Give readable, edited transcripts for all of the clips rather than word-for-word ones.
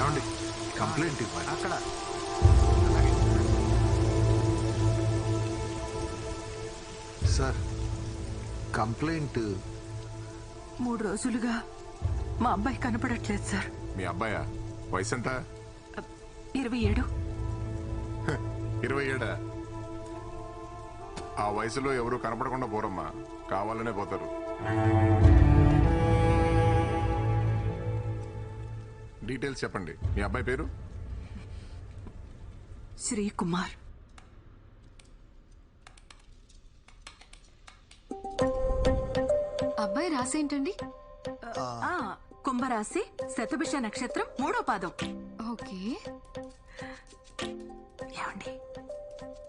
ఏమండి కంప్లైంట్ ఇవ్వాలి అక్కడ. సార్ కంప్లైంట్ 3 రోజులుగా మా అబ్బాయి కనపడట్లేదు సార్. మీ అబ్బాయా? వయసు ఎంత? 27. 27. ఆ వయసులో ఎవరు కనపడకుండా పోరమ్మా, కావాలనే పోతారు. డీటెయిల్స్ చెప్పండి. మీ అబ్బాయి పేరు? శ్రీకుమార్. అబ్బాయి రాసేంటండి? కుంభరాశి, శతభిష నక్షత్రం, 3వ పాదం. ఓకే. ఏమండి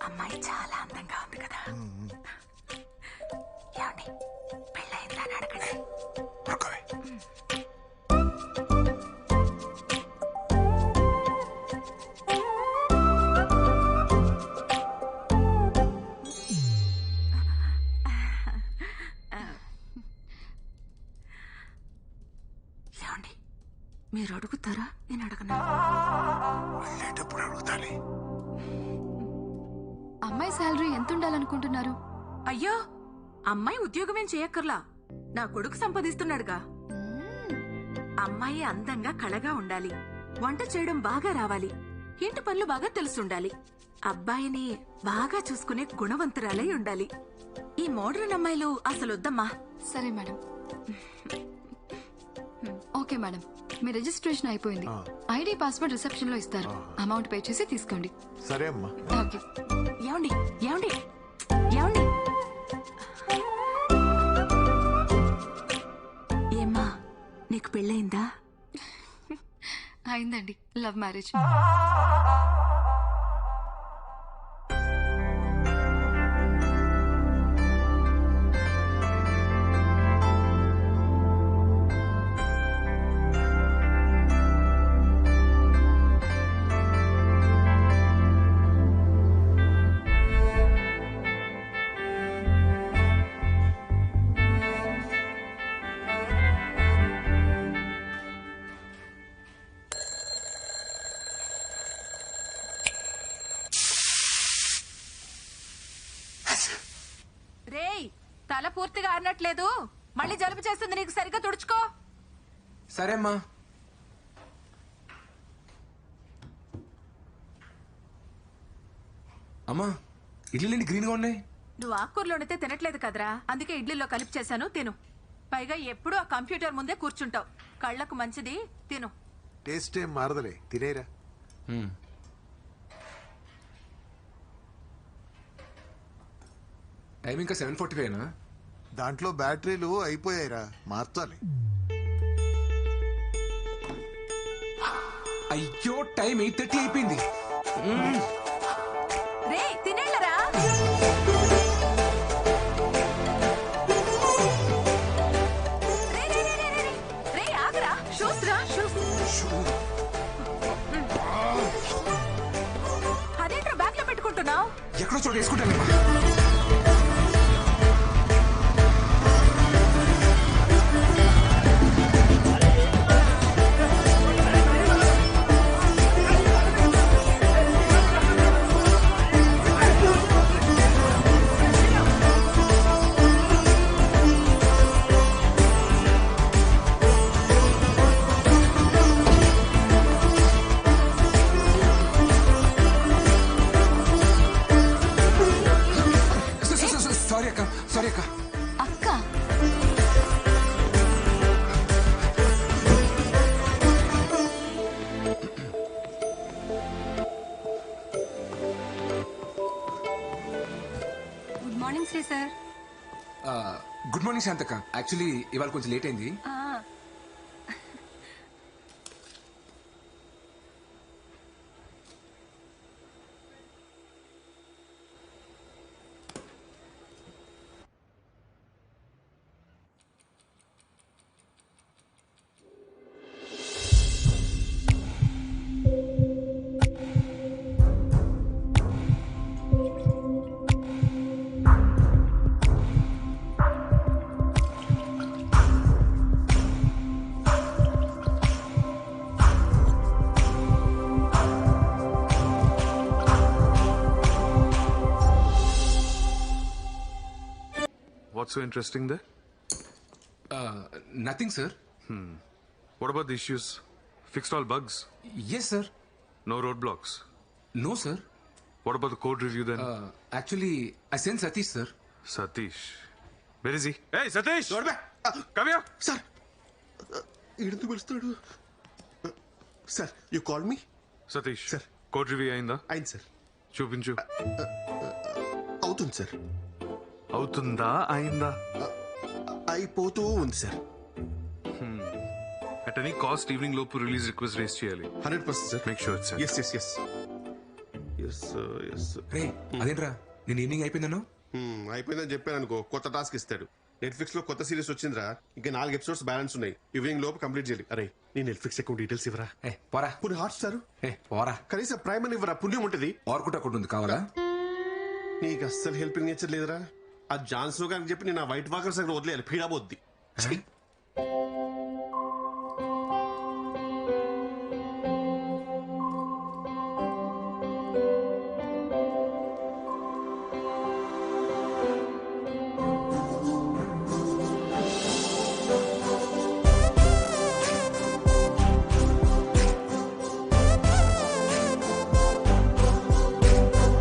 అమ్మాయి చాలా అందంగా ఉంది కదా. ఏమండి పెళ్ళయిందా అని అడగండి. ఏమండి మీరు అడుగుతారా నేను అడగనా? వెళ్ళేటప్పుడు అడుగుతాలి. అమ్మాయి శాలరీ ఎంత ఉండాలనుకుంటున్నారు? అయ్యో అమ్మాయి ఉద్యోగమేం చేయక్కర్లా, నా కొడుకు సంపాదిస్తున్నాడుగా. అమ్మాయి అందంగా కళగా ఉండాలి, వంట చేయడం బాగా రావాలి, ఇంటి పనులు బాగా తెలుసుండాలి, అబ్బాయిని బాగా చూసుకునే గుణవంతురాలై ఉండాలి. ఈ మోడర్న్ అమ్మాయిలు అసలు వద్దమ్మా. సరే మేడం. ఓకే మేడం, మీ రిజిస్ట్రేషన్ అయిపోయింది. ఐడి పాస్వర్డ్ రిసెప్షన్ లో ఇస్తారు. అమౌంట్ పే చేసి తీసుకోండి. సరే అమ్మా. ఓకే. ఏమండి ఏమండి ఏమండి ఏమ్మా నీకు పెళ్ళయిందా? అయిందండి, లవ్ మ్యారేజ్. రేయ్ తల పూర్తిగా ఆరినట్లేదు, మళ్ళీ జలుబు చేస్తుంది, నీకు సరిగ్గా తుడుచుకో. సరే అమ్మా. అమ్మా ఇడ్లీలు గ్రీన్ గా ఉన్నాయి. నువ్వు ఆకుకూరలు వండితే తినట్లేదు కదరా, అందుకే ఇడ్లీలో కలిపి చేశాను, తిను. పైగా ఎప్పుడూ ఆ కంప్యూటర్ ముందే కూర్చుంటావు, కళ్ళకు మంచిది, తిను. టేస్ట్ ఏం మారదలే, తినేరా. టైం ఇంకా 7:45. దాంట్లో బ్యాటరీలు అయిపోయాయిరా, మార్చాలి. అయ్యో టైం 8:30 అయిపోయింది. రే తినేళ్ళరా. రే ఆగరా, షూస్ రా, షూస్. అదేంట్రా బ్యాగ్ లో పెట్టుకుంటున్నావు? ఎక్కడో చోటు వేసుకుంటాను. అక్క. Good morning Sri sir. Good morning శాంతక్క. యాక్చువల్లీ ఇవాళ కొంచెం లేట్ అయింది. What's so interesting there? Nothing sir. What about the issues? Fixed all bugs? Yes sir. No roadblocks? No sir. What about the code review then? Actually I send Satish sir. Satish. Where is he? Hey, Satish! Come here! Sir ఈడెందుకు పిలుస్తున్నాడు? Sir you call me? Satish. Sir. Code review అయిందా? అయింది sir. చూపించు. అవుతుంది sir. అవుతుందా అయిందా? అయిపోతూ ఉంది sir. At any cost evening లోపు రిలీజ్ రిక్వెస్ట్ రేస్ చేయాలి. 100% sir. Make sure it's sent. Yes yes yes yes yes. రే అదేంట్రా నేను ఈవినింగ్ అయిపోయిందను. అయిపోయిందని చెప్పాను అనుకో, కొత్త టాస్క్ ఇస్తాడు. నెట్ఫ్లిక్స్ లో కొత్త సిరీస్ వచ్చిందిరా, ఇంకా 4 ఎపిసోడ్స్ బ్యాలెన్స్ ఉన్నాయి. ఈవినింగ్ లోపు కంప్లీట్ చేయాలి. అరే నీ నెట్ఫ్లిక్స్ అకౌంట్ డీటెయిల్స్ ఇవ్వరా? ఏ పోరా. పుని హాట్ స్టార్ పోరా. కనీసం ప్రైమ్ అని ఇవ్వరా, పుణ్యం ఉంటుంది. ఆర్కుట్ అకౌంట్ ఉంది కావాలా? నీకు అస్సలు హెల్పింగ్ నేచర్ లేదురా. ఆ జాన్సన్ గారికి చెప్పి నేను ఆ వైట్ వాకర్స్ అక్కడ వదిలేయాలి, పీడాబోద్ది.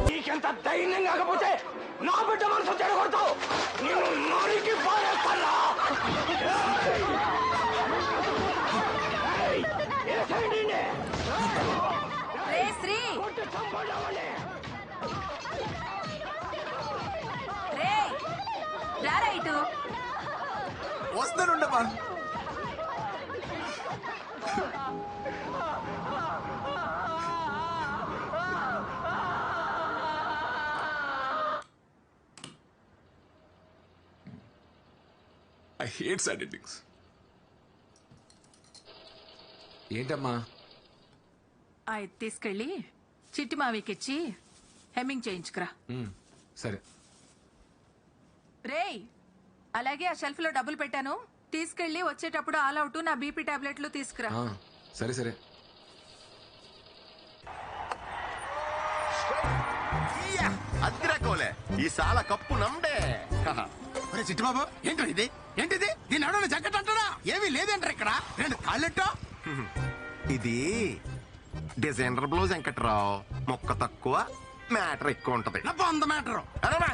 నీకెంత ధైర్యం కాకపోతే నా బిడ్డ మనసు చెడగొడతావు. నేను నరికి పారేస్తానా? రే శ్రీ, రే రారా ఇటు. వస్తానుండమ్మా. I hate sad endings. ఏంటమ్మా? ఇది తీసుకెళ్ళి చిట్టి మావికిచ్చి హెమ్మింగ్ చేయించుకురా. సరే. రేయ్ అలాగే ఆ షెల్ఫ్ లో డబ్బులు పెట్టాను, తీసుకెళ్ళి వచ్చేటప్పుడు ఆల్ అవుట్ నా బీపీ టాబ్లెట్లు తీసుకురా. సరే సరే. అద్దిరకోలే ఈ సాల కప్పు నమ్డే. చిట్టుబాబు ఏంటో ఇది? ఏంటిది? దీని ఎవడన్నా జగ్గట్ అంటాడా? ఏమీ లేదంటారు ఇక్కడ. రెండు కాళ్ళెట్టో. ఇది డిజైనర్ బ్లౌజ్ వెంకట్రావు. మొక్క తక్కువ, మ్యాటర్ ఎక్కువ ఉంటది. వంద మీటరు. అరేరా!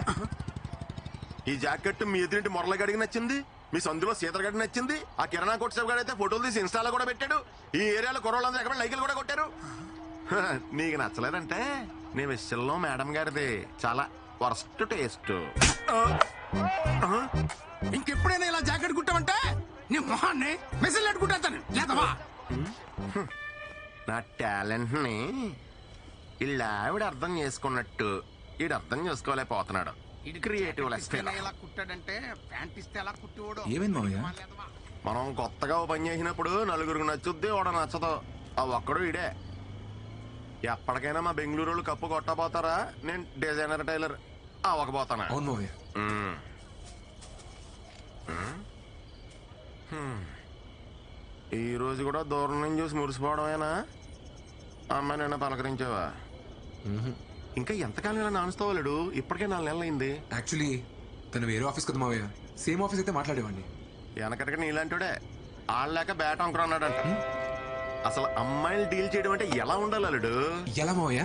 ఈ జాకెట్ మీ ఎదురింటి మురళగడికి నచ్చింది, మీ సందులో సీతలగడికి నచ్చింది. ఆ కిరాణా కొట్టు గడి అయితే ఫోటోలు తీసి ఇన్స్టాలో కూడా పెట్టాడు. ఈ ఏరియాలో కుర్రోళ్ళందరూ ఎక్కడ లైకులు కూడా కొట్టారు. నీకు నచ్చలేదంటే నీ విషయంలో మేడం గారిది చాలా వర్స్ట్ టేస్ట్. ఇంకెప్పుడైనా ఇలా జాకెట్ కుట్టామంటే నీ మొహాన్ని మెసేజ్ పెట్టుకుంటాను లేదవా? నా టాలెంట్ ని ఇలా ఆవిడ అర్థం చేసుకున్నట్టు ఈడు అర్థం చేసుకోలేకపోతున్నాడు. క్రియేటివ్ ఇలా కుట్టాడంటే ప్యాంట్ ఇస్తే ఎలా కుట్టివాడు? ఏమైంది మామయ్య? మనం కొత్తగా ఓ పని చేసినప్పుడు నలుగురికి నచ్చుద్ది, ఓడ నచ్చదు. ఆ ఒక్కడు ఈడే. ఎప్పటికైనా మా బెంగళూరు వాళ్ళు కప్పు కొట్టబోతారా? నేను డిజైనర్ టైలర్ అవ్వకపోతానా? అవును మామయ్య. ఈ రోజు కూడా దూరం నుంచి చూసి మురిసిపోవడమేనా? అమ్మాయి నిన్న పలకరించావా? ఇంకా ఎంతకాలం ఇలా నానుస్తావాలేడు? ఇప్పటికే 4 నెలలు అయింది. యాక్చువల్లీ తను వేరే ఆఫీస్ కదా మావయ్య. సేమ్ ఆఫీస్ అయితే మాట్లాడేవాడిని. వెనకటికి నీలాంటిడే ఆడలేక బ్యాట్ అంకుర అన్నాడంట. అసలు అమ్మాయిలు డీల్ చేయడం అంటే ఎలా ఉండాలి అల్లుడు? ఎలా మావయ్య?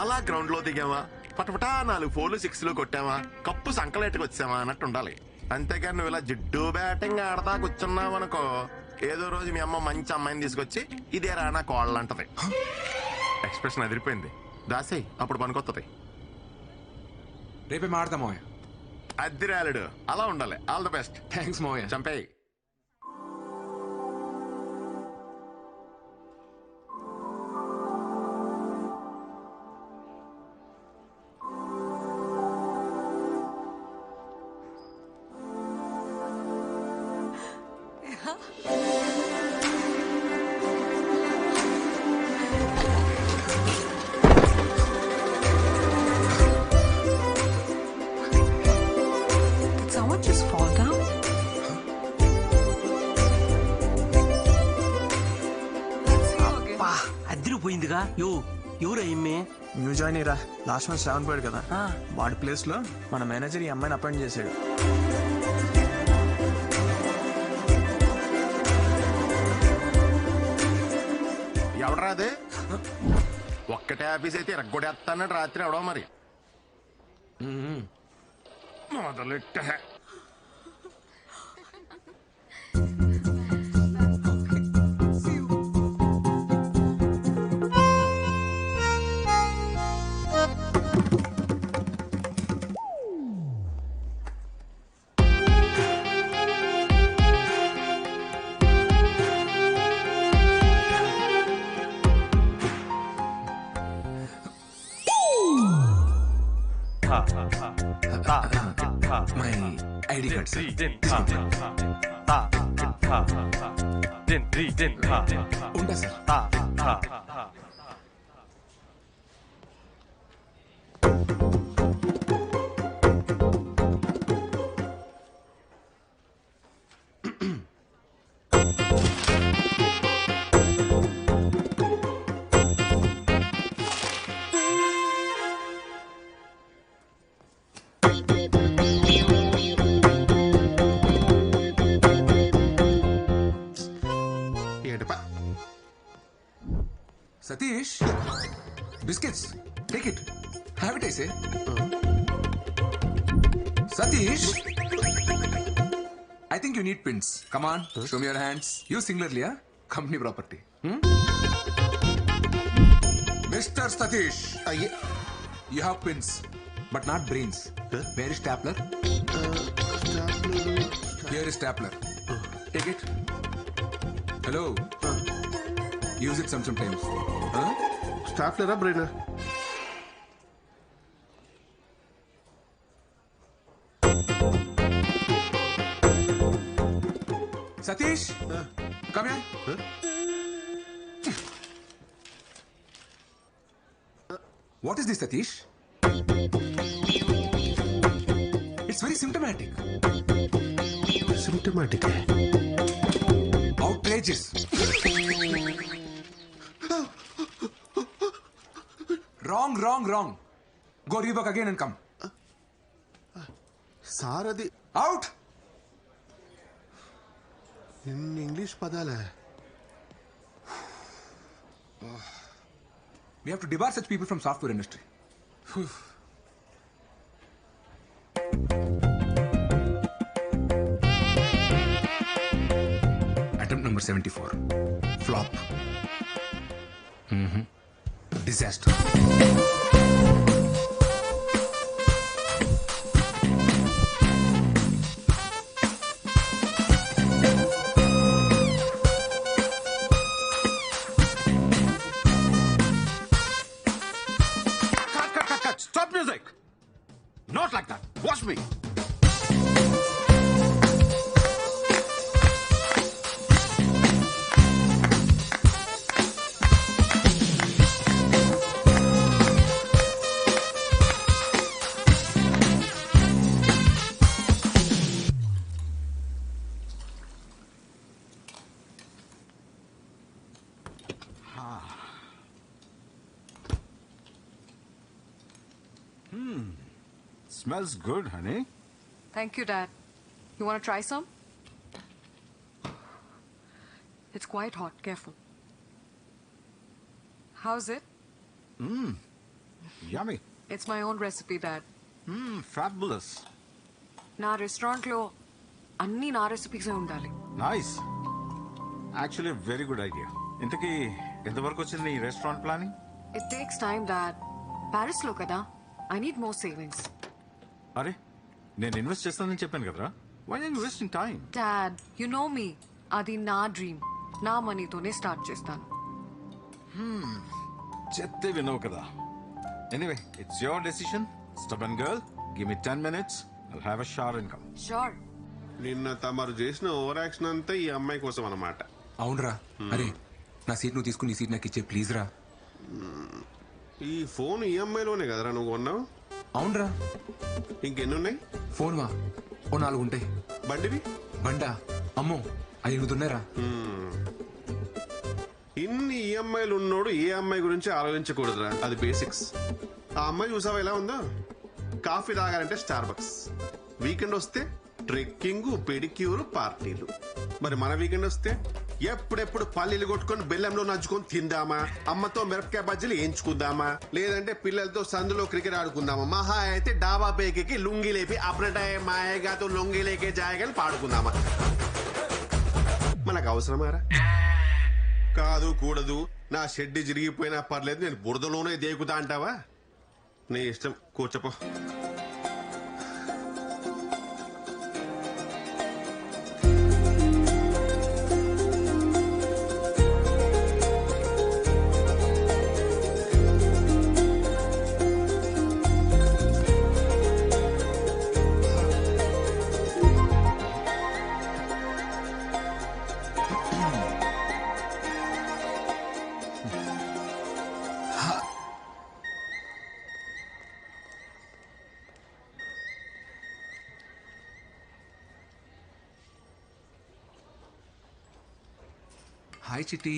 అలా గ్రౌండ్ లో దిగామా, పటపటా 4 4లు 6లు కొట్టామా, కప్పు సంకలెట్టుకు వచ్చామా అన్నట్టు ఉండాలి. అంతేకాని నువ్వు ఇలా జిడ్డు బ్యాటింగ్ ఆడతా కూర్చున్నావు అనుకో, ఏదో రోజు మీ అమ్మ మంచి అమ్మాయిని తీసుకొచ్చి ఇదే రానా కోళ్ళు అంటది. ఎక్స్ప్రెషన్ అదిరిపోయింది. దాసేయ్, అప్పుడు పనికొత్తది. రేపే మాడతా మావయ్య. అద్దిరాలుడు అలా ఉండాలి. All the best. థ్యాంక్స్ మావయ్య. చంపేయి. అదిరిపోయిందిగా. యో ఎవరు ఇమ్మే న్యూ జాయిన్ రా లాస్ట్ మంత్ శ్రావణ్ పోయాడు కదా వాడి ప్లేస్ లో మన మేనేజర్ ఈ అమ్మాయిని అపాయింట్ చేశాడు. ఎవడరా అదే? ఒక్కటే ఆఫీస్ అయితే ఇరగొడేస్తానని రాత్రి ఎవడో మరి మొదలెట్ట. My ID card sir. ఉంటా sir. Satish, biscuits. Take it. Have it, I say. Satish, I think you need pins. Come on, show me your hands. You singularly, huh? Company property. Mr. Satish, you have pins, but not brains. Where is stapler? Here is stapler. Take it. Hello. Use it sometimes. స్టాఫ్లరా బ్రెయినా? Satish, come here. What is this, Satish? It's very symptomatic. Symptomatic? Outrageous. Wrong. Go rework again and come. Sir అది Out. ఇన్ని English పదాలే. We have to debar such people from software industry. Attempt number 74. Flop. Disaster. Cut. Stop music. Not like that. Watch me. Smells good, honey. Thank you, Dad. You want to try some? It's quite hot. Careful. How's it? Yummy. It's my own recipe, Dad. Fabulous. నా రెస్టారెంట్లో అన్ని నా రెసిపీసే ఉండాలి. Nice. Actually, a very good idea. ఇంతకీ ఎంతవరకు వచ్చింది ఈ restaurant planning? It takes time, Dad. Parisలో కదా. I need more savings. అరే నేను ఇన్వెస్ట్ చేస్తానని చెప్పాను కదరా. Why are you wasting time? Dad, you know me. అది నా డ్రీమ్. నా మనీతోనే స్టార్ట్ చేస్తాను. చెప్తే వినవు కదా. Anyway, it's your decision. Stubborn girl, give me 10 minutes. I'll have a shower and come. Sure. నిన్న తమరు చేసిన ఓవర్ యాక్షన్ అంతా ఈ అమ్మాయి కోసం అన్నమాట. అవునరా. అరే నా సీట్ నువ్వు తీసుకుని ఈ సీట్ నాకు ఇచ్చే ప్లీజ్ రా. ఈ ఫోన్ ఈఎంఐలోనే కదరా నువ్వు కొన్నావు? అవునరా. ఇంకెన్ని ఉన్నాయి? ఫోన్ వా ఓ 4 ఉంటాయి. బండివి? బండా అమ్మో 5 ఉన్నాయిరా. ఇన్ని ఈఎంఐలు ఉన్నోడు ఏ అమ్మాయి గురించి ఆలోచించకూడదురా, అది బేసిక్స్. ఆ అమ్మాయి చూసావా ఎలా ఉందో? కాఫీ తాగాలంటే స్టార్ బక్స్, వీకెండ్ వస్తే ట్రెక్కింగ్, పెడిక్యూర్, పార్టీలు. మరి మన వీకెండ్ వస్తే ఎప్పుడెప్పుడు పల్లీలు కొట్టుకొని బెల్లంలో నంచుకొని తిందామా, అమ్మతో మిరపకాయ బజ్జీలు వేయించుకుందామా, లేదంటే పిల్లలతో సందులో క్రికెట్ ఆడుకుందామా, మహా అయితే డాబా పేకి లుంగి లేపి అప్రటాయ మాయగాతో లొంగి లేకే జాయగాని పాడుకుందామా. మనకు అవసరమారా? కాదు కూడదు, నా షెడ్ జరిగిపోయినా పర్లేదు, నేను బురదలోనే దేకుతా అంటావా? నీ ఇష్టం, కూర్చోపో. హాయ్ చిట్టి,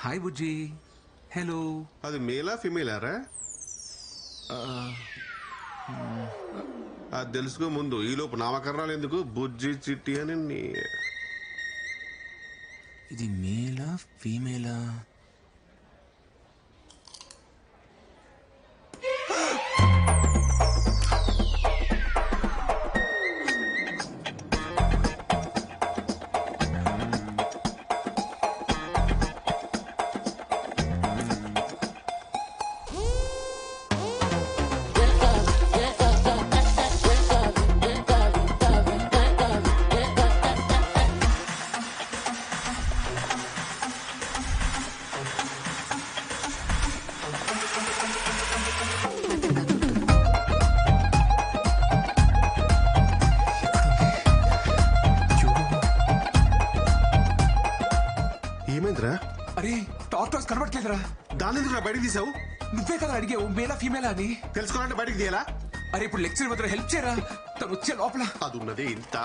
హాయ్ బుజ్జి, హలో. అది మేలా ఫిమేలారా? అది తెలుసుకో ముందు, ఈలోపు నామకరణాలు ఎందుకు? బుజ్జి చిట్టి అని ఇది మేలా ఫీమేలా? ఏమైందిరా? అరే టార్టాస్ కనబడట్లేదురా. దాని ఎందుకు బయటకు తీసావు? నువ్వే కదా అడిగావు మేలా ఫీమేలా అని. తెలుసుకోవాలంటే బయటకు తీయాలా? అరే ఇప్పుడు లెక్చర్ వద్ద హెల్ప్ చేయరా, తను వచ్చే లోపల. అది ఉన్నదే ఇంత.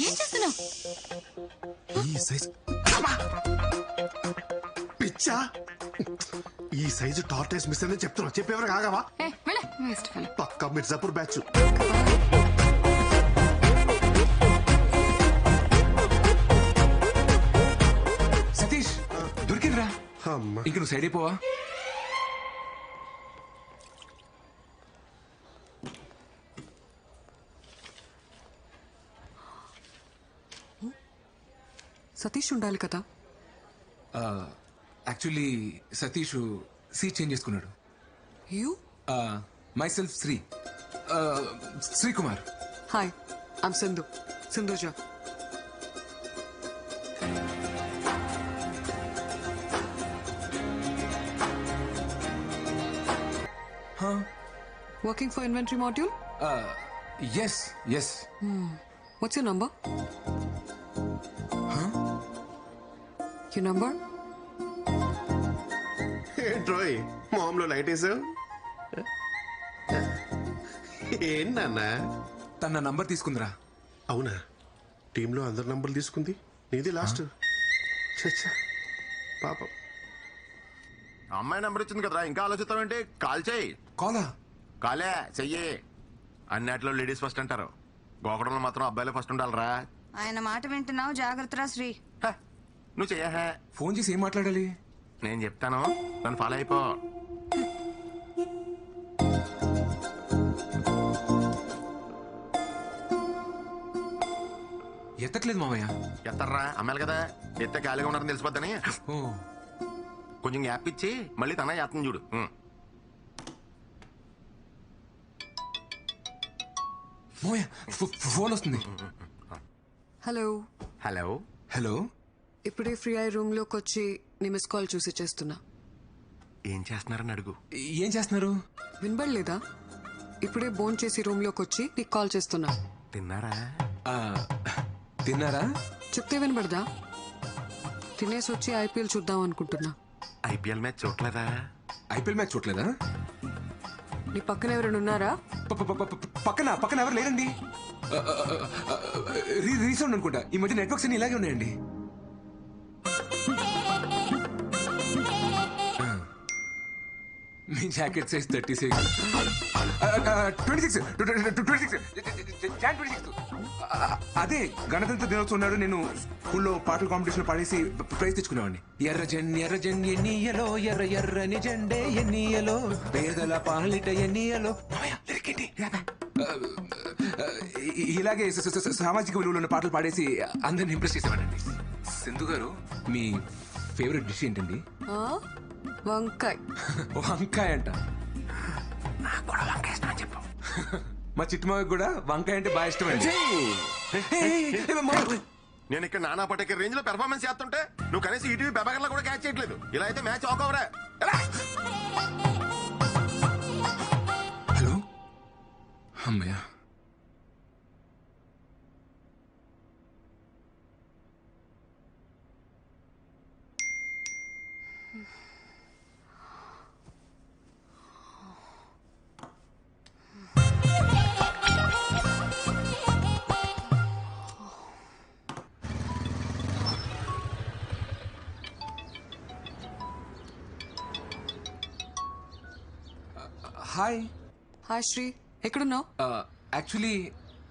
ఏం చేస్తున్నావు? ఈ సైజ్ పిచ్చా, ఈ సైజు టార్టైస్ మిస్ అని చెప్తున్నా. చెప్పేవరకు ఆగావా? పక్కా మిర్జాపూర్ బ్యాచ్. సతీష్ దొరికిందిరా. అమ్మా, ఇంక నువ్వు సైడ్ అయిపోవా? సతీష్ ఉండాలి కదా. యాక్చువల్లీ సతీష్ సీట్ చేంజ్ చేసుకున్నాడు. You? Myself Sri, Srikumar. Hi, I'm Sindhu, Sindhuja. Working for inventory module? Yes. What's your number? Your number? ఏంట్రోయ్ మామూలు లైట్ వేసావు? ఏంటన్నా? తన నంబర్ తీసుకుందిరా. అవునా? టీంలో అందరి నంబర్లు తీసుకుంది, నీది లాస్ట్. చచ్చా పాపం. అమ్మాయి నెంబర్ ఇచ్చింది కదరా, ఇంకా ఆలోచిస్తావేంటి? కాల్ చేయి. కాలా? కాలే చెయ్యి. అన్నిట్లో లేడీస్ ఫస్ట్ అంటారు, గోకడంలో మాత్రం అబ్బాయిలే ఫస్ట్ ఉండాలరా. ఆయన మాట వింటున్నావు, జాగ్రత్తరా శ్రీ. నువ్వు చెయ్యహే. ఫోన్ చేసి ఏం మాట్లాడాలి? నేను చెప్తాను, నన్ను ఫాలో అయిపో. ఎత్తట్లేదు మామయ్య. ఎత్తర్రా, అమ్మాయిలు కదా, ఎత్తే ఖాళీగా ఉన్నారని తెలిసిపోద్దని కొంచెం గ్యాప్ ఇచ్చి మళ్ళీ తన ఎత్తని చూడు. ఫోన్ వస్తుంది. హలో. హలో. ఇప్పుడే ఫ్రీ అయ్యి రూమ్ లోకి వచ్చి నీ మిస్ కాల్ చూసి చేస్తున్నా. ఏం చేస్తున్నారని అడుగు. ఏం చేస్తున్నారు? వినబడలేదా? ఇప్పుడే బోన్ చేసి రూమ్ లోకి వచ్చి నీకు కాల్ చేస్తున్నా. తిన్నారా? తిన్నారా? చెప్తే వినబడదా? తినేసి వచ్చి ఐపీఎల్ చూద్దాం అనుకుంటున్నా. ఐపీఎల్ మ్యాచ్ చూడలేదా? ఐపీఎల్ మ్యాచ్ చూడలేదా? నీ పక్కన ఎవరైనా ఉన్నారా? పక్కన ఎవరు లేరండి. రీసౌండ్ అనుకుంటా. ఈ మధ్య నెట్వర్క్స్ అన్ని ఇలాగే ఉన్నాయండి. మీ జాకెట్ సైజ్ 36. 26. అదే గణతంత్ర దినోత్సవం నాడు నేను స్కూల్లో పాటల కాంపిటీషన్ పాడేసి ప్రైజ్ తెచ్చుకునేవాడిని. ఎర్రజన్ ఎన్నియలో ఎర్ర ఎర్రని జెండే ఎన్నియలో పేదల పాలిట ఎన్నియలో. ఇలాగే సామాజిక విలువలు ఉన్న పాటలు పాడేసి అందరిని ఇంప్రెస్ చేసేవాడండి. సింధు గారు, మీ ఫేవరెట్ డిష్ ఏంటండి? వంకాయ్. వంకాయ అంట. నాకు కూడా వంకాయ ఇష్టం అని చెప్పు. మా చిట్టుమాకి కూడా వంకాయ అంటే బాగా ఇష్టం అండి. నేను ఇక్కడ నానా పటేకర్ రేంజ్ లో పెర్ఫార్మెన్స్ చేస్తుంటే నువ్వు కనీసం ఈటీవీ పెబగర్లా కూడా క్యాచ్ చేయట్లేదు. ఇలా అయితే మ్యాచ్ ఆకోవరా. హలో, అమ్మయ్యా. హాయ్. హాయ్ శ్రీ, ఎక్కడున్నావు? యాక్చువల్లీ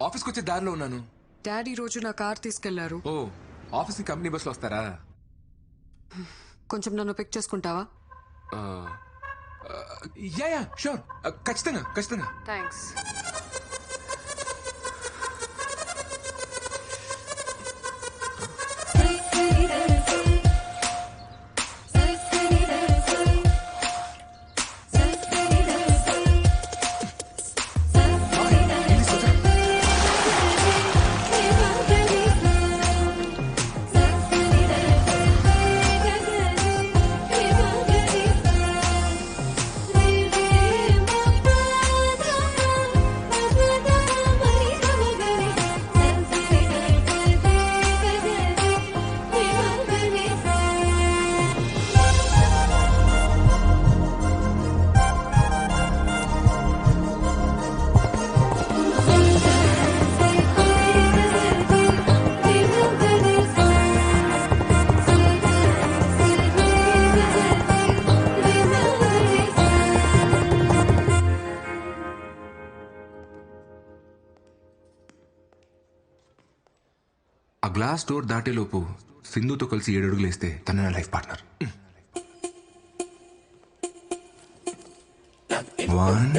ఆఫీస్కి వచ్చే దారిలో ఉన్నాను. డాడీ రోజు నా కార్ తీసుకెళ్లారు. ఓ, ఆఫీస్కి కంపెనీ బస్లో వస్తారా? కొంచెం నన్ను పిక్ చేసుకుంటావా? యా షూర్, ఖచ్చితంగా. థ్యాంక్స్. ఆ గ్లాస్ డోర్ దాటేలోపు సింధుతో కలిసి 7 అడుగులు వేస్తే తన నా లైఫ్ పార్ట్నర్. 1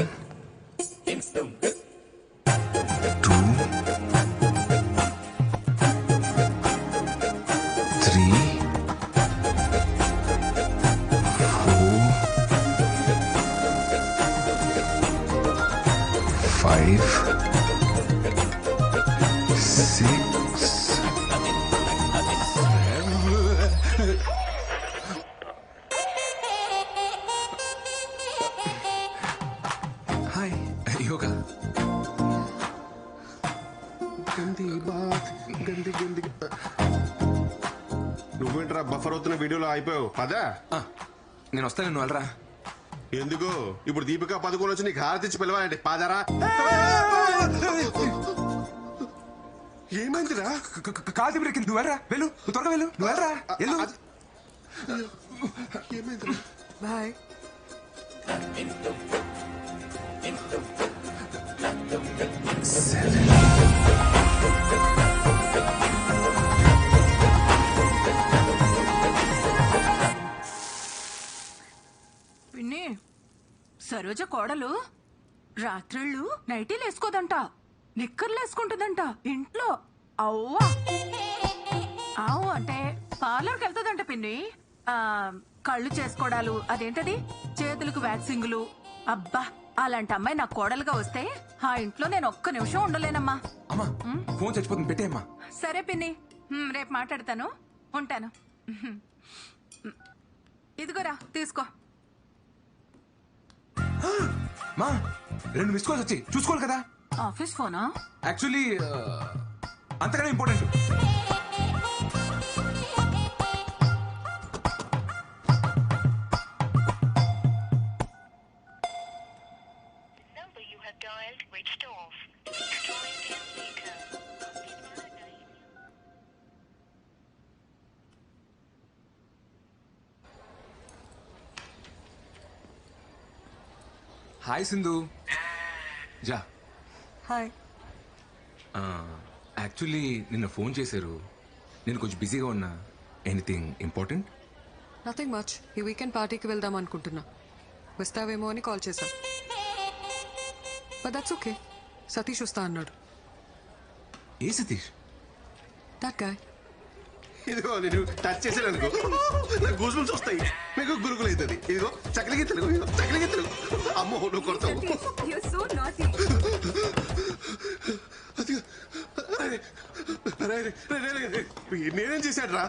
2 3 4 5 6 హాయ్. యోగా. నువ్వేంట్రా బఫర్ అవుతున్న వీడియోలో అయిపోయావు. పదా నేను వస్తాను, నువ్వు వెళ్ళరా. ఎందుకు? ఇప్పుడు దీపికా పదుకోలు వచ్చి నీకు హారతిచ్చి పిలవాలండి. పాదరా. ఏమైందిరా? కాదు బ్రేక్. నువ్వు వెళ్ళరా, వెళ్ళు. నువ్వు త్వరగా వెళ్ళు. నువ్వు వెళ్ళరా, వెళ్ళు. ఏమైందిరా? బాయ్. పిన్ని, సరోజ కోడలు రాత్రిళ్ళు నైటీలు వేసుకోదంట, నిక్కర్లు వేసుకుంటుందంట ఇంట్లో. అవ్వా అవు అంటే పార్లర్కి వెళ్తుందంట పిన్ని. కళ్ళు చేసుకోవడాలు, అదేంటది చేతులకు వ్యాక్సింగులు. అబ్బా, అలాంటి అమ్మాయి నా కోడలుగా వస్తే ఆ ఇంట్లో నేను ఒక్క నిమిషం ఉండలేనమ్మా. అమ్మా, ఫోన్ చచ్చిపోతుంది, పెట్టేమ్మా. సరే పిన్ని, రేపు మాట్లాడతాను. ఉంటాను. ఇదిగోరా, తీసుకో. మా 2 మిస్ కాల్స్ వచ్చి చూసుకోవాలి కదా. ఆఫీస్ ఫోనా? యాక్చువల్లీ అంతగానే important. Hi Sindhuja. Hi. Actually నిన్న ఫోన్ చేశారు, నేను కొంచెం బిజీగా ఉన్నా. Anything important? Nothing much. ఈ వీకెండ్ పార్టీకి వెళ్దాం అనుకుంటున్నా. వస్తావేమో అని కాల్ చేశా. But that's okay. సతీష్ వస్తా అన్నాడు. ఏ సతీష్? That guy. ఇదిగో నేను టచ్ చేసాను అనుకో, నాకు గూజులు వస్తాయి, మీకు గురుగులు అవుతుంది. ఇదిగో చక్కలికి తెలుగు, చక్కలికి తెలుగు. అమ్మో నువ్వు కొడతావు. నేనేం చేశాడు రా?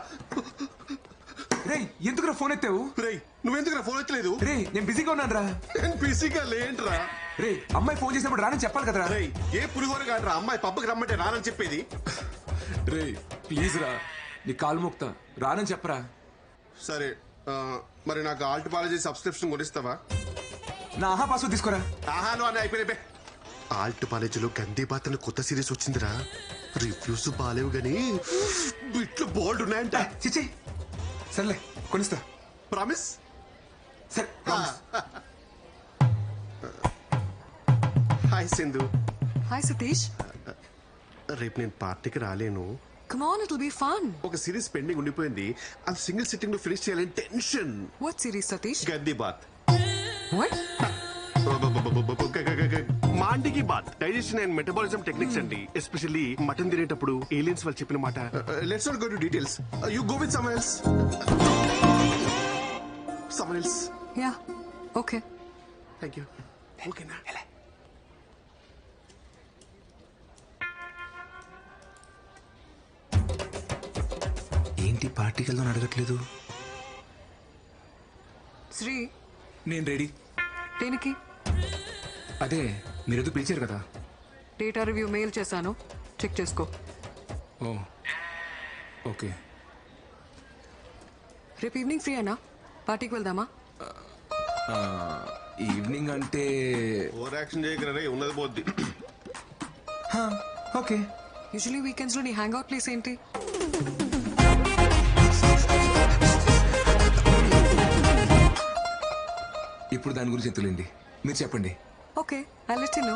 రే ఎందుకురా ఫోన్ ఎత్తావు? రే నువ్వెందుకురా ఫోన్ ఎత్తలేదు? రే నేను బిజీగా ఉన్నాను రా. నేను బిజీగా లేంట్రా. రే అమ్మాయి ఫోన్ చేసినప్పుడు రానని చెప్పాలి కదరా. రే ఏ పులిహోర కాదురా అమ్మాయి పబ్బకి రమ్మంటే రానని చెప్పేది. రే ప్లీజ్ రా, నీ కాలు మోక్తా, రానని చెప్పరా. సరే మరి నాకు ఆల్ట్ పాలజీ సబ్స్క్రిప్షన్ కొనిస్తావా? నా ఆహా పాస్వర్డ్ తీసుకోరా. ఆహాలు అని అయిపోయినాయి. ఆల్ట్ కాలేజీలో గందే బాత్ అని కొత్త సిరీస్ వచ్చిందిరా. రివ్యూస్ బాలేవు గానీ బిట్లు బోల్డ్ ఉన్నాయంట. చిచి సర్లే కొనిస్తా. ప్రామిస్? సరే. హాయ్ సింధు. హాయ్ సతీష్. రేపు నేను పార్టీకి రాలేను. Come on, it'll be fun. ఒక సిరీస్ పెండింగ్ ఉండిపోయింది, అది సింగిల్ సిట్టింగ్ లో ఫినిష్ చేయాలని టెన్షన్. What series, Satish? గంది బాత్. What? మాండికి బాత్ డైజెషన్ అండ్ మెటబాలిజం టెక్నిక్స్ అండి. ఎస్పెషల్లీ మటన్ తినేటప్పుడు ఏలియన్స్ వాళ్ళు చెప్పిన మాట. Let's not go to details. You go with someone else. Someone else. Yeah. Okay. Thank you. ఓకేనా? ఏంటి పార్టీకి వెళ్దాం అడగట్లేదు? శ్రీ నేను రెడీ. దేనికి? అదే మీరేదో పిలిచారు కదా. డేటా రివ్యూ మెయిల్ చేశాను, చెక్ చేసుకో. ఓ ఓకే. రేపు ఈవినింగ్ ఫ్రీ అన్నా? పార్టీకి వెళ్దామా? ఈవినింగ్ అంటే ఓవర్ యాక్షన్ చేయగలరే, ఉన్నది పోద్ది. ఓకే. యూజువలీ వీకెండ్స్ లో నీ హ్యాంగ్ అవుట్ ప్లేస్ ఏంటి? ఇప్పుడు దాని గురించి తెలియండి, మీరు చెప్పండి. Okay, I let you know.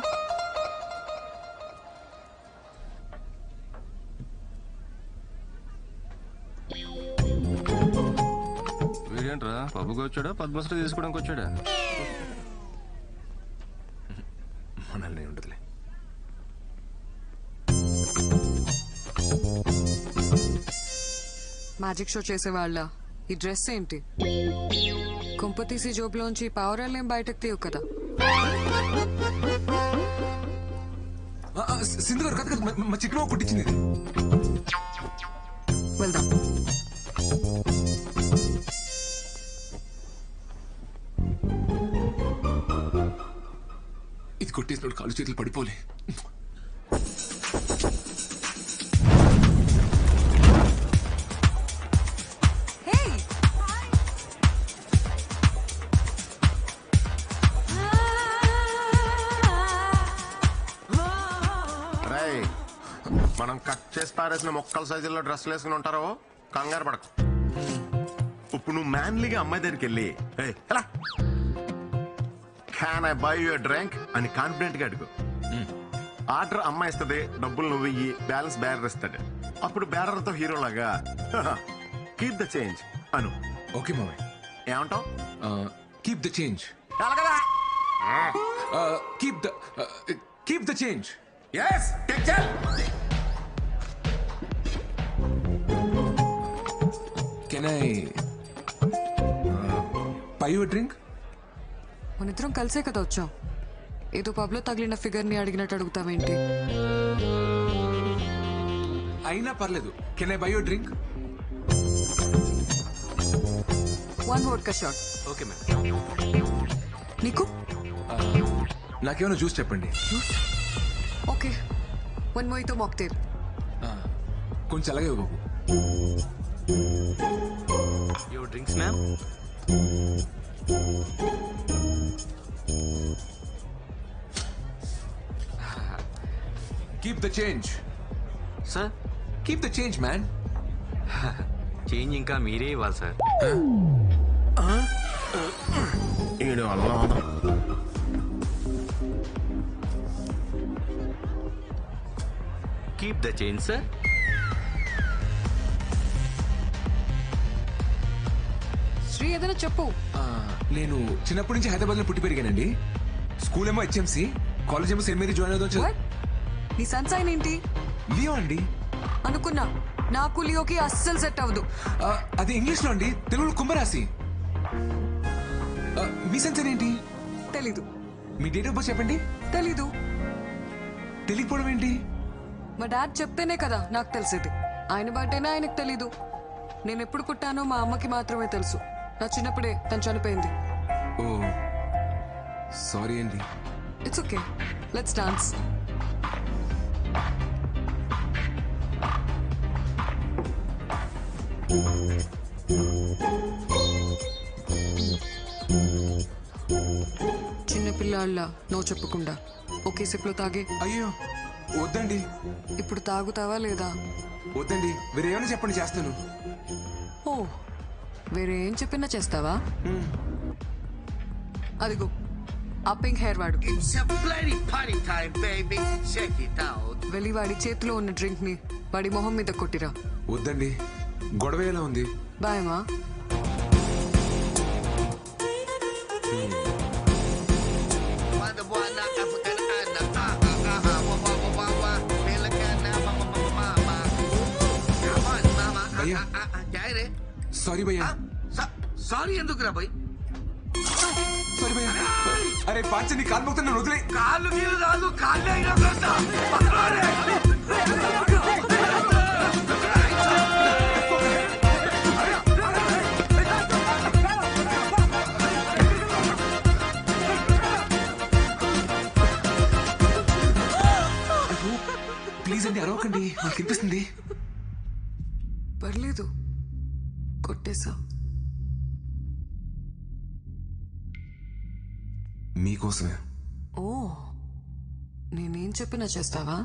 వీడేంట్రా పబ్బుకి వచ్చాడా పద్మశ్రీ తీసుకోవడానికి వచ్చాడా? మనల్ని ఉండదులే. మ్యాజిక్ షో చేసేవాళ్ళ ఈ డ్రెస్ ఏంటి? కుంపతీసి జోబులోంచి పావురాలేం బయటకు తీయవు కదా. సింధు గారు కదా మా చికెన్ కుట్టించింది. వెళ్దాం. ఇది కొట్టేసినప్పుడు కాలు చేతులు పడిపోలే. మనం కట్ చేసి పారేసిన మొక్కల సైజుల్లో డ్రెస్సులు వేసుకుని ఉంటారో కంగారు పడకు. ఇప్పుడు నువ్వు మ్యాన్లీగా అమ్మాయి దగ్గరికి వెళ్ళి can I by your drink అని కాన్ఫిడెంట్ గా అడుగు. ఆర్డర్ అమ్మాయి ఇస్తుంది, డబ్బులు నువ్వు ఇయ్యి, బ్యాలెన్స్ బ్యారర్ ఇస్తాడు. అప్పుడు బ్యారర్ తో హీరోలాగా కీప్ ద చేంజ్ అను. ఓకే మామయ్య. ఏమంటావు? Keep the change. Keep the change. Yes, take care. Can I buy you a drink? మనిద్దరం కలిసే కదా వచ్చాం. ఏదో పబ్ లో తగిలిన ఫిగర్ ని అడిగినట్టు అడుగుతావేంటి? అయినా పర్లేదు. Can I buy you a drink? One vodka shot. Okay, ma'am. నీకు? నాకేమైనా జ్యూస్ చెప్పండి. Okay, one mojito mocktail. కొంచెం అలాగే బాబు. Your drinks ma'am. Keep the change sir. Keep the change man. Change ఇంకా మీరే ఇవ్వాలి సార్. Keep the change sir. Sri ఏదైనా చెప్పు. నేను చిన్నప్పటి నుంచి హైదరాబాద్ లో పుట్టి పెరిగానండి. స్కూల్ ఏమో హెచ్ఎంసి, కాలేజ్ ఏమో సెయింట్ మేరీ జాయిన్ అవుతాం. నీ సన్సైన్ ఏంటి? లియో అండి. అనుకున్నా, నాకు లియోకి అస్సలు సెట్ అవ్వదు. అది ఇంగ్లీష్ లో అండి, తెలుగులో కుంభరాశి. మీ సన్సైన్ ఏంటి? తెలీదు. మీ డేట్ ఆఫ్ బర్త్ చెప్పండి. తెలీదు. తెలియకపోవడం ఏంటి? మా డాడ్ చెప్తేనే కదా నాకు తెలిసేది. ఆయన బర్త్డేనా ఆయనకు తెలీదు. నేను ఎప్పుడు పుట్టానో మా అమ్మకి మాత్రమే తెలుసు. నా చిన్నప్పుడే తను చనిపోయింది. ఓ సారీ అండి. It's okay, let's dance. చిన్నపిల్లాళ్ళ నో చెప్పకుండా ఒకే సిప్లో తాగే. అయ్యో వద్దండి. ఇప్పుడు తాగుతావా లేదా? వద్దండి, వేరేమైనా చెప్పండి చేస్తాను. ఓ వేరే ఏం చెప్పినా చేస్తావా? అదిగో ఆ పింక్ హెయిర్ వాడు. వెళ్ళి వాడి చేతిలో ఉన్న డ్రింక్ ని వాడి మొహం మీద కొట్టిరా. వద్దండి, గొడవ ఎలా ఉంది? బాయమా. సారీ భయ్యా. సారీ ఎందుకు రా భయ్? సారీ భయ్యా. అరే పాంచని కాలు మొక్కుతున్నా, వదిలే. కాళ్ళు నీళ్ళు రాదు, కాళ్ళే ప్లీజ్ అండి అరవకండి, నాకు అనిపిస్తుంది. పర్లేదు, కొట్టేశా. మీకోసమే. ఓ నేనేం చెప్పినా చేస్తావా?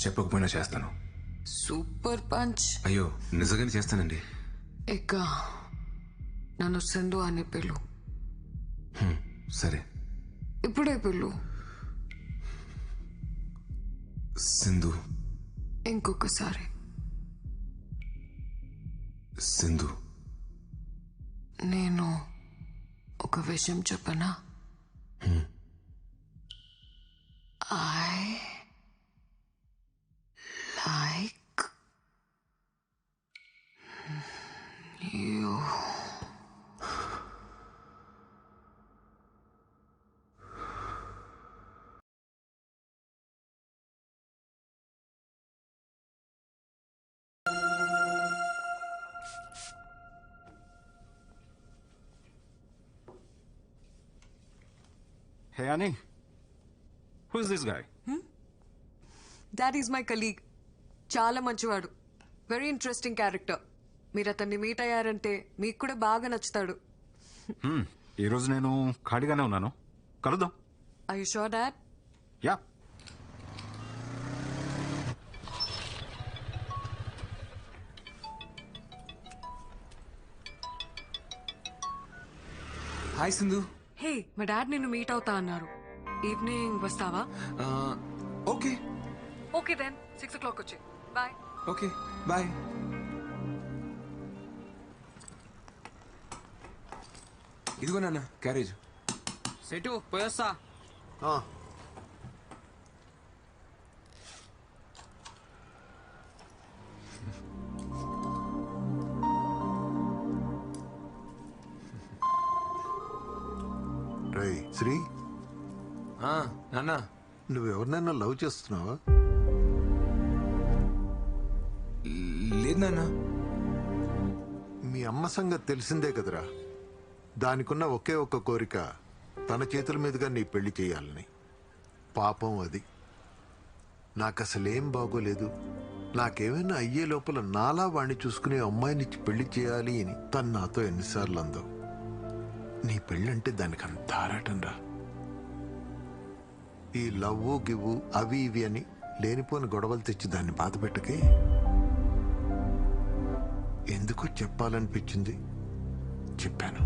చెప్పకపోయినా చేస్తాను. Super punch. అయ్యో నిజంగానే చేస్తానండి. ఇక నన్ను సింధు అని పిలు. సరే. ఇప్పుడే పిలు. సింధు. ఇంకొకసారి. సింధు. నేను ఒక విషయం చెప్పనా? I like you. Hey, Annie. Who's this guy? That is my colleague. చాలా మంచివాడు. Very interesting character. మీరు అతన్ని మీట్ అయ్యారంటే మీకు కూడా బాగా నచ్చుతాడు. ఈరోజు నేను ఖాళీగానే ఉన్నాను, కలుద్దాం. Are you sure, Dad? Yeah. Hi Sindhu. Hey, మా డాడ్ నిన్ను మీట్ అవుతా అన్నారు. ఈవినింగ్ వస్తావా? ఓకే. ఓకే దెన్ 6 o'clock వచ్చి. బాయ్. Okay bye. ఇదిగో నాన్న క్యారేజ్. సెటు పోయొస్తా. రేయ్ శ్రీ. నాన్న నువ్వెవరినైనా లవ్ చేస్తున్నావా? లేదు నాన్న. మీ అమ్మ సంగతి తెలిసిందే కదరా. దానికున్న ఒకే ఒక్క కోరిక తన చేతుల మీదుగా నీ పెళ్లి చేయాలని. పాపం అది. నాకసలేం బాగోలేదు. నాకేమైనా అయ్యే లోపల నాలా వాణ్ణి చూసుకునే అమ్మాయినిచ్చి పెళ్లి చేయాలి అని తను నాతో ఎన్నిసార్లు అందో. నీ పెళ్ళంటే దానికి అంత ఆరాటం రా. ఈ లవ్వు గివ్వు అవి ఇవి అని లేనిపోని గొడవలు తెచ్చి దాన్ని బాధ పెట్టకే. ఎందుకో చెప్పాలనిపించింది, చెప్పాను.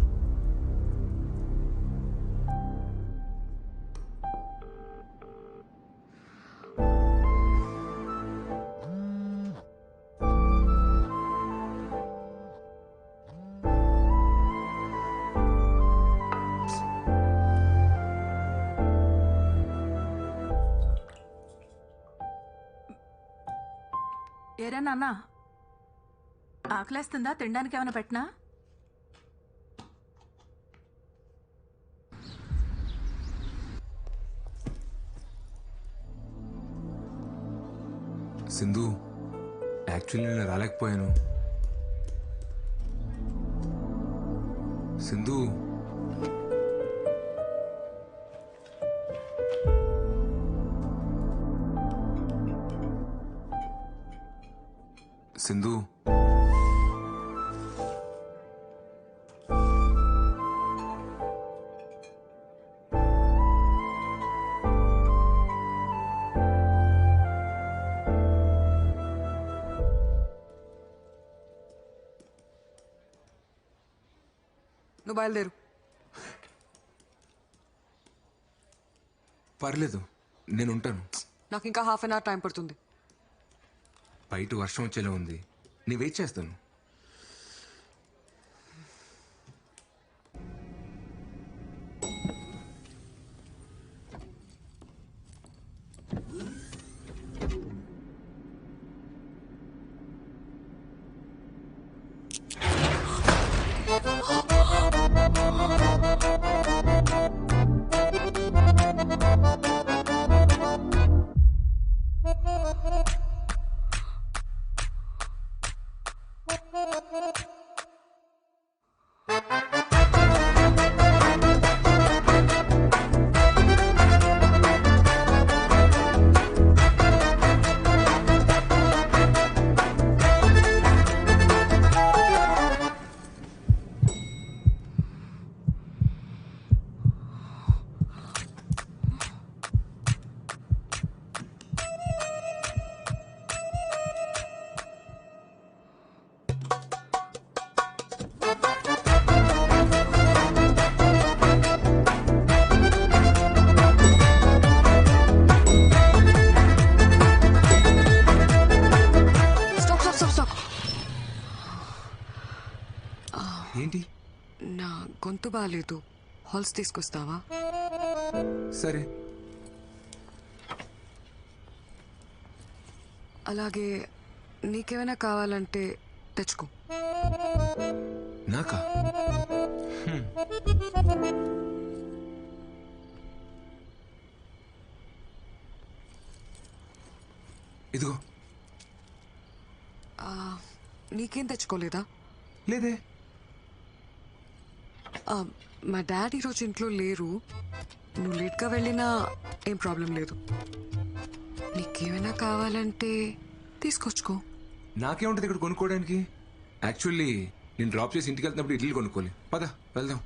ఏరా నాన్న, ఆకలేస్తుందా? తినడానికి ఏమైనా పెట్టినా? సింధు, యాక్చువల్లీ నేను రాలేకపోయాను. సింధు, సింధు, నువ్వు బయలుదేరు. పర్లేదు, నేను ఉంటాను. నాకు ఇంకా హాఫ్ అన్ అవర్ టైం పడుతుంది. బయట వర్షం వచ్చేలా ఉంది, నేను వెయిట్ చేస్తాను. ఏంటి? నా గొంతు బాగాలేదు, హాల్స్ తీసుకొస్తావా? సరే. అలాగే నీకేమైనా కావాలంటే తెచ్చుకో. నాకా? ఇదిగో. నీకేం తెచ్చుకోలేదా? లేదే. మా డాడీ ఈరోజు ఇంట్లో లేరు, నువ్వు లేట్గా వెళ్ళినా ఏం ప్రాబ్లం లేదు. నీకేమైనా కావాలంటే తీసుకొచ్చుకో. నాకేముంటుంది ఇక్కడ కొనుక్కోవడానికి? యాక్చువల్లీ నేను డ్రాప్ చేసి ఇంటికి వెళ్తున్నప్పుడు ఇడ్లీ కొనుక్కోవాలి. పద వెళ్దాం.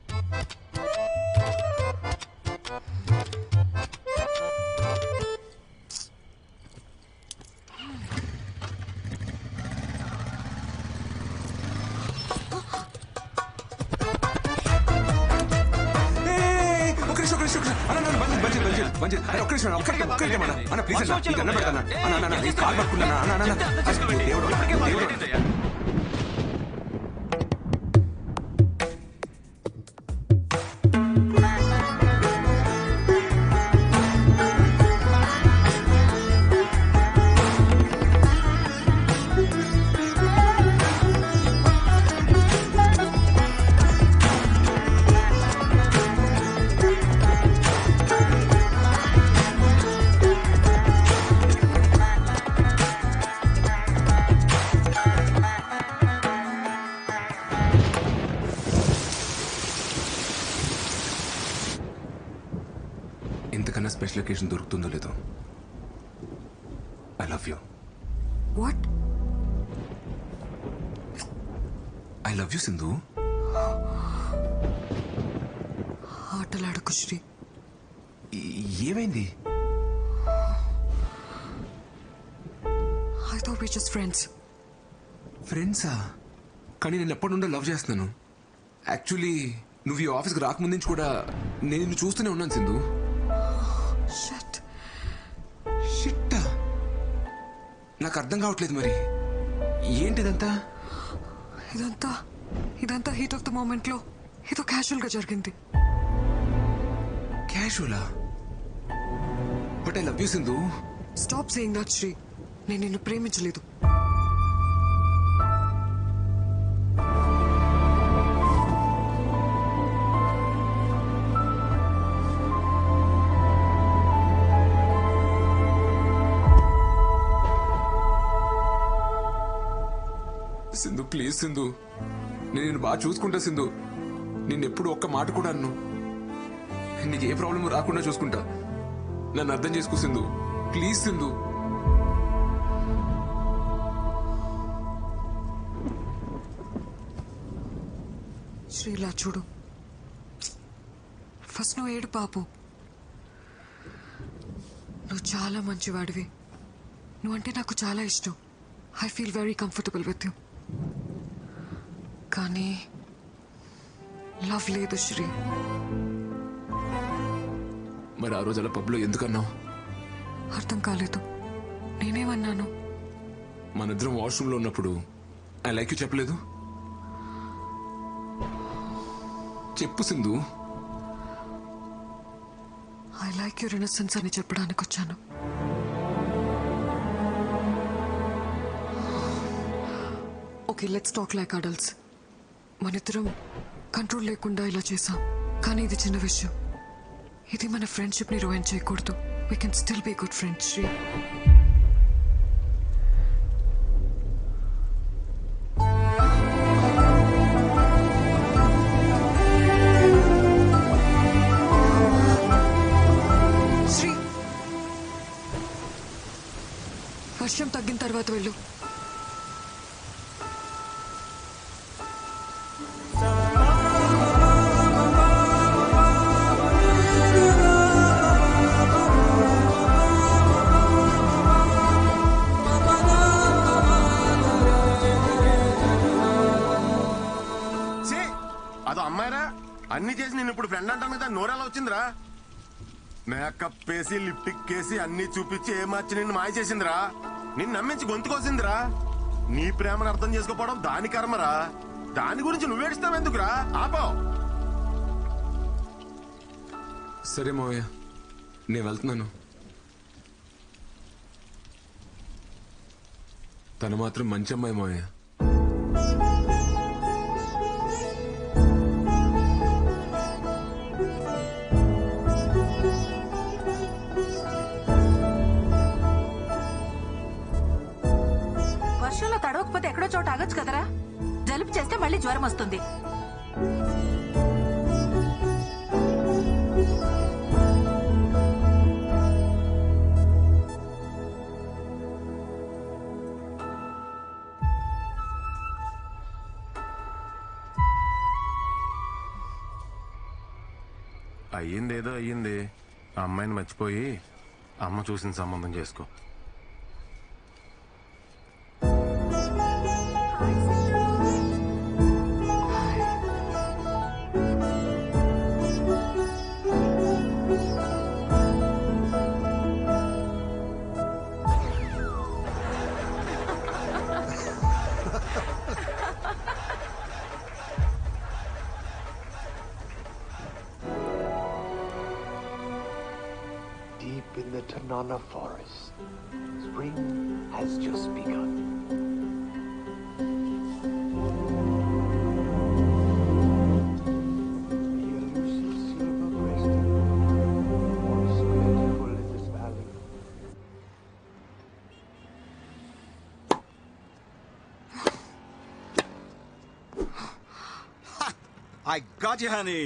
ఇంతకన్నా స్పెషల్ ఒకేషన్ దొరుకుతుందో లేదో. I love you. What? I love you Sindhu. ఆటలాడకు శ్రీ. ఏమైంది? We just friends. ఫ్రెండ్సా? కానీ నేను ఎప్పటి నుండో లవ్ చేస్తున్నాను. యాక్చువల్లీ నువ్వు ఈ ఆఫీస్కి రాకముందు నుంచి కూడా నేను నిన్ను చూస్తూనే ఉన్నాను సింధు. షట్. షిట్టా? నాకు అర్థం కావట్లేదు. మరి ఏంటిదంతా? ఇదంతా హీట్ ఆఫ్ ద మూమెంట్ లో ఏదో క్యాజువల్ గా జరిగింది. క్యాజువలా? But I love you Sindhu. Stop saying that Sri. నేను నిన్ను ప్రేమించలేదు. సింధు ప్లీజ్ సింధు, నేను నిన్ను బాగా చూసుకుంటా సింధు. నిన్నెప్పుడు ఒక్క మాట కూడా అన్ను. నీకు ఏ ప్రాబ్లం రాకుండా చూసుకుంటా. నన్ను అర్థం చేసుకో సింధు, ప్లీజ్ సింధు. శ్రీలా చూడు, ఫస్ట్ నువ్వు ఏడు పాపు. నువ్వు చాలా మంచివాడివి. నువ్వంటే నాకు చాలా ఇష్టం. I feel very comfortable with you. కానీ లవ్ లేదు శ్రీ. మరి ఆ రోజు అలా పబ్లో ఎందుకన్నావు? అర్థం కాలేదు. నేనేమన్నాను? మనిద్దరం వాష్రూమ్లో ఉన్నప్పుడు ఐ లైక్ యూ చెప్పలేదు? చెప్పు Sindhu. I like your innocence అని చెప్పడానికి వచ్చాను. Okay, let's talk like adults. మనిద్దరం కంట్రోల్ లేకుండా ఇలా చేసాం. కానీ ఇది చిన్న విషయం. ఇది మన ఫ్రెండ్షిప్ ని రూయిన్ చేయకూడదు. We can still be good friends Sri. Sri, వర్షం తగ్గిన తర్వాత వెళ్ళు. అదో అమ్మాయిరా, అన్ని చేసి నేను ఇప్పుడు ఫ్రెండ్ అంటాను కదా, నోరెలా వచ్చిందిరా? మేకప్ వేసి లిప్టిక్ వేసి అన్ని చూపించి ఏ మార్చి నిన్ను మాయ చేసిందిరా. నిన్ను నమ్మించి గొంతుకోసిందిరా. నీ ప్రేమను అర్థం చేసుకోపోవడం దాని కర్మరా. దాని గురించి నువ్వేడుస్తావెందుకురా? ఆపో. సరే మోయ, నేను వెళ్తున్నాను. తను మాత్రం మంచి అమ్మాయి మోయ. వర్షంలో తడవకపోతే ఎక్కడో చోట ఆగొచ్చు కదరా. జలుబు చేస్తే మళ్ళీ జ్వరం వస్తుంది. అయ్యిందేదో అయ్యింది. ఆ అమ్మాయిని మర్చిపోయి అమ్మ చూసిన సంబంధం చేసుకో. Deep in the Tanana forest, spring has just begun. The elusive silver-breasted once plentiful in this valley. I got you, honey.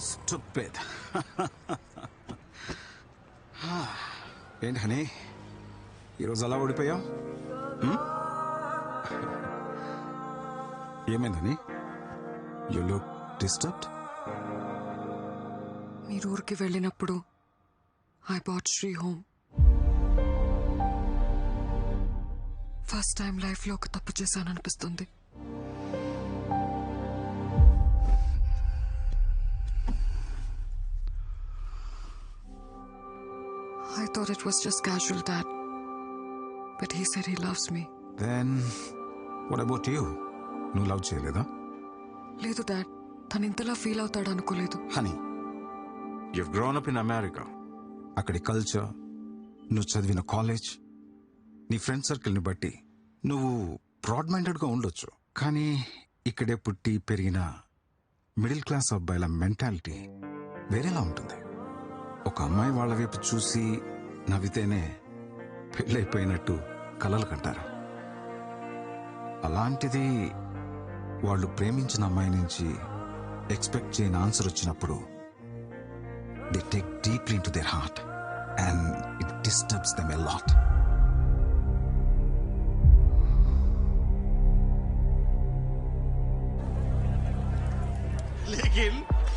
Stupid. ఏంటి హనీ, ఈరోజు అలా ఓడిపోయావు? ఏమైందని? You look disturbed. మీరు ఊరికి వెళ్ళినప్పుడు I brought Shri home. First time life లో ఒక తప్పు చేశాననిపిస్తుంది. I thought it was just casual, Dad. But he said he loves me. Then, what about you? నువ్వు లవ్ చేయలేదా? లేదు డాడ్, తను ఇంతలా ఫీల్ అవుతాడు అనుకోలేదు. Honey, you've grown up in America. అక్కడి కల్చర్, నువ్వు చదివిన కాలేజ్, నీ ఫ్రెండ్ సర్కిల్ని బట్టి నువ్వు బ్రాడ్ మైండెడ్గా ఉండొచ్చు. కానీ ఇక్కడే పుట్టి పెరిగిన మిడిల్ క్లాస్ అబ్బాయిల మెంటాలిటీ వేరేలా ఉంటుంది. ఒక అమ్మాయి వాళ్ళ వైపు చూసి నవ్వితేనే పెళ్ళైపోయినట్టు కలలు కంటారు. అలాంటిది వాళ్ళు ప్రేమించిన అమ్మాయి నుంచి ఎక్స్పెక్ట్ చేయని ఆన్సర్ వచ్చినప్పుడు they take deeply in to their heart and it disturbs them a lot. लेकिन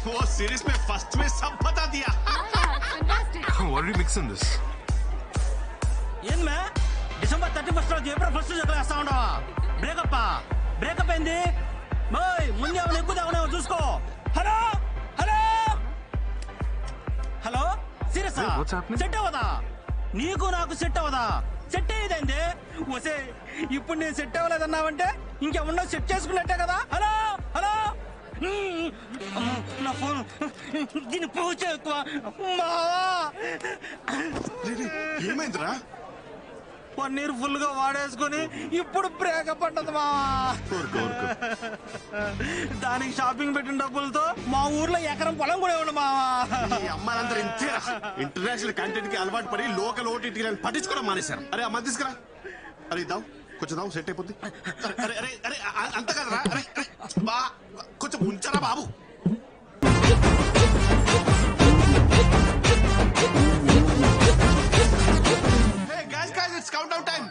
वो सीरीज में फर्स्ट में सब बता दिया. What are you mixing this? ఏం మే డిసెంబర్ 31 రోజు ఏప్రిల్ 1 చేస్తా ఉండవా? బ్రేకప్ ఏంది? బాయ్ ముందే ఏమైనా ఎక్కువ తాగునేమో చూసుకో. Hello hello hello serious set అవ్వదా? నీకు నాకు సెట్ అవ్వదా? సెట్ అయ్యేదండి. వసే ఇప్పుడు నేను సెట్ అవ్వలేదన్నావంటే ఇంకేమన్నా సెట్ చేసుకున్నట్టే కదా. హలో హలో నా ఫోన్ దీన్ని పూజ ఎక్కువ. ఏమైందిరా? పన్నీర్ ఫుల్ గా వాడేసుకుని ఇప్పుడు బ్రేకప్ పడ్డది మా. దానికి షాపింగ్ పెట్టిన డబ్బులతో మా ఊర్లో ఎకరం పొలం కూడా ఇవ్వండి మావా. అమ్మాయిలందరూ ఇంతేరా. ఇంటర్నేషనల్ కంటెంట్ కి అలవాటు పడి లోకల్ ఓటీటీ పట్టించుకోవడం మానేశారు. అరే అమ్మ తీసుకురా. అరే దావు కొంచెం దావు సెట్ అయిపోద్ది. అరే అరే అరే అంత కదరా. అరే బా కొంచెం ఉంచరా బాబు. Hey guys, it's countdown time.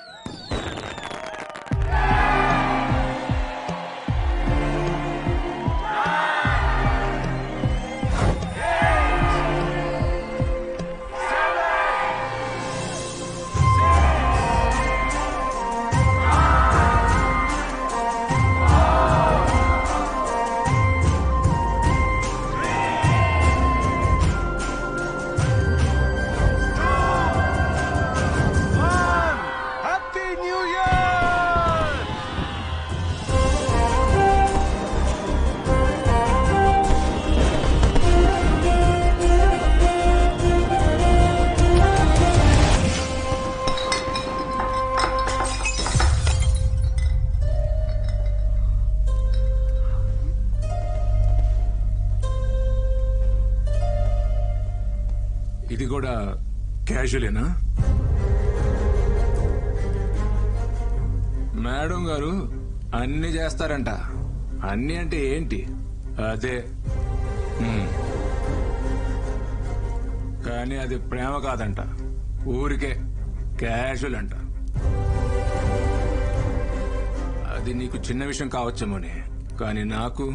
ఇది కూడా క్యాజువలేనా? మేడం గారు అన్ని చేస్తారంట. అన్ని అంటే ఏంటి? అదే కానీ అది ప్రేమ కాదంట, ఊరికే క్యాజువల్ అంట. అది నీకు చిన్న విషయం కావచ్చేమోనే, కానీ నాకు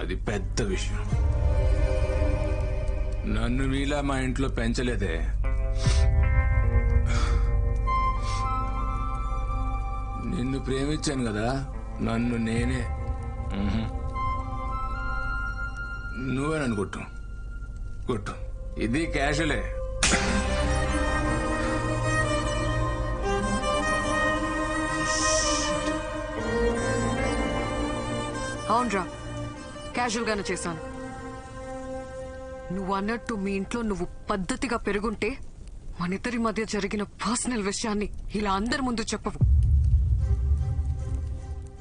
అది పెద్ద విషయం. నన్ను మీలా మా ఇంట్లో పెంచలేదే. నిన్ను ప్రేమించాను కదా, నన్ను నేనే. నువ్వే నన్ను కొట్టు కొట్టు, ఇది క్యాషువలే. అవునరా, క్యాజువల్ గానే చేశాను. నువ్వు అన్నట్టు మీ ఇంట్లో నువ్వు పద్ధతిగా పెరుగుంటే మనిద్దరి మధ్య జరిగిన పర్సనల్ విషయాన్ని ఇలా అందరి ముందు చెప్పవు.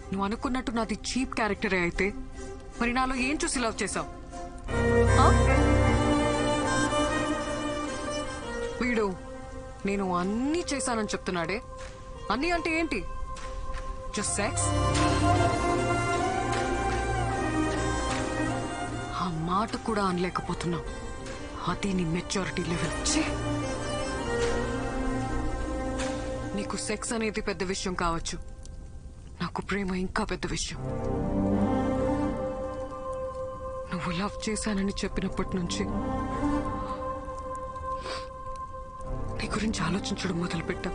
నువ్వు అనుకున్నట్టు నాది చీప్ క్యారెక్టరే అయితే మరి నాలో ఏం చూసి లవ్ చేశావు? వీడు నేను అన్నీ చేశానని చెప్తున్నాడే. అన్నీ అంటే ఏంటి? Just sex? ఆ మాట కూడా అనలేకపోతున్నావు. అది నీ మెచ్యూరిటీ లెవెల్. నీకు సెక్స్ అనేది పెద్ద విషయం కావచ్చు, నాకు ప్రేమ ఇంకా పెద్ద విషయం. నువ్వు లవ్ చేశానని చెప్పినప్పటి నుంచి గురించి ఆలోచించడం మొదలుపెట్టా.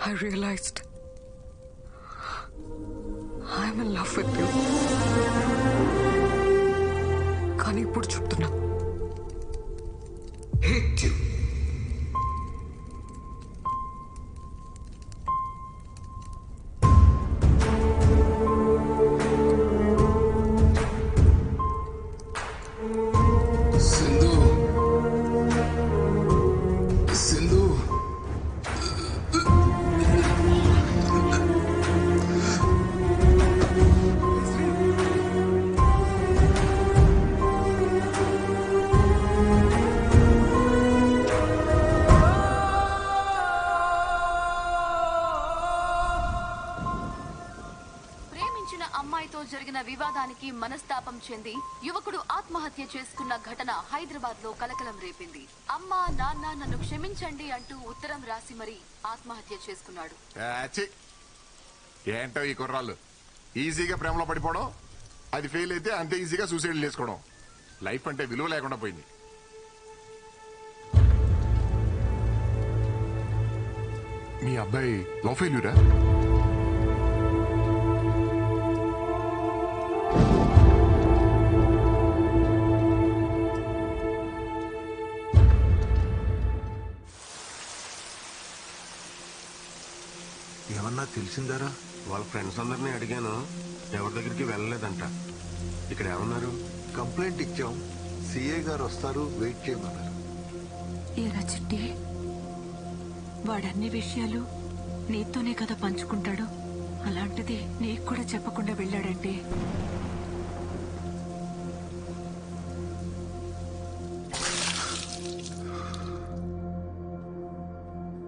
I realized I'm in love with you. కానీ ఇప్పుడు చెప్తున్నా, హేట్ యూ. అమ్మాయితో జరిగిన వివాదానికి మనస్తాపం చెంది యువకుడు ఆత్మహత్య చేసుకున్న ఘటన హైదరాబాద్ లో కలకలం రేపింది. అమ్మా నాన్న నన్ను క్షమించండి అంటూ ఉత్తరం రాసి మరీ ఆత్మహత్య చేసుకున్నాడు. ఏంటో ఈ కుర్రాళ్ళు ఈజీగా ప్రేమలో పడిపోవడం, అది ఫెయిల్ అయితే అంతే ఈజీగా సూసైడ్ చేసుకోవడం. లైఫ్ అంటే విలువ లేకుండా పోయింది. మీ అబ్బాయి లవ్ ఫెయిల్యూరా? ఏమన్నా తెలిసిందారా? వాళ్ళ ఫ్రెండ్స్ అందరినీ అడిగాను, ఎవరి దగ్గరికి వెళ్ళలేదంట. ఇక్కడ ఏమన్నారు? కంప్లైంట్ ఇచ్చాం, సిఐ గారు వస్తారు, వెయిట్ చేయమన్నారు. ఏరా చిట్టి, వాడన్ని విషయాలు నీతోనే కదా పంచుకుంటాడు. అలాంటిది నీకు కూడా చెప్పకుండా వెళ్ళాడంటే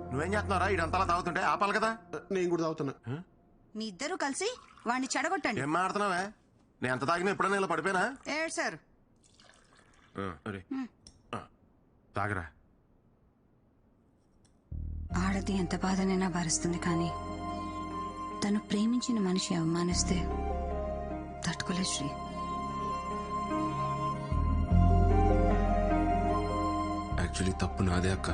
నువ్వేం చేస్తున్నారా? ఇడంతలా తాగుతుంటే ఆపాలి కదా. నేను కూడా తాగుతున్నా. మీ ఇద్దరు కలిసి వాడిని చెడగొట్టండి. ఏం మాడుతున్నావే? నేను ఎంత తాగినా ఎప్పుడైనా ఇలా పడిపోయినా? సార్ తాగరా. ఆడది ఎంత బాధనైనా భరిస్తుంది, కానీ తను ప్రేమించిన మనిషి అవమానిస్తే తట్టుకోలేదు శ్రీ. యాక్చువల్లీ తప్పు నాదే అక్క.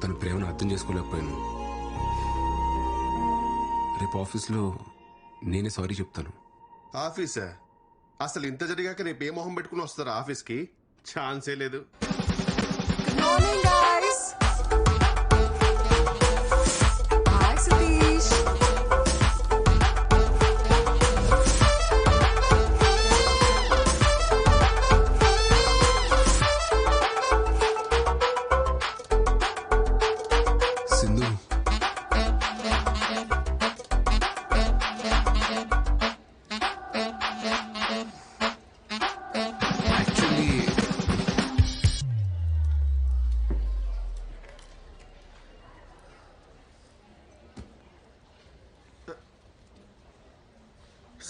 తన ప్రేమను అర్థం చేసుకోలేకపోయాను. రేపు ఆఫీస్లో నేనే సారీ చెప్తాను. ఆఫీసా? అసలు ఇంత జరిగాక రేపు ఏ మొహం పెట్టుకుని వస్తారా ఆఫీస్కి? ఛాన్సే లేదు.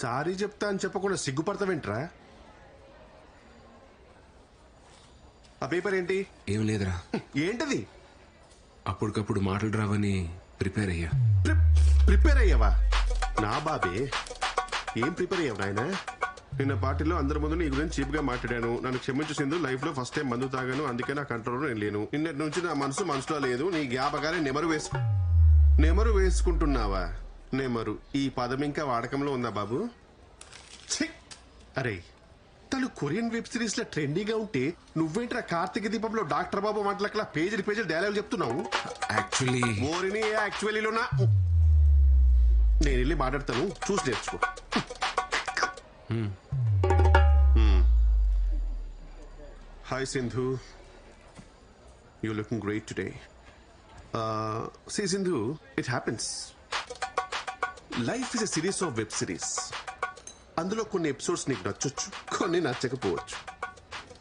సారీ చెప్తా అని చెప్పకుండా సిగ్గుపడతావేంట్రా? ఆ పేపర్ ఏంటి? ఏం లేదురా. ఏంటది? అప్పటికప్పుడు మాటలు రావని ప్రిపేర్ అయ్యా. ప్రిపేర్ అయ్యావా? నా బాబే, ఏం ప్రిపేర్ అయ్యావు నాయన? నిన్న పార్టీలో అందరి ముందు నీ గురించి చీప్ గా మాట్లాడాను. నన్ను క్షమించు సింధు, లైఫ్ లో ఫస్ట్ టైం మందు తాగాను, అందుకే నా కంట్రోల్లో నేను లేను. నిన్నటి నుంచి నా మనసులో లేదు. నీ జ్ఞాపకాలే నెమరు వేసుకుంటున్నావా? నెమరు ఈ పదం ఇంకా వాడకంలో ఉందా బాబు? అరే, తను కొరియన్ వెబ్ సిరీస్ లో ట్రెండీగా ఉంటే నువ్వేంట్రా కార్తీక దీపంలో డాక్టర్ బాబు మాటలకలా పేజీలు డైలాగ్ చెప్తున్నావు? యాక్చువల్లీలోనా? నేను వెళ్ళి మాట్లాడతాను, చూసి నేర్చుకో. Hi Sindhu, you looking great today. See Sindhu, it happens. Life is a series of web series. అందులో కొన్ని ఎపిసోడ్స్ నీకు నచ్చొచ్చు, కొన్ని నచ్చకపోవచ్చు.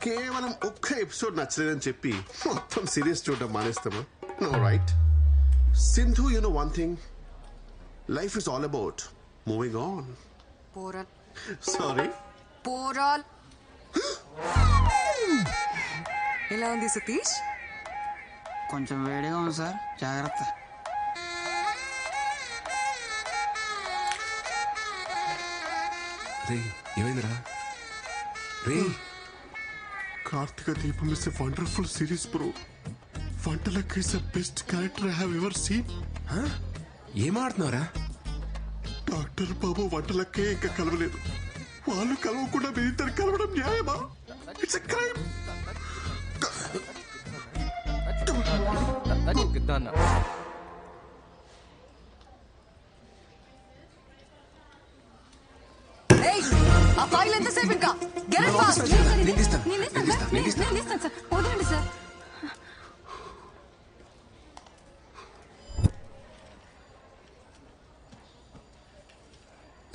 కేవలం ఒక్క ఎపిసోడ్ నచ్చలేదని చెప్పి మొత్తం సిరీస్ చూడడం మానేస్తామా? No right. Sindhu, you know one thing, life is all about moving on. Sorry, పోరాల్. ఎలా ఉంది సతీష్? కొంచెం వేడిగా ఉంది సార్, జాగ్రత్త. రే, ఏమైందిరా? రే, కార్తీక దీపం is a wonderful series bro. వంటలక్ is the best character I have ever seen. ఏం ఆడుతున్నారా? డాక్టర్ బాబు వంటలక్కే ఇంకా కలవలేదు. వాళ్ళు కలవకుండా మీరిద్దరు కలవడం న్యాయమా? It's a crime. ఆ ఫైల్ ఎంతసేపు ఇంకా? Get it fast. నేను సార్ వదలండి సార్.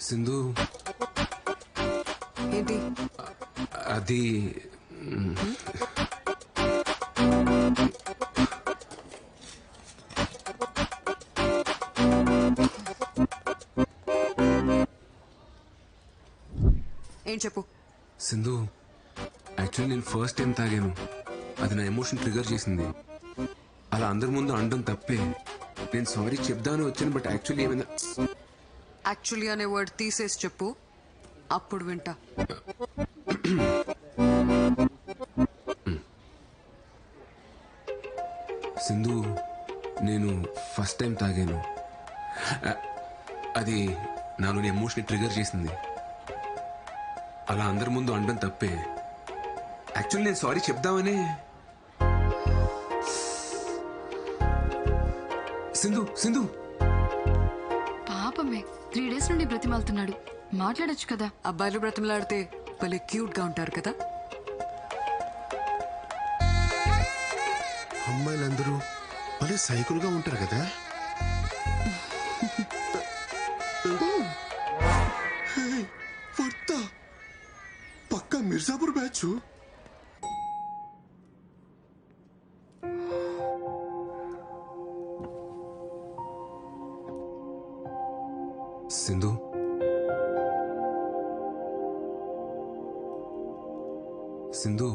సింధు ఏంటి? అది ఏం చెప్పు. సింధు, యాక్చువల్లీ నేను ఫస్ట్ టైం తాగాను. అది నా ఎమోషన్ ట్రిగర్ చేసింది. అలా అందరి ముందు అనడం తప్పే. నేను సారీ చెప్దామని వచ్చాను, బట్ యాక్చువల్లీ ఏమైందా? యాక్చువల్లీ అనే వర్డ్ తీసేసి చెప్పు, అప్పుడు వింటా. సింధు, నేను ఫస్ట్ టైం తాగాను. అది నాలోని ఎమోషన్ ట్రిగర్ చేసింది. అలా అందరి ముందు అనడం తప్పే. యాక్చువల్లీ నేను సారీ చెప్దామనే. సింధు సింధు పాపమే 3 days నుండి బ్రతిమాలుతున్నాడు. మాట్లాడొచ్చు కదా. అబ్బాయిలు బ్రతిమలాడితే భలే క్యూట్ గా ఉంటారు కదా. అమ్మాయిలందరూ భలే సైకిల్గా ఉంటారు కదా. వర్త పక్కా Mirzapur batch. Sindhu, Sindhu,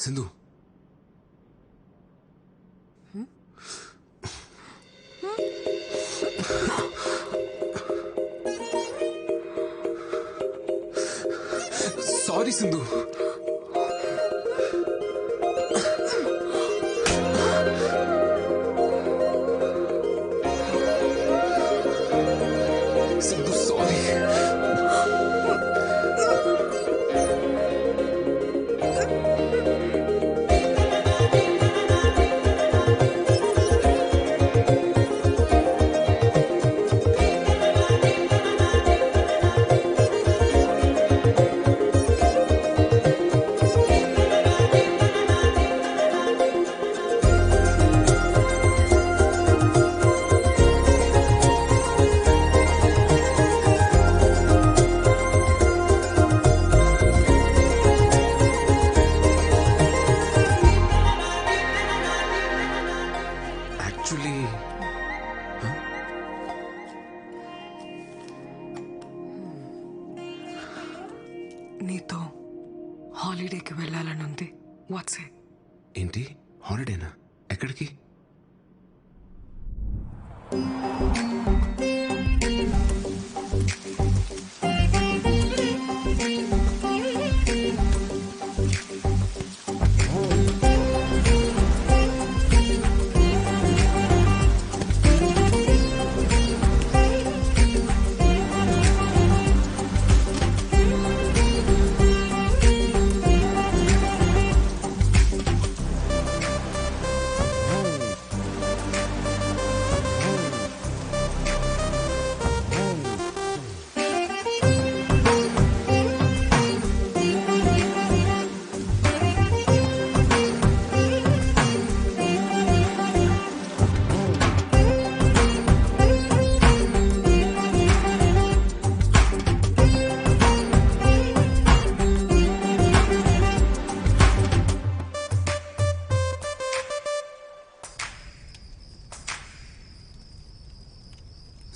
Sindhu, sorry Sindhu. Sindhu sorry. Actually నీతో హాలిడేకి వెళ్ళాలనుంది. What's it? ఏంటి హాలిడేనా? ఎక్కడికి?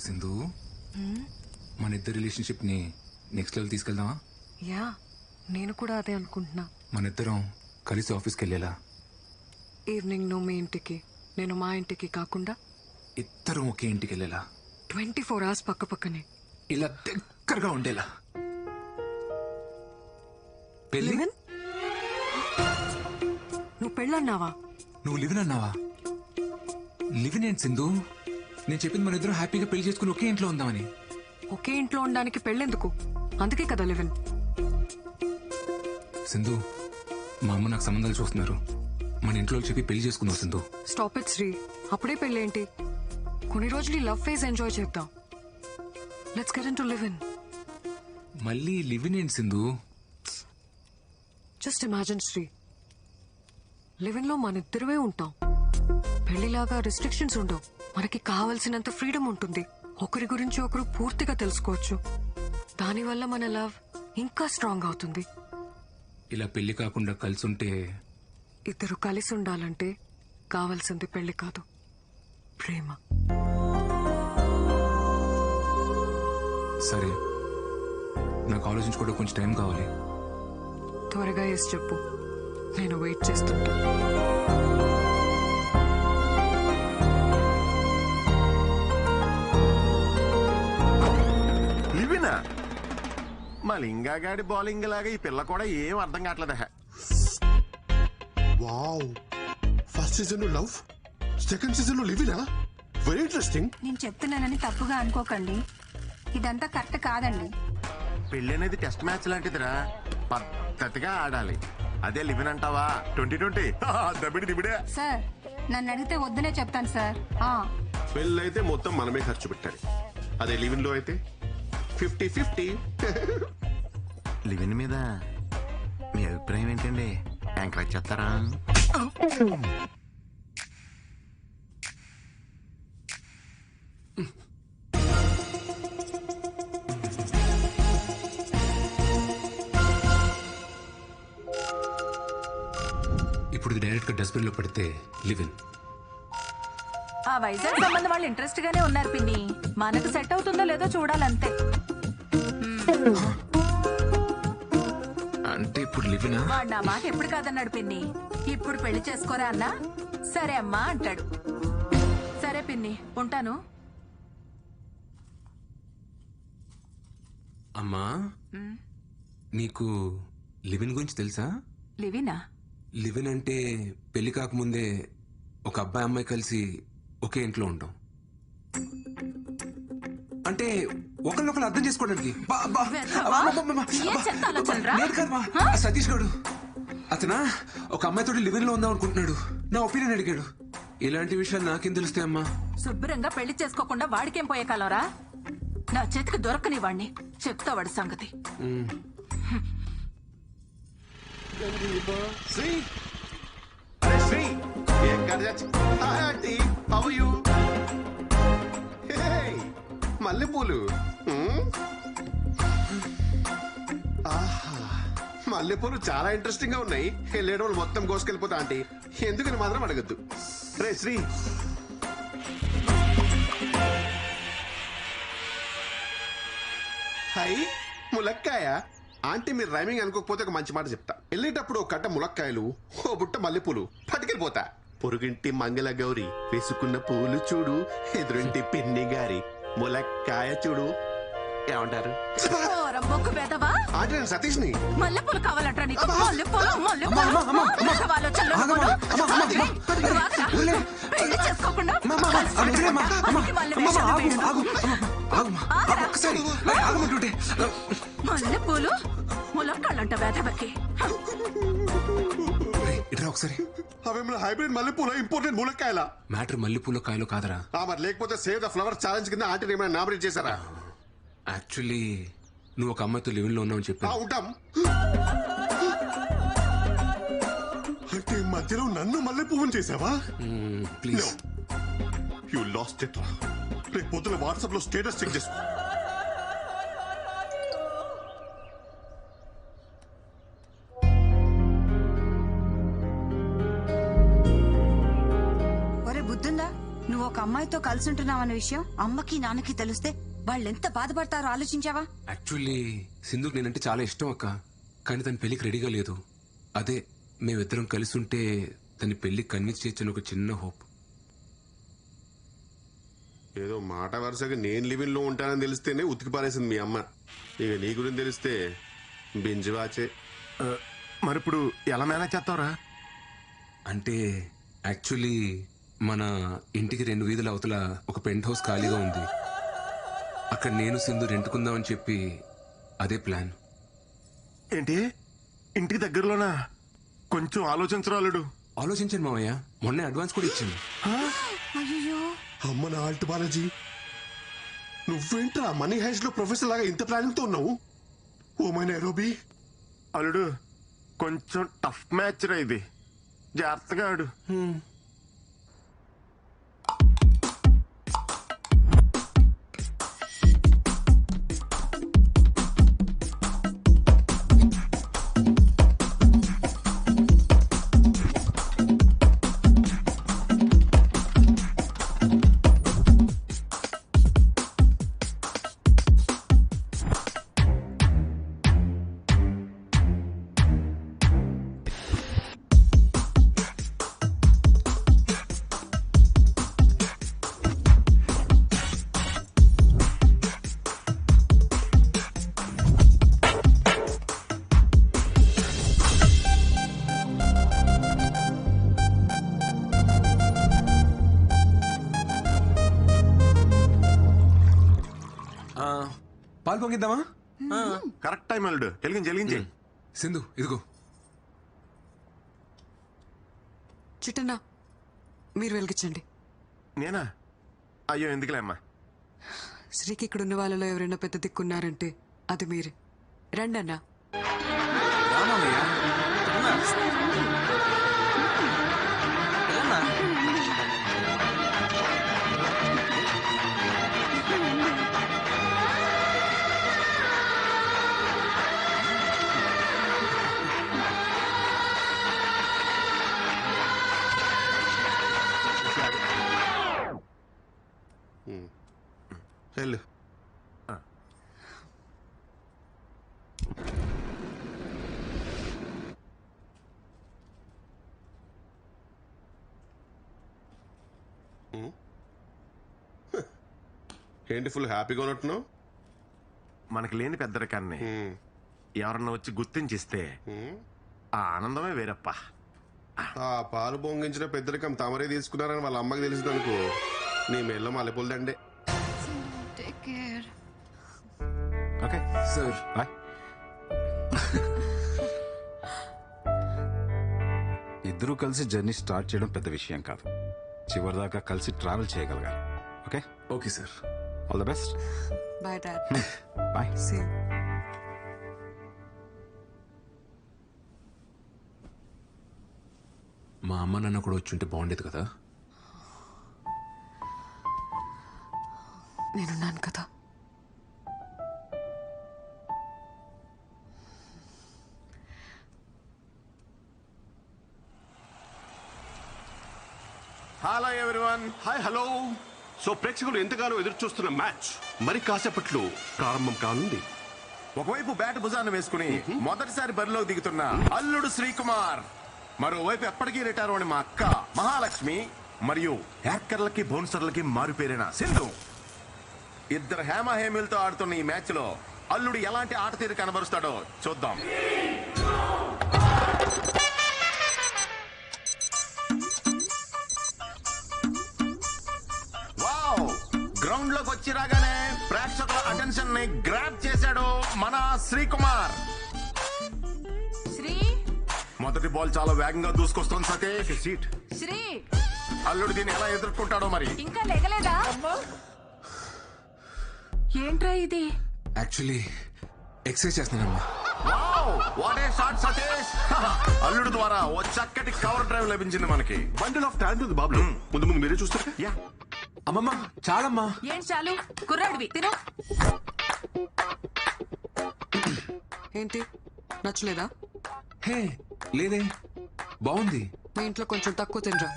సింధు, మన ఇద్దరు రిలేషన్షిప్ ని నెక్స్ట్ లెవెల్ తీసుకెళ్దామా? యా, నేను కూడా అదే అనుకుంటున్నా. మన ఇద్దరం కలిసి ఆఫీస్కి వెళ్ళేలా. ఈవినింగ్ నువ్వు మీ ఇంటికి, నేను మా ఇంటికి కాకుండా ఇద్దరం ఒకే ఇంటికి వెళ్ళేలా. 24 hours పక్క పక్కనే. ఇలా దగ్గర ఒక్కరుగా ఉండేలా. పెళ్లి నువ్వు పెళ్ళన్నావా? నువ్వు లివిన్ అన్నావా? లివిన్ ఏంటి సింధు? నేను చెప్పింది మన ఇద్దరం హ్యాపీగా పెళ్లి చేసుకుని ఒకే ఇంట్లో ఉందామని. ఒకే ఇంట్లో ఉండడానికి పెళ్ళెందుకు? అందుకే కదా లివిన్. సింధు, మా అమ్మ నాకు సంబంధాలు చూస్తున్నారు. మన ఇంట్లో చెప్పి పెళ్లి చేసుకుందాం సింధు. Stop it Shri. అప్పుడే పెళ్ళేంటి? కొన్ని రోజులు ఈ లవ్ ఫేజ్ ఎంజాయ్ చేద్దాం. Let's get into live in. మళ్ళీ లివిన్ ఏంటి Sindhu? Just imagine Sri, live in లో మన ఇద్దరమే ఉంటాం. పెళ్లిలాగా రిస్ట్రిక్షన్స్ ఉండవు. మనకి కావలసినంత ఫ్రీడమ్ ఉంటుంది. ఒకరి గురించి ఒకరు పూర్తిగా తెలుసుకోవచ్చు. దానివల్ల మన లవ్ ఇంకా స్ట్రాంగ్ అవుతుంది. ఇలా పెళ్లి కాకుండా కలిసి ఉంటే? ఇద్దరు కలిసి ఉండాలంటే కావాల్సింది పెళ్లి కాదు, ప్రేమ. సరే, నాకు ఆలోచించుకోవడం కొంచెం టైం కావాలి. త్వరగా వేసి చెప్పు, నేను వెయిట్ చేస్తుంటా. లివినా? మా లింగాగాడి బౌలింగ్ లాగా ఈ పిల్ల కూడా ఏం అర్థం కావట్లేదా? వావ్, ఫస్ట్ సీజన్ లో లవ్, సెకండ్ సీజన్ లో లివినా? Very interesting. నేను చెప్తున్నానని తప్పుగా అనుకోకండి, ఇదంతా కరెక్ట్ కాదండి. పెళ్లి అనేది టెస్ట్ మ్యాచ్ లాంటిదిరా, పద్ధతిగా ఆడాలి. అదే లివిన్ అంటావా 2020 దబిడి దిబిడే. సార్, నన్ను అడిగితే వద్దనే చెప్తాను సార్. పెళ్ళైతే మొత్తం మనమే ఖర్చు పెట్టాలి. అదే లివిన్ లో అయితే 50-50. లివిన్ మీద మీ అభిప్రాయం ఏంటండి? ఎంకరేజ్ చేస్తారా? ఇప్పుడు డైరెక్ట్ గా డస్ట్బిన్ లో పడితే లివిన్. ఆ వైజాగ్ సంబంధం వాళ్ళు ఇంట్రెస్ట్ గానే ఉన్నారు పిన్ని. మనకు సెట్ అవుతుందో లేదో చూడాలంతే. అంటే ఇప్పుడు లివినా? వాడు నా మాట ఎప్పుడు కాదన్నాడు పిన్ని. ఇప్పుడు పెళ్లి చేసుకోరా అన్నా సరే అమ్మా అంటాడు. సరే పిన్ని, ఉంటాను. అమ్మా, నీకు లివిన్ గురించి తెలుసా? లివినా? లివిన్ అంటే పెళ్లి కాకముందే ఒక అబ్బాయి అమ్మాయి కలిసి ఒకే ఇంట్లో ఉంటాం. అంటే ఒకరినొకరు అర్థం చేసుకోవడానికి. సతీష్ గడు అతనా ఒక అమ్మాయితో లివిన్ లో ఉందాం అనుకుంటున్నాడు. నా ఒపీనియన్ అడిగాడు. ఇలాంటి విషయాలు నాకేం తెలుస్తాయి అమ్మా? శుభ్రంగా పెళ్లి చేసుకోకుండా వాడికేం పోయే కాలంరా? నా చేతికి దొరకని వాడిని చెప్తా వాడి సంగతి. శ్రీ, అరే Sri, hi aunty, how are you? Hey, మల్లెపూలు. మల్లెపూలు చాలా ఇంట్రెస్టింగ్ గా ఉన్నాయి. వెళ్ళేటప్పుడు మొత్తం కోసుకెళ్ళిపోతా ఆంటీ, ఎందుకని మాత్రం అడగద్దు. రే శ్రీ, హై ములక్కాయ. ఆంటీ మీరు రైమింగ్ అనుకోకపోతే ఒక మంచి మాట చెప్తా. వెళ్ళేటప్పుడు ఒక కట్ట ములక్కాయలు, ఓ బుట్ట మల్లెపూలు పట్టుకెళ్ళిపోతా. పొరుగింటి మంగళ గౌరి వేసుకున్న పూలు చూడు, ఎదురింటి పిన్ని గారి ములక్కాయ చూడు. ఏమంటారు? ఆంటీ నేను సతీష్ ని. మల్లెపూలు కావాలంటారా నీకు? పెళ్లి చేసుకోకుండా మల్లెపూలు ములక్కాళ్ళంట వేదవకి. ఒకసారి అవేమన్నా హైబ్రిడ్ మల్లెపూల ఇంపోర్టెడ్ ములక్కాయల? మ్యాటర్ మల్లెపూల కాయలు కాదరా. మరి లేకపోతే సేవ్ ద ఫ్లవర్ ఛాలెంజ్ కింద ఆంటీ ఏమైనా నామినేట్ చేశారా? యాక్చువల్లీ నువ్వు ఒక అమ్మాయితో లివిన్ లో ఉన్నావు చెప్పా. ఉంటాం. అంటే మధ్యలో నన్ను మల్లె పువ్వుని చేసావా? ప్లీజ్. You lost it. రేపు పొద్దున వాట్సాప్ లో స్టేటస్ చెక్ చేసుకో. ఒరే బుద్ధుందా? నువ్వు ఒక అమ్మాయితో కలిసి ఉంటున్నావన్న విషయం అమ్మకి నాన్నకి తెలిస్తే వాళ్ళెంత బాధపడతారో ఆలోచించావా? యాక్చువల్లీ సింధుకి నేనంటే చాలా ఇష్టం అక్క. కానీ తన పెళ్లికి రెడీగా లేదు. అదే మేమిద్దరం కలిసి ఉంటే తన పెళ్లి కన్విన్స్ చేయొచ్చని ఒక చిన్న హోప్. ఏదో మాట వరుసగా నేను లివింగ్ లో ఉంటానని తెలిస్తేనే ఉతికి పారేసింది మీ అమ్మ. ఇక నీ గురించి తెలిస్తే బింజి వాచే. మరి ఇప్పుడు ఎలా మేనేజ్ చేస్తావురా? అంటే యాక్చువల్లీ మన ఇంటికి 2 వీధుల అవతల ఒక పెంట్ హౌస్ ఖాళీగా ఉంది. అక్కడ నేను సింధు రెంటుకుందామని చెప్పి అదే ప్లాన్. ఏంటి ఇంటికి దగ్గరలోనా? కొంచెం ఆలోచించరాలుడు. ఆలోచించండి మామయ్య, మొన్నే అడ్వాన్స్ కూడా ఇచ్చింది. అమ్మ నా ఆల్ట్ బాలాజీ, నువ్వేంట్రా మనీ హైస్ట్ లో ప్రొఫెసర్ లాగా ఇంత ప్లానింగ్ తో ఉన్నావు? Oh my Nairobi. అల్లుడు కొంచెం టఫ్ మ్యాచ్ రా ఇది, జాగ్రత్తగా ఆడు. పాలు పొంగిద్దామా? కరెక్ట్ టైం అల్లుడు, వెలిగించి. సింధు ఇదిగో. చిట్టన్నా మీరు వెలిగించండి. నేనా? అయ్యో ఎందుకులే అమ్మా. శ్రీకి ఇక్కడ ఉన్న వాళ్ళలో ఎవరైనా పెద్ద దిక్కున్నారంటే అది మీరే. రండి అన్నా. వెళ్ళు. ఏంటి ఫుల్ హ్యాపీగా ఉన్నట్టున్నావు? మనకి లేని పెద్దరికాన్ని ఎవరన్నా వచ్చి గుర్తించిస్తే ఆ ఆనందమే వేరప్ప. ఆ పాలు పొంగించిన పెద్దరికం తమరే తీసుకున్నారని వాళ్ళ అమ్మకి తెలిసిందనుకో, నీ మెల్ల మల్లెపూలదండే. Okay sir. ఇద్దరూ కలిసి జర్నీ స్టార్ట్ చేయడం పెద్ద విషయం కాదు, చివరిదాకా కలిసి ట్రావెల్ చేయగలగాలి. Okay? Okay sir. All the best. Bye dad. Bye. See. మా అమ్మ నాన్న కూడా వచ్చి ఉంటే బాగుండేది కదా. నేనున్నాను కదా. Hello everyone. Hi hello. So ప్రేక్షకులు ఎంతగానో ఎదురు చూస్తున్న మ్యాచ్ మరి కాసేపట్లో ప్రారంభం కానుంది. ఒకవైపు బ్యాట్ భుజాన్ని వేసుకుని మొదటిసారి బరిలోకి దిగుతున్న అల్లుడు శ్రీకుమార్, మరోవైపు ఎప్పటికీ రిటైర్ అని మా అక్క మహాలక్ష్మి, మరియు హ్యాకర్లకి బౌన్సర్లకి మారుపేరైన సింధు. ఇద్దరు హేమహేమిలతో ఆడుతున్న ఈ మ్యాచ్ లో అల్లుడు ఎలాంటి ఆట తీరు కనబరుస్తాడో చూద్దాం. గ్రౌండ్ లోకి వచ్చి రాగానే ప్రేక్షకుల అటెన్షన్ ని గ్రాబ్ చేశాడు మన శ్రీకుమార్. శ్రీ మొదటి బాల్ చాలా వేగంగా దూసుకొస్తుంది సతీష్. సీట్. శ్రీ అల్లుడు దీన్ని ఎలా ఎదుర్కొంటాడో మరి. ఇంకా లేగలేదా? ఏంట్రా ఇది? యాక్చువల్లీ ఎక్సర్సైజ్ చేస్తున్నానమ్మా. What a shot Satish. అల్లుడు ద్వారా ఓ చక్కటి కవర్ డ్రైవ్ లభించింది మనకి. బండిల్ ఆఫ్ టాలెంట్ ఉంది బాబు. ముందు ముందు మీరే చూస్తారు. యా అమ్మమ్మ చాలమ్మా. ఏం చాలు? కుర్రాడివి తిను. ఏంటి నచ్చలేదా? హే లేదే, బాగుంది. మీ ఇంట్లో కొంచెం తక్కువ తినరా.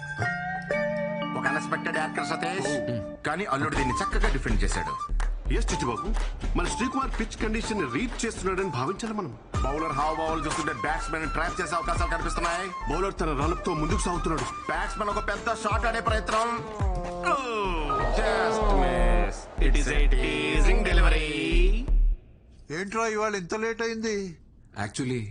ఒక అన్ఎక్స్పెక్టెడ్ యాక్టర్ సతీష్, కానీ అల్లుడు దీన్ని చక్కగా డిఫెండ్ చేశాడు. ఎస్ చిట్టిబాబు, మన శ్రీకుమార్ పిచ్ కండిషన్ రీడ్ చేస్తున్నాడని భావించాలి మనం. బౌలర్ హావ్ చూస్తుంటే బ్యాట్స్మెన్ ట్రాప్ చేసే అవకాశాలు కనిపిస్తున్నాయి. బౌలర్ తన రన్అప్ తో ముందుకు సాగుతున్నాడు. బ్యాట్స్మెన్ ఒక పెద్ద షాట్ ఆడే ప్రయత్నం. Just miss. It is a teasing delivery. ఏంట్రా ఇవాళ ఇంత లేట్ అయింది? యాక్చువల్లీ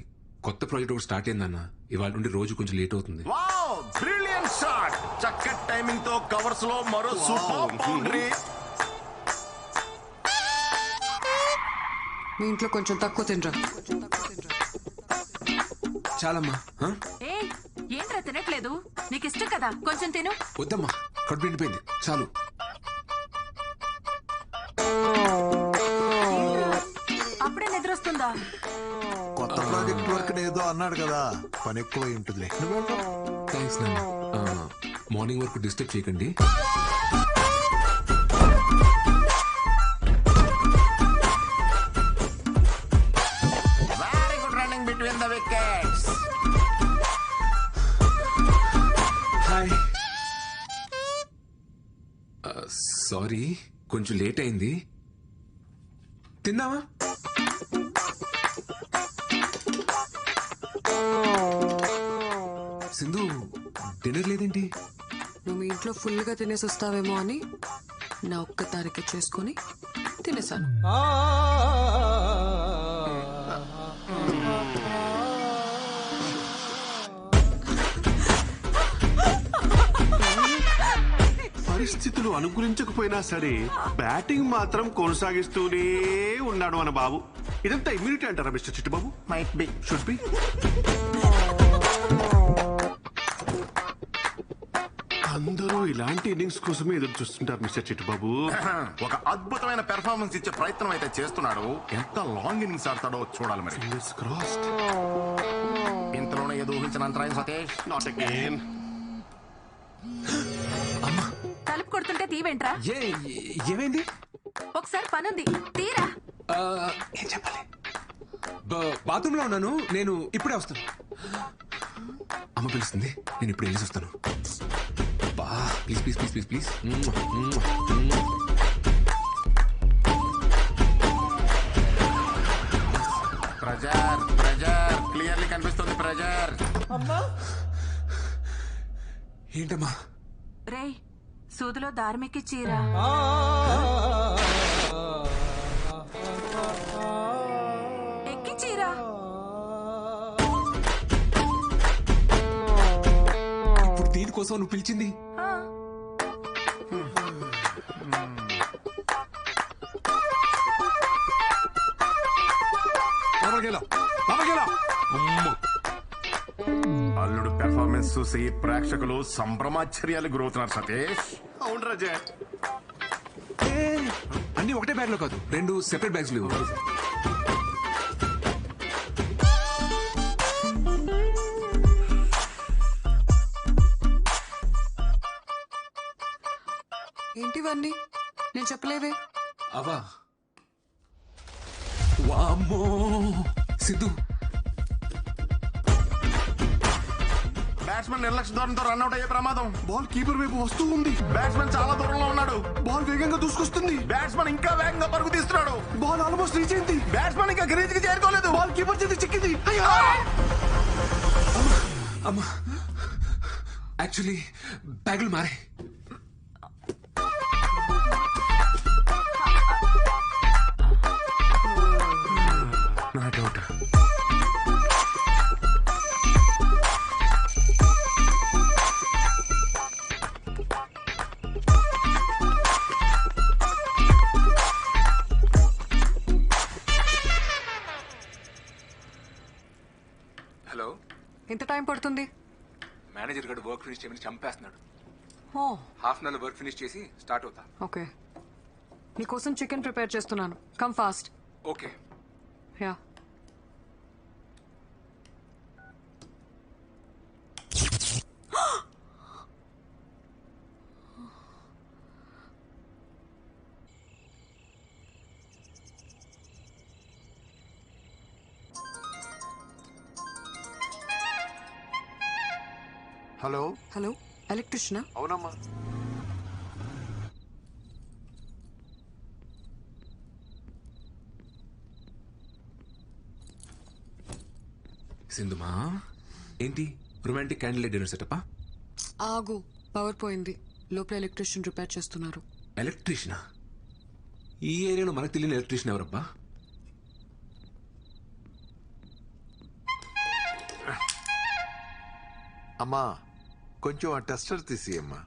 కొత్త ప్రాజెక్ట్ ఒకటి స్టార్ట్ అయిందన్న. ఇవాళ నుండి రోజు కొంచెం లేట్ అవుతుంది. Wow, brilliant shot. చక్కటి టైమింగ్ తో కవర్స్ లో మరో సూపర్ బౌండరీ. మీ ఇంట్లో కొంచెం తక్కువ తినరా. చాలమ్మా. ఏయ్, ఏంట్రా తినట్లేదు? నీకు ఇష్టం కదా, కొంచెం తిను. వద్దమ్మా, కడుపు నిండిపోయింది, చాలు. అప్పుడే నిద్రొస్తుందా? కొత్త ప్రాజెక్ట్ వర్క్ ఏదో అన్నాడు కదా, పని ఎక్కువ ఉంటుందిలే. థ్యాంక్స్ నాన్న. మార్నింగ్ వరకు డిస్టర్బ్ చేయకండి. Very good running between the wickets. Hi. Sorry, కొంచెం లేట్ అయింది. తిన్నావా? సింధు, డిన్నర్ లేదేంటి? నువ్వు మీ ఇంట్లో ఫుల్గా తినేసి వస్తావేమో అని నా ఒక్క తారీఖు చేసుకుని తినేసాను. పరిస్థితులు అనుకూలించకపోయినా సరే బ్యాటింగ్ మాత్రం కొనసాగిస్తూనే ఉన్నాడు మన బాబు. ఇదంతా ఇమ్యూనిటీ అంటారా mister Chittubabu? Might be, should be. అందరూ ఇలాంటి ఇన్నింగ్స్ కోసమే ఎదురు చూస్తుంటారు మిస్టర్ చిట్టుబాబు. ఒక అద్భుతమైన పెర్ఫార్మెన్స్ ఇచ్చే ప్రయత్నం అయితే చేస్తున్నాడు. ఎంత లాంగ్ ఇన్నింగ్స్ ఆడతాడో చూడాలి మరి. Fingers crossed. ఇంతలోనే ఏదో ఊహించిన అంతరాయం సతీష్. Not again. తలుపు కొడుతుంటే తీవేంట్రా? ఏమైంది? ఒకసారి పనుంది, తీరా. ఏం చెప్పాలి? బాత్రూమ్ లో ఉన్నాను, నేను ఇప్పుడే వస్తాను. అమ్మ పిలుస్తుంది, నేను ఇప్పుడు వెళ్ళేసి వస్తాను. Please please please please please. Pressure pressure clearly కనిపిస్తుంది. ప్రెజర్. ఏంటమ్మా? రే, సూదిలో దారిమెక్కి చీరా. ఎక్కి చీరా. ఇప్పుడు దీనికోసం నువ్వు పిలిచింది? అల్లుడు పెర్ఫార్మెన్స్ చూసి ప్రేక్షకులు సంభ్రమాశ్చర్యాలు గురవుతున్నారు సతీష్. అవును రాజా. అన్ని ఒకటే బ్యాగ్ లో కాదు, 2 సెపరేట్ బ్యాగ్స్ లేవు. ఏంటివన్నీ? నేను చెప్పలేదే. అవా? వామ్మో సిద్ధు, బ్యాట్స్మెన్ నిర్లక్ష్య ధోరణితో రన్అట్ అయ్యే ప్రమాదం. బాల్ కీపర్ వైపు వస్తూ ఉంది. బ్యాట్స్మెన్ చాలా దూరంలో ఉన్నాడు. బాల్ వేగంగా దూసుకొస్తుంది. బ్యాట్స్మెన్ ఇంకా వేగంగా పరుగు తీస్తున్నాడు. బాల్ ఆల్మోస్ట్ రీచ్ అయింది. బ్యాట్స్మెన్ ఇంకా గ్రీజ్ కి చేరుకోలేదు. బాల్ కీపర్ చేతి చిక్కింది. అమ్మా, యాక్చువల్లీ బ్యాగులు మారే. నా డౌట్. హలో, ఎంత టైం పడుతుంది? మేనేజర్ గడు వర్క్ ఫినిష్ చేయమని చంపేస్తున్నాడు. Oh, half an hour work finish చేసి స్టార్ట్ అవుతా. ఓకే. నీకోసం చికెన్ ప్రిపేర్ చేస్తున్నాను. Come fast. Okay. Yeah. Hello. Hello, ఎలక్ట్రిషియనా? అవునమ్మా. సింధుమా, ఏంటి రొమాంటిక్ క్యాండిల్ డిన్నర్ సెటప్పా? ఆగు, పవర్ పోయింది. లోపల ఎలక్ట్రిషియన్ రిపేర్ చేస్తున్నారు. ఎలక్ట్రీషియనా? ఈ ఏరియాలో మనకు తెలియని ఎలక్ట్రీషియన్ ఎవరబ్బా? అమ్మా కొంచెం ఆ టెస్టర్ తీసి అమ్మా.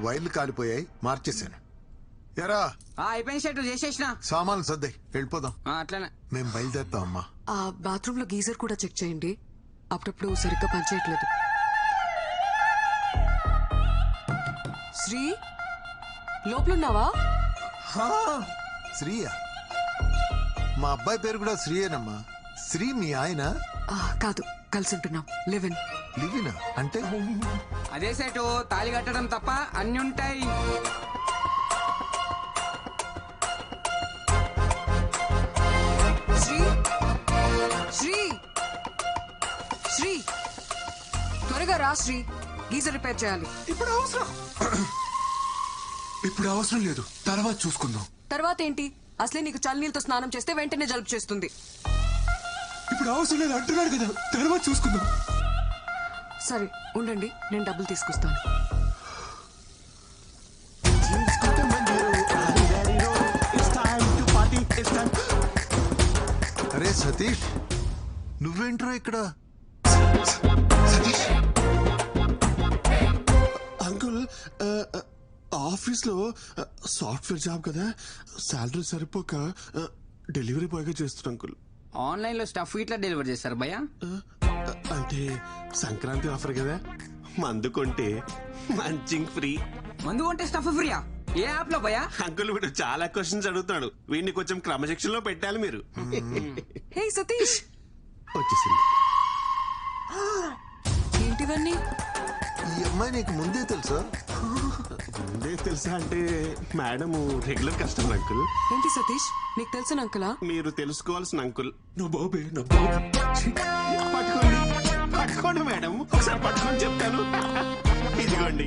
వైర్లు కాలిపోయాయి, మార్చేశాను. ఎరా అయిపోయిన షర్టు చేసేసిన సామాన్లు సర్దాయి వెళ్ళిపోదాం. అట్లనే మేము బయలుదేరుతాం అమ్మా. ఆ బాత్రూమ్ లో గీజర్ కూడా చెక్ చేయండి, అప్పుడప్పుడు సరిగ్గా పనిచేయట్లేదు. శ్రీ లోపలున్నావా? శ్రీయా? మా అబ్బాయి పేరు కూడా శ్రీయేనమ్మా. శ్రీ మీ ఆయన? కాదు, కలిసి ఉంటున్నాం. లివిన్. లివినా అంటే? అదే సెటు తాళి కట్టడం తప్ప అన్ని ఉంటాయి. శ్రీ శ్రీ శ్రీ త్వరగా రా శ్రీ, గీజర్ రిపేర్ చేయాలి. ఇప్పుడు అవసరం లేదు, తర్వాత చూసుకుందాం. తర్వాత ఏంటి? అసలే నీకు చల్లనీళ్ళతో స్నానం చేస్తే వెంటనే జలుబు చేస్తుంది. ఇప్పుడు అవసరం లేదు అంటున్నాడు కదా, తర్వాత చూసుకుందాం. సరే ఉండండి, నేను డబ్బులు తీసుకొస్తాను. అరే సతీష్, నువ్వేంట్రా ఇక్కడ? అంకుల్ ఆఫీస్ లో సాఫ్ట్వేర్ జాబ్ కదా, శాలరీ సరిపోక డెలివరీ బాయ్ గా చేస్తున్నా అంకుల్. ఆన్లైన్ లో స్టఫ్ ఇట్లా డెలివరీ చేస్తారు భయ్యా? అంటే సంక్రాంతి ఆఫర్ కదా, మందు కొంటే మంచింగ్ ఫ్రీ. మందు కొంటే స్టఫ్ ఫ్రీయా? ఏ యాప్ లో భయ్యా? అంకుల్ వీడు చాలా క్వశ్చన్స్ అడుగుతున్నాడు, వీడిని కొంచెం క్రమశిక్షణ లో పెట్టాలి మీరు. హే సతీష్, వచ్చేసింది. ఏంటివన్నీ? ఈ అమ్మాయి నీకు ముందే తెలుసా? ముందే తెలుసా అంటే మేడం రెగ్యులర్ కస్టమర్ అంకుల్. ఏంటి సతీష్, నీకు తెలిసిన అంకులా? మీరు తెలుసుకోవాల్సిన అంకుల్. పట్టుకోండి పట్టుకోండి మేడం, ఒకసారి పట్టుకొని చెప్తాను. ఇదిగోండి,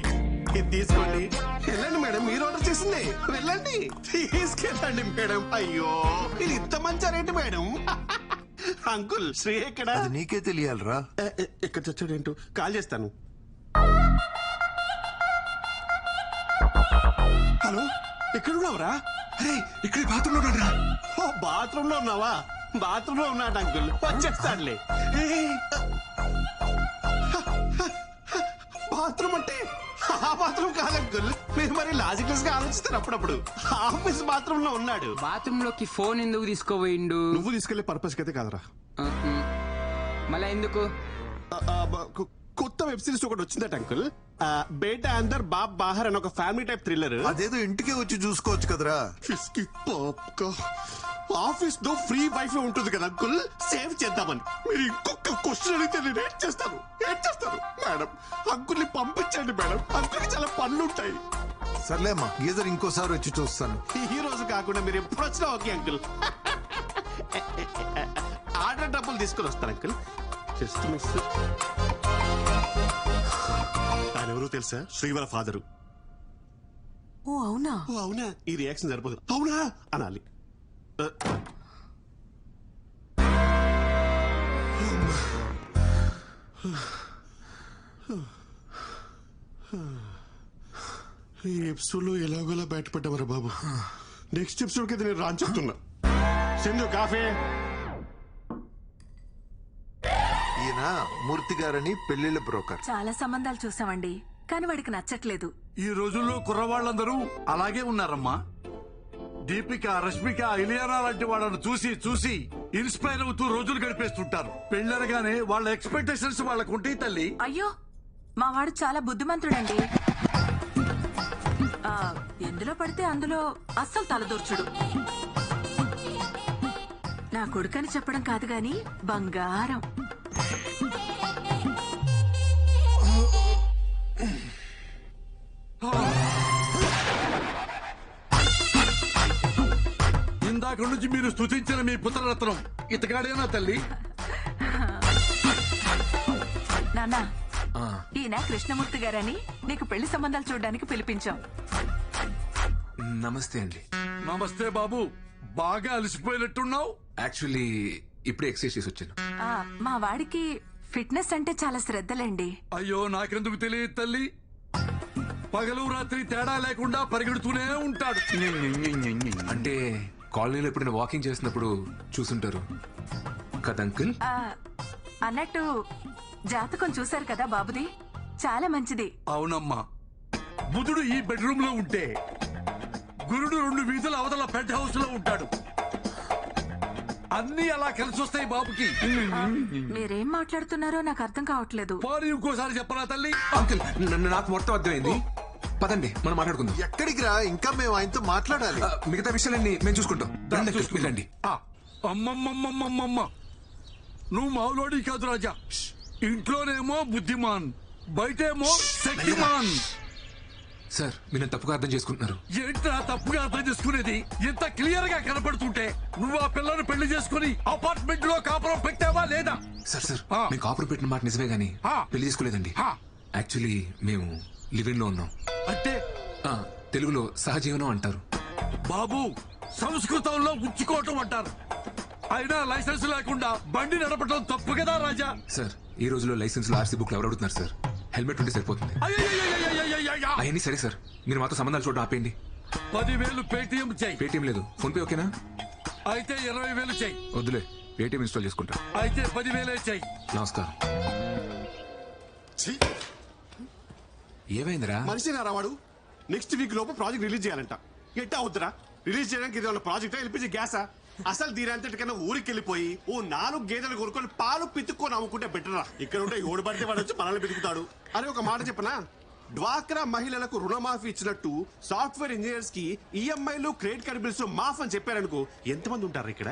ఇది తీసుకోండి. వెళ్ళండి మేడం, మీరు ఆర్డర్ చేసింది. వెళ్ళండి, తీసుకెళ్ళండి మేడం. అయ్యో, ఇది ఇంత మంచి రేటు మేడం. అంకుల్ శ్రీ ఎక్కడ? అది నీకే తెలియాలరా. ఎక్కడ చచ్చాడేంటో, కాల్ చేస్తాను. హలో, ఎక్కడున్నావురా? అరే ఇక్కడ బాత్రూమ్ లో ఉన్నాడు. ఓ బాత్రూమ్ లో ఉన్నావా? బాత్రూమ్ లో ఉన్నాడు అంకుల్, వచ్చేస్తాడులే. బాత్రూమ్ అంటే ఆ బాత్రూమ్ కాదు అంకుల్, మీరు మరి లాజికల్స్ గా ఆలోచిస్తారు అప్పుడప్పుడు. ఆఫీస్ బాత్రూమ్ లో ఉన్నాడు. బాత్రూమ్ లోకి ఫోన్ ఎందుకు తీసుకోపోయిండు? నువ్వు తీసుకెళ్లే పర్పస్ అయితే కాదురా. మళ్ళా ఎందుకు? కొత్త వెబ్ సిరీస్ ఒకటి వచ్చిందట అంకుల్, బేటా అందర్ బాబ్ బాహర్ అని ఒక ఫ్యామిలీ టైప్ థ్రిల్లర్. అదేదో ఇంటికే వచ్చి చూసుకోవచ్చు కదరా. ఆఫీస్ లో ఫ్రీ వైఫై ఉంటుంది కదా అంకుల్, సేవ్ చేద్దామని. మీరు ఇంకొక క్వశ్చన్ అడిగితే నేను ఏం చేస్తారు మేడం? అంకుల్ని పంపించండి మేడం, అంకుల్కి చాలా పనులు ఉంటాయి. సర్లేమ్మా, గీజర్ ఇంకోసారి వచ్చి చూస్తాను. ఈ రోజు కాకుండా మీరు ఎప్పుడు వచ్చినా ఓకే అంకుల్. ఆర్డర్ డబ్బులు తీసుకుని వస్తాను అంకుల్. Just miss. ఆయన ఎవరో తెలుసా? శ్రీవర ఫాదరు. ఓ అవునా? ఓ అవునా, ఈ రియాక్షన్ సరిపోదు. అవునా అనాలి. ఈ ఎపిసోడ్ లో ఎలాగోలా బయటపడ్డామరా బాబు. నెక్స్ట్ ఎపిసోడ్ కి నేను రాని చెప్తున్నా. సింధు కాఫీ. ఈయన మూర్తి గారని పెళ్లిళ్ళ బ్రోకర్. చాలా సంబంధాలు చూసామండి, కానీ వాడికి నచ్చట్లేదు. ఈ రోజుల్లో కుర్రవాళ్ళందరూ అలాగే ఉన్నారమ్మా. దీపిక, రష్మిక, ఇలియానా లాంటి వాళ్ళను చూసి చూసి ఇన్స్పైర్ అవుతూ రోజులు గడిపేస్తుంటారు. పెళ్ళరగానే వాళ్ళ ఎక్స్పెక్టేషన్స్ వాళ్ళకు ఉంటాయి తల్లి. అయ్యో, మా వాడు చాలా బుద్ధిమంతుడండి. ఎందులో పడితే అందులో అస్సలు తలదూర్చుడు. నా కొడుకని చెప్పడం కాదు గాని బంగారం. ఇందాక నుంచి మీరు స్తుతించిన మీ పుత్రరత్నం ఇతగాడేనా తల్లి? నాన్న, ఈయన కృష్ణమూర్తి గారని నీకు పెళ్లి సంబంధాలు చూడడానికి పిలిపించాం. నమస్తే అండి. నమస్తే బాబు, బాగా అలసిపోయినట్టున్నావు. యాక్చువల్లీ ఇప్పుడే ఎక్సర్సైజ్ చేసి వచ్చాను. మా వాడికి ఫిట్నెస్ అంటే చాలా శ్రద్ధలండి. అయ్యో, నాకెందుకు తెలియదు తల్లి. పగలు రాత్రి తేడా లేకుండా పరిగెడుతూనే ఉంటాడు. అంటే కాలనీలో ఎప్పుడైనా వాకింగ్ చేసినప్పుడు చూసుంటారు కదా అంకుల్. అన్నట్టు జాతకం చూశారు కదా బాబుది, చాలా మంచిది. అవునమ్మా, బుధుడు ఈ బెడ్రూమ్ లో ఉంటే గురుడు 2 వీధుల అవతల పెంట్ హౌస్ లో ఉంటాడు. అన్ని అలా కలిసి వస్తాయి బాబుకి. మీరేం మాట్లాడుతున్నారో నాకు అర్థం కావట్లేదు. పోనీ ఇంకోసారి చెప్పరా తల్లి? అంకుల్, నాకు మొత్తం అర్థమైంది. పదండి మనం మాట్లాడుకుందాం. ఎక్కడికి రా, ఇంకా మేము ఆయనతో మాట్లాడాలి. మిగతా విషయాలన్నీ మేము చూసుకుంటాం. వెళ్ళండి. అమ్మమ్మమ్మమ్మమ్మ, నువ్వు మావులోడి కాదు రాజా. ఇంట్లోనేమో బుద్ధిమాన్, బయటేమో శక్తిమాన్. సార్, మీరు తప్పుగా అర్థం చేసుకుంటున్నారు. ఏంట్రా తప్పుగా అర్థం చేసుకునేది? ఇంత క్లియర్ గా కనపడుతుంటే నువ్వు ఆ పిల్లను పెళ్లి చేసుకుని అపార్ట్మెంట్ లో కాపురం పెట్టావా లేదా? సార్ మీకు కాపురం పెట్టిన మాట నిజమే గానీ పెళ్లి చేసుకోలేదండి. యాక్చువల్లీ మేము లివింగ్ లో ఉన్నాం. అంటే తెలుగులో సహజీవనం అంటారు. బాబు, సంస్కృతంలో ఉంచుకోవటం అంటారు. అయినా లైసెన్స్ లేకుండా బండి నడపడం తప్పు కదా రాజా? సార్, ఈ రోజులో లైసెన్స్ లో ఆర్సీ బుక్ ఎవరు అడుగుతున్నారు సార్? హెల్మెట్ ఉంటే సరిపోతుంది. అవన్నీ సరే సార్, మీరు మాతో సంబంధాలు చూడడం ఆపేయండి. 10,000 పేటిఎం చెయ్యి. పేటిఎం లేదు, ఫోన్ పే ఓకేనా? అయితే 20,000 చెయ్యి. వద్దులే, పేటిఎం ఇన్స్టాల్ చేసుకుంటా. అయితే 10,000 చెయ్యి. నమస్కారం. ఏమైందిరా? మనిషి వాడు నెక్స్ట్ వీక్ లోపు ప్రాజెక్ట్ రిలీజ్ చేయాలంట. ఎట్టా వద్దురా? రిలీజ్ చేయడానికి ఇది ప్రాజెక్ట్ ఎల్పిజి గ్యాసా? అసలు దీనంతటికన్నా ఊరికి వెళ్ళిపోయి ఓ 4 గేదెలు కొనుక్కొని పాలు పితుక్కొని అమ్ముకుంటే బెటరా. ఇక్కడ ఉంటే ఎవడు పడితే వాడు వచ్చి మనల్ని పితుకుతాడు. అరే ఒక మాట చెప్పనా, డ్వాక్రా మహిళలకు రుణమాఫీ ఇచ్చినట్టు సాఫ్ట్వేర్ ఇంజనీర్స్ కి ఈఎంఐలు క్రెడిట్ కార్డ్ బిల్స్ మాఫ్ అని చెప్పారనుకో, ఎంతమంది ఉంటారు ఇక్కడ?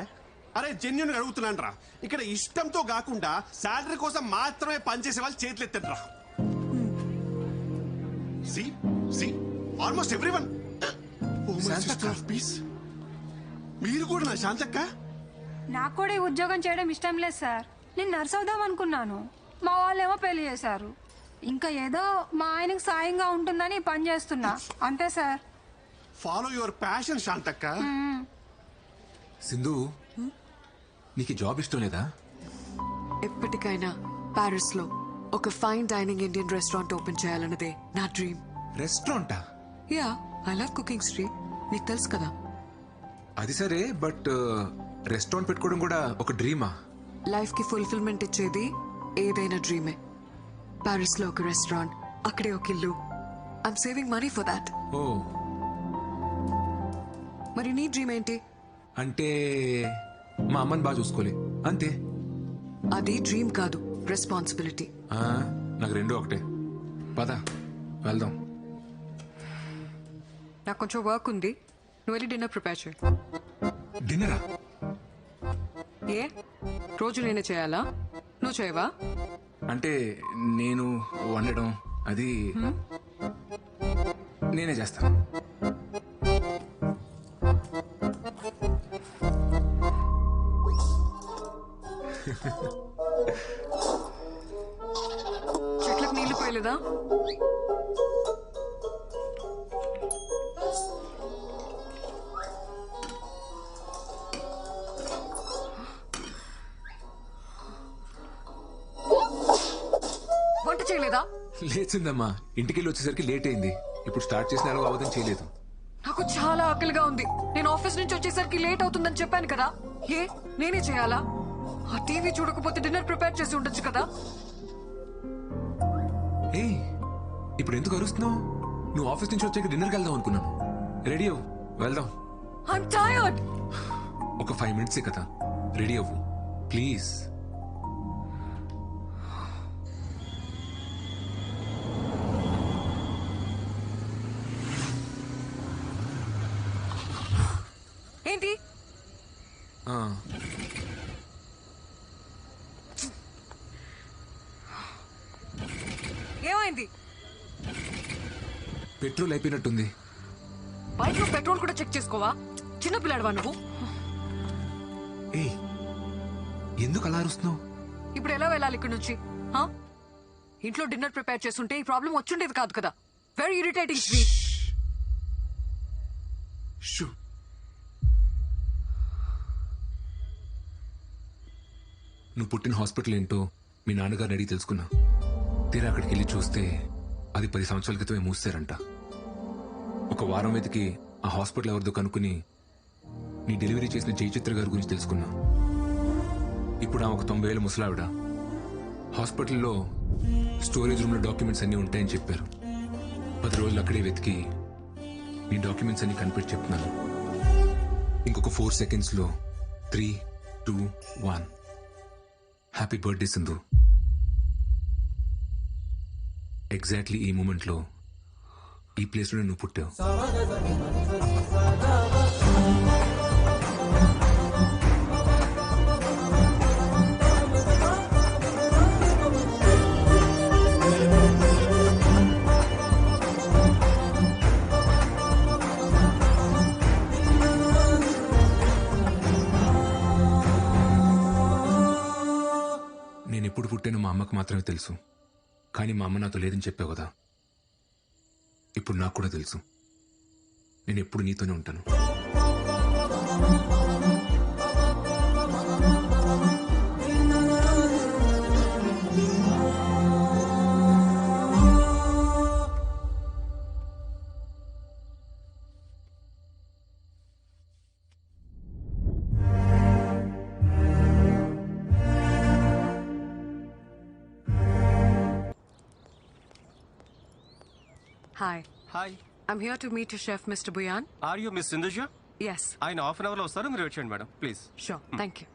అరే జెన్యున్ అడుగుతున్నాను రా, ఇక్కడ ఇష్టంతో కాకుండా శాలరీ కోసం మాత్రమే పనిచేసే వాళ్ళు చేతులు ఎత్తరా. Almost everyone. మీరు కూడా నా శాంతక్క? నాకు కూడా ఈ ఉద్యోగం చేయడం ఇష్టం లేదు సార్. నేను నర్స్ అవుదాం అనుకున్నాను, మా వాళ్ళేమో పెళ్లి చేశారు. ఇంకా ఏదో మా ఆయనకు సాయంగా ఉంటుందని పని చేస్తున్నా, అంతే సార్. ఫాలో యువర్ ప్యాషన్ శాంతక్క. సింధు, నీకు జాబ్ ఇష్టం లేదా? ఎప్పటికైనా పారిస్ లో ఒక fine dining Indian restaurant open చేయాలన్నదే నా డ్రీమ్. రెస్టారెంటా? Yeah, I love cooking Sri, నీకు తెలుసు కదా. అది సరే, బట్ రెస్టారెంట్ పెట్టుకోవడం కూడా ఒక డ్రీమా? లైఫ్ కి ఫుల్ఫిల్మెంట్ ఇచ్చేది ఏదైనా డ్రీమే. పారిస్ లో ఒక రెస్టారెంట్, అక్కడే ఒక ఇల్లు. I'm saving money for that. Oh, మరి నీ డ్రీమ్ ఏంటి? అంటే మా అమ్మని బాగా చూసుకోలే, అంతే. అది డ్రీమ్ కాదు, రెస్పాన్సిబిలిటీ. నాకు రెండు ఒకటే. పద వెళ్దాం. నాకు కొంచెం వర్క్ ఉంది, నువ్వు వెళ్ళి డిన్నర్ ప్రిపేర్ చేయి. డిన్నరా? ఏ రోజు నేనే చేయాలా? నువ్వు చేయవా? అంటే నేను వండడం అది నేనే చేస్తాను. చెట్లకు నీళ్లు పోయలేదా? వంట చేయలేదా? లేచిందమ్మా, ఇంటికి వెళ్ళి వచ్చేసరికి లేట్ అయింది. ఇప్పుడు స్టార్ట్ చేసిన ఎలాగో అవదని చేయలేదు. నాకు చాలా ఆకలిగా ఉంది. నేను ఆఫీస్ నుంచి వచ్చేసరికి లేట్ అవుతుందని చెప్పాను కదా. ఏ నేనే చేయాలా? ఆ టీవీ చూడకపోతే డిన్నర్ ప్రిపేర్ చేసి ఉండొచ్చు కదా. ఏ ఇప్పుడు ఎందుకు అరుస్తున్నావు? నువ్వు ఆఫీస్ నుంచి వచ్చాక డిన్నర్కి వెళ్దాం అనుకున్నాను. రెడీ అవ్వు, వెళ్దాం. I'm tired. ఒక 5 minutes కదా, రెడీ అవ్వు ప్లీజ్. ఏమైంది? పెట్రోల్ అయిపోయినట్టుంది. బైక్ లో పెట్రోల్ కూడా చెక్ చేసుకోవా? చిన్న పిల్లాడవా నువ్వు? ఏయ్, ఎందుకు అలా అరుస్తున్నావు? ఇప్పుడు ఎలా వెళ్ళాలి ఇక్కడ నుంచి? ఇంట్లో డిన్నర్ ప్రిపేర్ చేస్తుంటే ఈ ప్రాబ్లం వచ్చుండేది కాదు కదా. Very irritating sweet. నువ్వు పుట్టిన హాస్పిటల్ ఏంటో మీ నాన్నగారిని అడిగి తెలుసుకున్నా. తీరా అక్కడికి వెళ్ళి చూస్తే అది 10 సంవత్సరాల క్రితమే మూసారంట. ఒక వారం వెతికి ఆ హాస్పిటల్ ఎవరిదో కనుక్కుని నీ డెలివరీ చేసిన జయచిత్ర గారి గురించి తెలుసుకున్నా. ఇప్పుడు ఆమె ఒక 90 ఏళ్ళ ముసలావిడ. హాస్పిటల్లో స్టోరేజ్ రూమ్లో డాక్యుమెంట్స్ అన్నీ ఉంటాయని చెప్పారు. 10 రోజులు అక్కడే వెతికి నీ డాక్యుమెంట్స్ అన్ని కనిపెట్టి చెప్తున్నాను. ఇంకొక 4 సెకండ్స్లో 3, 2, 1. Happy birthday Sindhu. ఎగ్జాక్ట్లీ ఈ మూమెంట్లో ఈ ప్లేస్లో నువ్వు పుట్టావు. నేను ఎప్పుడు పుట్టానో మా అమ్మకు మాత్రమే తెలుసు. కానీ మా అమ్మ నాతో లేదని చెప్పావు కదా. ఇప్పుడు నాకు కూడా తెలుసు. నేను ఎప్పుడు నీతోనే ఉంటాను. Hi. Hi. I'm here to meet your chef, Mr. Buyan. Are you Miss Sindhuja? Yes. ఆయన హాఫ్ అన్ అవర్లో వస్తారు, మీరు వచ్చేయండి madam please. Sure. Thank you.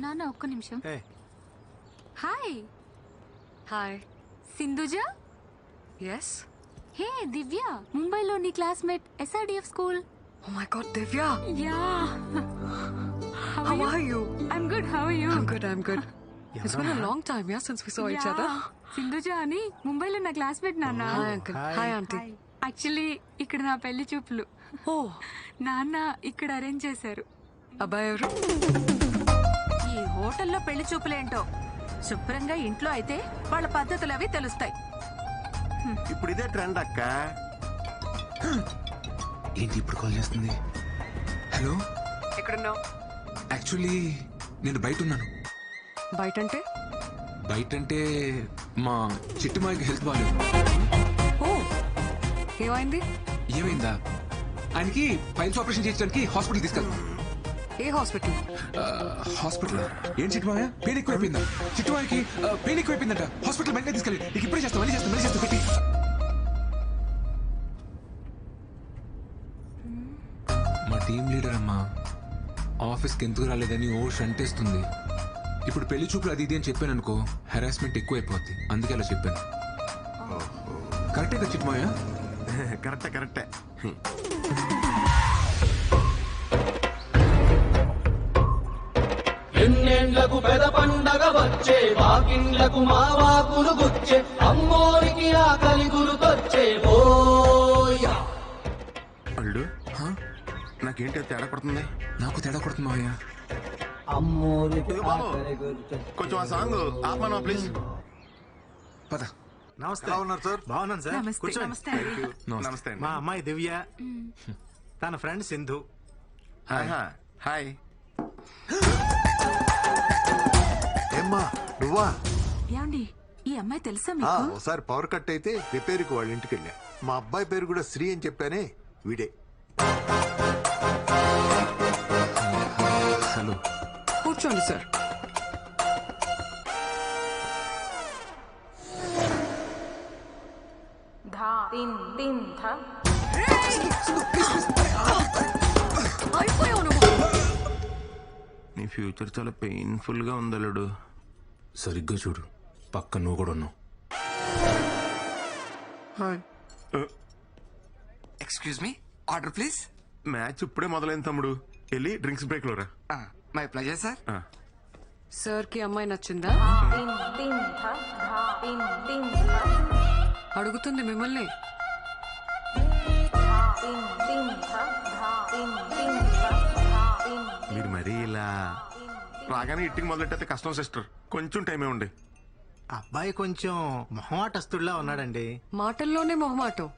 నాన్న ఒక్క నిమిషం. హాయ్. హాయ్. సింధుజ? Yes. హే దివ్య, ముంబైలో నీ classmate SRDF school. Oh my God, Divya. Yeah. How are you? I'm good. How are you? I'm good. I'm good. It's been a long time, yeah, since we saw each other. Sindhuja అని ముంబైలో నా classmate నాన్న. Hi, uncle. Hi, auntie. Actually ఇక్కడ నా పెళ్లి చూపులు. ఓ, నాన్న ఇక్కడ అరేంజ్ చేశారు. అబ్బాయి ఎవరు? ఈ హోటల్లో పెళ్లి చూపులేంటో. శుభ్రంగా ఇంట్లో అయితే వాళ్ళ పద్ధతులు అవి తెలుస్తాయి. ఇప్పుడు ఇదే ట్రెండ్ అక్క. ఏంటి ఇప్పుడు కాల్ చేస్తుంది? హలో, ఎక్కడున్నావు? యాక్చువల్లీ నేను బయట ఉన్నాను. బయట అంటే? బయట అంటే మా చిట్టుమాయికి హెల్త్ బాగాలేదు. ఓ, ఏమైంది? ఏమైందా? ఆయనకి పైల్స్ ఆపరేషన్ చేయించడానికి హాస్పిటల్ తీసుకెళ్తాం. ఏ హాస్పిటల్? హాస్పిటల్ ఏం చిట్టుమాయ? పెయిన్ ఎక్కువైపోయిందా? చిట్టుమాయకి పెయిన్ ఎక్కువైపోయిందంట. హాస్పిటల్ బయటగా తీసుకెళ్ళి నీకు ఇప్పుడే చేస్తాం. మళ్ళీ చేస్తాం పెట్టి. మా టీం లీడర్ అమ్మా ఆఫీస్కి ఎందుకు రాలేదని ఓ షంటేస్తుంది. ఇప్పుడు పెళ్లి చూపులు అది ఇది అని చెప్పాను అనుకో, హెరాస్మెంట్ ఎక్కువైపోద్ది. అందుకే అలా చెప్పాను. కరెక్టే కదా చిట్టుమాయ? కరెక్టే. ఎన్నేళ్లకు పెద పండగ వచ్చే, వాకిండ్లకు మా వాకులు గుచ్చే, అమ్మోరికి ఆకలి గురుకొచ్చే. ఓయా అల్లుడు, నాకేంటి తేడా కొడుతుంది? నాకు తేడా కొడుతుంది మావయ్య. కొంచెం ఆ సాంగ్ ఆపమా ప్లీజ్. పద. నమస్తే. ఎలా ఉన్నారు సార్? బాగున్నాను సార్. నమస్తే. కూర్చోండి. నమస్తే. Thank you. నమస్తే అండి. మా అమ్మాయి దివ్య, తన ఫ్రెండ్ సింధు. హాయ్. ఏమ్మా నువ్వా? ఏమండి, ఈ అమ్మాయి తెలుసా మీకు? ఒకసారి పవర్ కట్ అయితే రిపేర్కి వాళ్ళ ఇంటికి వెళ్ళా. మా అబ్బాయి పేరు కూడా శ్రీ అని చెప్పానే, వీడే. హలో. కూర్చోండి సార్. అయిపోయావు నువ్వు. నీ ఫ్యూచర్ చాలా పెయిన్ఫుల్ గా ఉంది అల్లుడు. సరిగ్గా చూడు, పక్క నువ్వు కూడా ఉన్నావు. Hi. Excuse me, order please. Match ఇప్పుడే మొదలైంది తమ్ముడు, వెళ్ళి డ్రింక్స్ బ్రేక్ లో రా. My pleasure sir. సార్ కి అమ్మాయి నచ్చిందా? అడుగుతుంది మిమ్మల్ని. మీరు మరీ ఇలా రాగానే ఇట్టింగ్ మొదలెట్టయితే కష్టం సిస్టర్, కొంచెం టైమే ఉండే. అబ్బాయి కొంచెం మొహమాటస్తుడిలా ఉన్నాడండి. మాటల్లోనే మొహమాటం.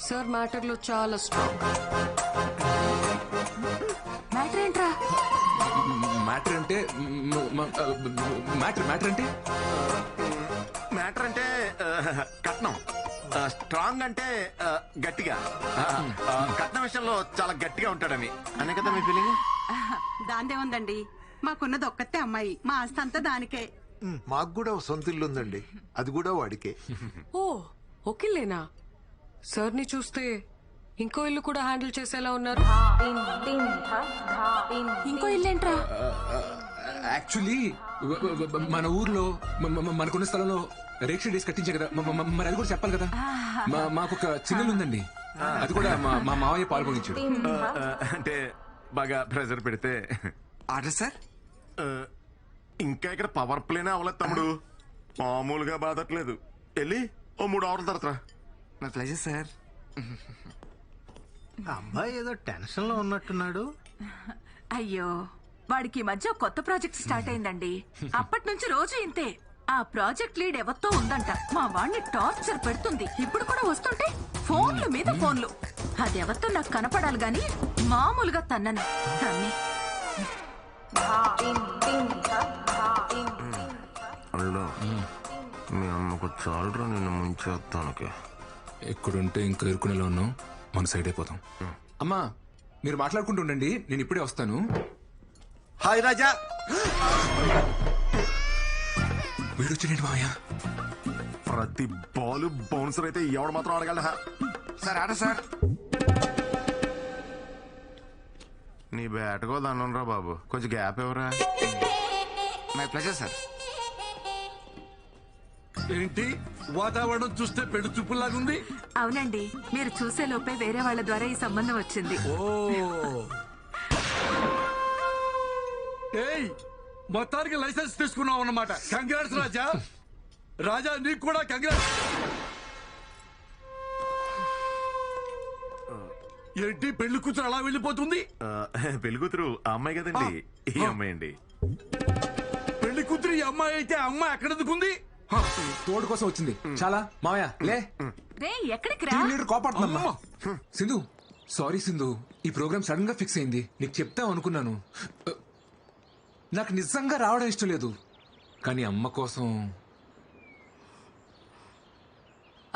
సార్ మ్యాటర్ లో చాలా స్ట్రాంగ్. మ్యాటర్ ఏంట్రా? మ్యాటర్ అంటే మ్యాటర్ అంటే మ్యాటర్ అంటే కట్నం. స్ట్రాంగ్ అంటే గట్టిగా. కట్నం విషయంలో చాలా గట్టిగా ఉంటాడని అనే కదా మీ ఫీలింగ్. దాందే ఉందండి, మాకున్నది ఒక్కతే అమ్మాయి, మా ఆస్తి అంతా దానికే. మాకు కూడా సొంత ఇల్లు ఉందండి, అది కూడా వాడికే. ఓ ఓకేలేనా? సార్ ని చూస్తే ఇంకో ఇల్లు కూడా హ్యాండిల్ చేసేలా ఉన్నారు. ఇంకో ఇల్లేంట్రా? యాక్చువల్లీ మన ఊర్లో మనకున్న స్థలంలో రేక్ష డేస్ కట్టించే కదా, మరి అది కూడా చెప్పాలి కదా. మాకు ఒక చిన్నలు ఉందండి, అది కూడా మా మావయ్య పాల్గొనించాడు. అంటే బాగా ప్రెజర్ పెడితే. Order sir. ఇంకా ఇక్కడ పవర్ ప్లేనే అవ్వలేదు తమ్ముడు, మామూలుగా బాధట్లేదు. వెళ్ళి ఓ 3 అవర్ల తర్వాత. My pleasure sir. అబ్బాయి ఏదో టెన్షన్ లో ఉన్నట్టున్నాడు. అయ్యో, వాడికి ఈ మధ్య కొత్త ప్రాజెక్ట్ స్టార్ట్ అయిందండి. అప్పటి నుంచి రోజు ఇంతే. ఆ ప్రాజెక్ట్ లీడ్ ఎవరితో ఉందంట, మా వాడిని టార్చర్ పెడుతుంది. ఇప్పుడు కూడా వస్తుంటే ఫోన్లు మీద ఫోన్లు. అది ఎవరితో నాకు కనపడాలి గాని మామూలుగా తన్నను తన్ని. అల్లా మీ అమ్మకు చాలరా నిన్ను ముంచేస్తానికి. ఎక్కడుంటే ఇంకా ఇరుకునేలా ఉన్నాం, మన సైడ్ అయిపోతాం. అమ్మా మీరు మాట్లాడుకుంటూ ఉండండి, నేను ఇప్పుడే వస్తాను. హాయ్ రాజా. వీడొచ్చాడు మావయ్య. ప్రతి బాల్ బౌన్సర్ అయితే ఎవడు మాత్రం ఆడగలడా సార్? ఆడ సార్. నీ బ్యాట్కో దండం రా బాబు, కొంచెం గ్యాప్ ఎవరా. My pleasure sir. ఏంటి వాతావరణం చూస్తే పెడు చూపులాగుంది? అవునండి, మీరు చూసే లోపే వేరే వాళ్ళ ద్వారా ఈ సంబంధం వచ్చింది. ఓ ఏయ్, మొత్తానికి లైసెన్స్ తీసుకున్నావు అన్నమాట. కంగ్రాట్స్ రాజా. రాజా నీకు కూడా కంగ్రాట్స్. ఏంటి పెళ్లి కూతురు అలా వెళ్ళిపోతుంది? పెళ్లి కూతురు ఆ అమ్మాయి కదండి, ఈ అమ్మాయి అండి. పెళ్లి కూతురు ఈ అమ్మాయి అయితే ఆ అమ్మాయి ఎక్కడెందుకుంది? తోడు కోసం వచ్చింది. చాలా మావయ్య లే. ఎక్కడికి రా? కోపాడుతున్నా. సింధు సారీ సింధు, ఈ ప్రోగ్రామ్ సడన్ గా ఫిక్స్ అయింది. నీకు చెప్తాం అనుకున్నాను. నాకు నిజంగా రావడం ఇష్టం లేదు, కానీ అమ్మ కోసం.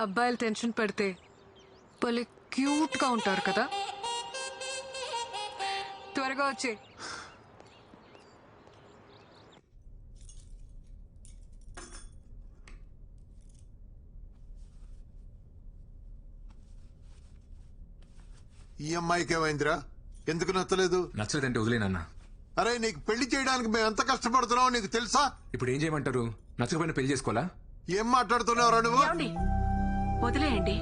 అబ్బాయిలు టెన్షన్ పెడితే భలే క్యూట్ గా ఉంటారు కదా. త్వరగా వచ్చే. ఈ అమ్మాయికి ఏమైందిరా? ఎందుకు నచ్చలేదు? నచ్చలేదంటే వదిలేనన్నా. అరే నీకు పెళ్లి చేయడానికి మేము ఎంత కష్టపడుతున్నావు నీకు తెలుసా? ఇప్పుడు ఏం చేయమంటారు? నచ్చకపోయినా పెళ్లి చేసుకోవాలా? ఏం మాట్లాడుతున్నావురా నువ్వు? వదిలేయండి,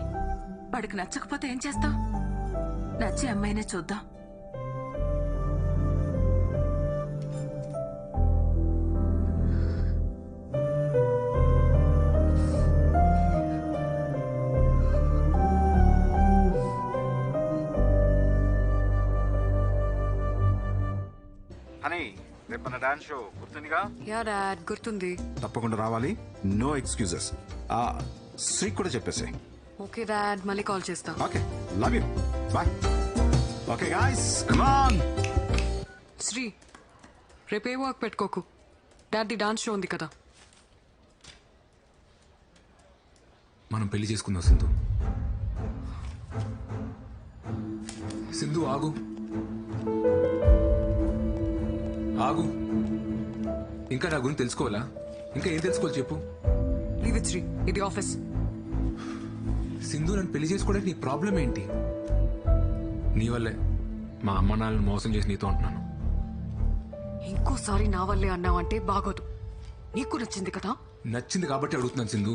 వాడికి నచ్చకపోతే ఏం చేస్తాం? నచ్చే అమ్మాయినే చూద్దాం. రేపు మన డాన్స్ షో గుర్తుందిగా? యా డాడ్, గుర్తుంది. తప్పకుండా రావాలి, నో ఎక్స్క్యూజెస్. శ్రీ కూడా చెప్పేసి. ఓకే డాడ్, మళ్ళీ కాల్ చేస్తా. Okay, love you, bye. Okay guys, come on. Sri, రేపే వర్క్ పెట్టుకోకు. డాడ్ ది డాన్స్ షో ఉంది కదా. మనం పెళ్లి చేసుకుందాం సింధు. సింధు ఆగు ఆగు. ఇంకా నా గురించి తెలుసుకోవాలా? ఇంకా ఏం తెలుసుకోవాలి చెప్పు. లీవ్ ఇట్ శ్రీ, ఇది ఆఫీస్. సింధు, నన్ను పెళ్లి చేసుకోవడానికి నీ ప్రాబ్లం ఏంటి? నీ వల్లే మా అమ్మ నాన్నలను మోసం చేసి నీతో ఉంటున్నాను. ఇంకోసారి నా వల్లే అన్నావంటే బాగోదు. నీకు నచ్చింది కదా? నచ్చింది కాబట్టి అడుగుతున్నాను Sindhu,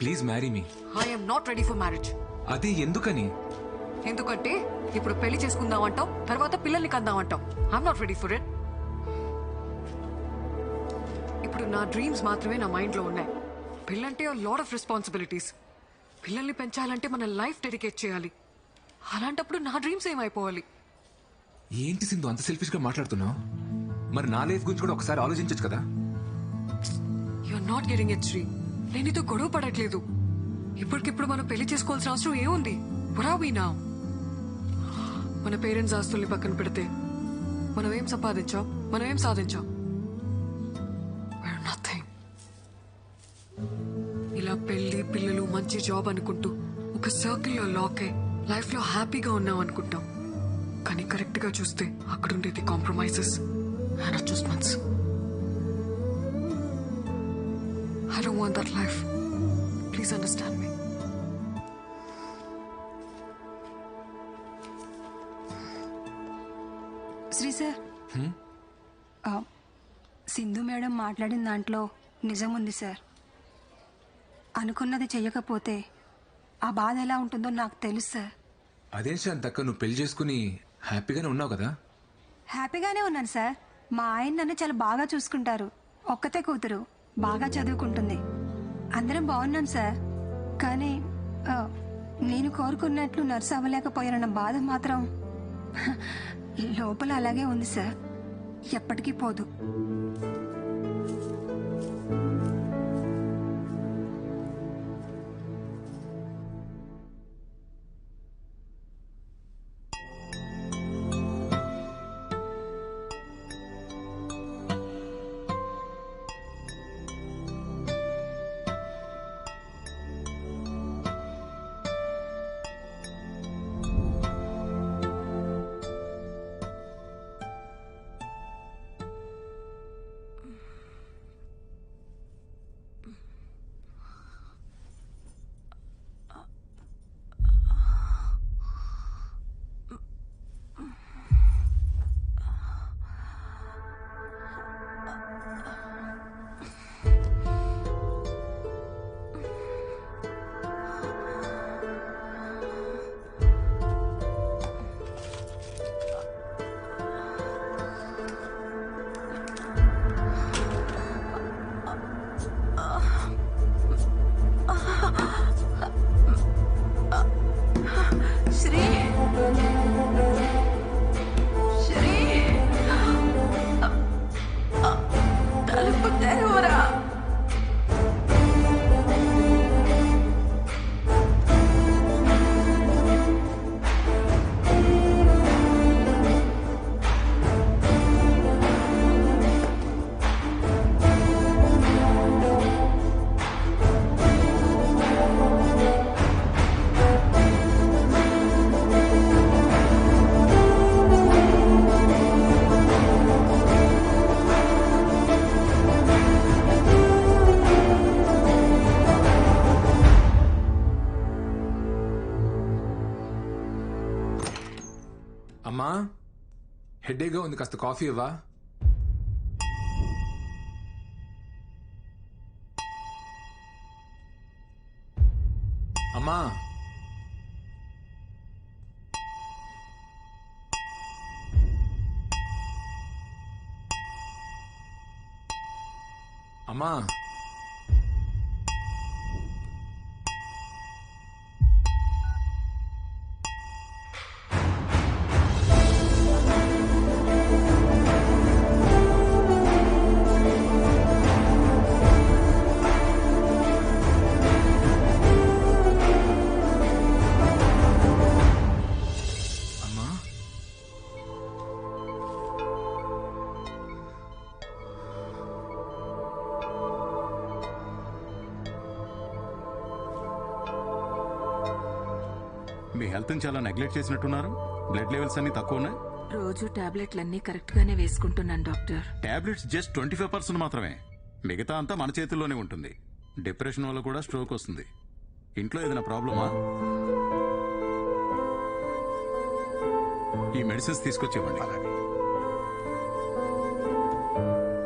please marry me. I'm not ready for marriage. అది ఎందుకని? ఎందుకంటే ఇప్పుడు పెళ్లి చేసుకుందాం అంటావు, తర్వాత పిల్లల్ని కందాం అంటావు. I'm not ready for it. ఇప్పుడు నా డ్రీమ్స్ మాత్రమే నా మైండ్ లో ఉన్నాయి. పిల్లంటే లాట్ ఆఫ్ రెస్పాన్సిబిలిటీస్. పిల్లల్ని పెంచాలంటే మన లైఫ్ డెడికేట్ చేయాలి. అలాంటప్పుడు నా డ్రీమ్స్ ఏమైపోవాలి? ఏంటి సింధు అంత సెల్ఫిష్ గా మాట్లాడుతున్నావు? మరి నా లైఫ్ గురించి కూడా ఒకసారి ఆలోచించచ్చు కదా. You're not getting it Sri. నేను నీతో గొడవ పడట్లేదు. ఇప్పటికిప్పుడు మనం పెళ్లి చేసుకోవాల్సిన అవసరం ఏముంది? పురావీనా మన పేరెంట్స్ ఆస్తుల్ని పక్కన పెడితే మనం ఏం సంపాదించాం, మనం ఏం సాధించాం? నథింగ్. ఇలా పెళ్లి పిల్లలు మంచి జాబ్ అనుకుంటూ ఒక సర్కిల్లో లాక్ అయి లైఫ్ లో హ్యాపీగా ఉన్నాం అనుకుంటాం. కానీ కరెక్ట్ గా చూస్తే అక్కడ ఉండేది compromises and adjustments. I don't want that life. Please understand me. Sri sir, Sindhu madam మాట్లాడిన దాంట్లో నిజం ఉంది సార్. అనుకున్నది చెయ్యకపోతే ఆ బాధ ఎలా ఉంటుందో నాకు తెలుసు సార్. అదే శాంతక్క, నువ్వు పెళ్లి చేసుకుని హ్యాపీగానే ఉన్నావు కదా? హ్యాపీగానే ఉన్నాను సార్. మా ఆయన నన్ను చాలా బాగా చూసుకుంటారు. ఒక్కతే కూతురు, బాగా చదువుకుంటుంది. అందరం బాగున్నాం సార్. కానీ నేను కోరుకున్నట్లు నర్సు అవ్వలేకపోయానన్న బాధ మాత్రం లోపల అలాగే ఉంది సార్. ఎప్పటికీ పోదు. అమ్మా, హెడేక్గా ఉంది, కాస్త కాఫీ ఇవ్వా? అమ్మా, అమ్మా, మీ హెల్త్ చాలా నెగ్లెక్ట్ చేసినట్టున్నారు. బ్లడ్ లెవెల్స్ అన్ని తక్కువ ఉన్నాయి. రోజు టాబ్లెట్లన్నీ కరెక్ట్ గానే వేసుకుంటున్నాను డాక్టర్. టాబ్లెట్స్ జస్ట్ 25% మాత్రమే. మిగతా అంతా మన చేతుల్లోనే ఉంటుంది. డిప్రెషన్ వల్ల కూడా స్ట్రోక్ వస్తుంది. ఇంట్లో ఏదైనా ప్రాబ్లమా? ఈ మెడిసిన్స్ తీసుకొచ్చేవ్వండి.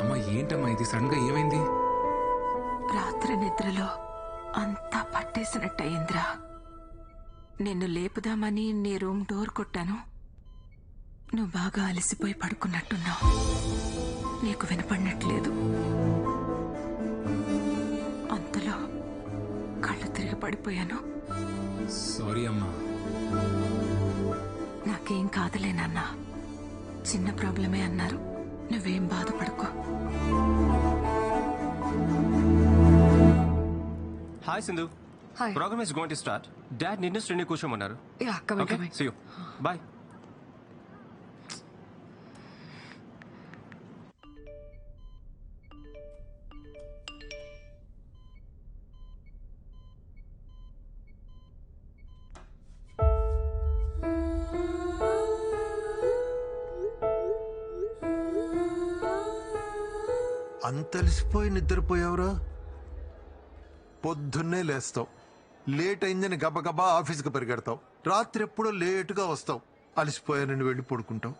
అమ్మా, ఏంటమ్మా ఇది? సడన్ గా ఏమైంది? రాత్రి నిద్రలో అంతా పట్టేసినట్టయిందిరా. నిన్ను లేపుదామని నీ రూమ్ డోర్ కొట్టాను. నువ్వు బాగా అలసిపోయి పడుకున్నట్టున్నావు. నీకు వినపడినట్లేదు. అంతలో కళ్ళు తిరిగి పడిపోయాను. సారీ అమ్మా. నాకేం కాదులే నాన్న, చిన్న ప్రాబ్లమే అన్నారు. నువ్వేం బాధపడుకో. Hi Sindhu. Hi. Program is going to start. Dad నిన్ను శ్రేణి కూర్చోమన్నారు. Yeah, coming okay, coming. See you. Bye. అంతలిసిపోయి నిద్రపోయావురా? పొద్దున్నే లేస్తావు, లేట్ అయిందని గబగబా ఆఫీస్కి పరిగెడతావు, రాత్రి ఎప్పుడో లేటుగా వస్తావు, అలసిపోయానని వెళ్ళి పడుకుంటావు.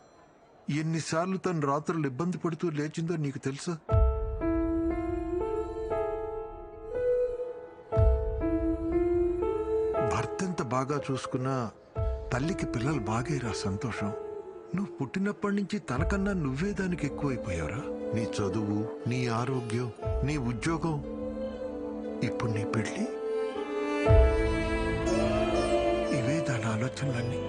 ఎన్నిసార్లు తను రాత్రులు ఇబ్బంది పడుతూ లేచిందో నీకు తెలుసా? భర్త ఎంత బాగా చూసుకున్నా తల్లికి పిల్లలు బాగేరా సంతోషం. నువ్వు పుట్టినప్పటి నుంచి తనకన్నా నువ్వే దానికి ఎక్కువైపోయావురా. నీ చదువు, నీ ఆరోగ్యం, నీ ఉద్యోగం, ఇప్పుడు నీ పెళ్లి, ఇవే దాని ఆలోచనలన్నీ.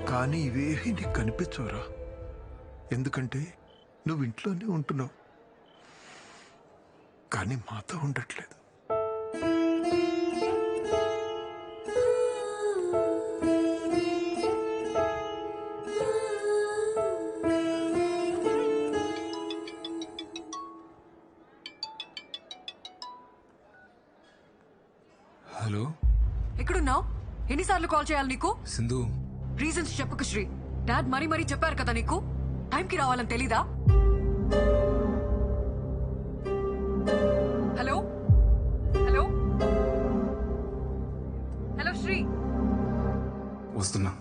కానీ ఇవేవి నీకు కనిపించవురా. ఎందుకంటే నువ్వు ఇంట్లోనే ఉంటున్నావు, కానీ మాతో ఉండట్లేదు. హలో, ఎక్కడున్నావు? ఎన్నిసార్లు కాల్ చేయాలి నీకు? సింధు. రీజన్స్ చెప్పకు శ్రీ. డాడ్ మరీ మరీ చెప్పారు కదా నీకు, టైంకి రావాలని తెలీదా? Hello hello hello Sri. వస్తున్నా.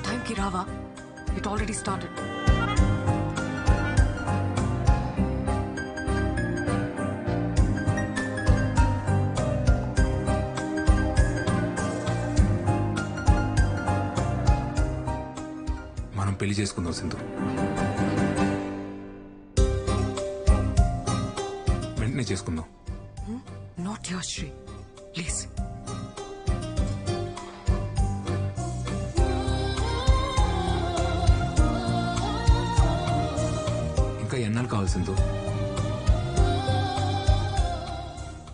టైంకి రావా? It already started. మనం పెళ్లి చేసుకుందాం సింధు. వెంటనే చేసుకుందాం. Not your Sri, please. ఇంకా ఎన్నాళ్ళు కావాలి సింధు?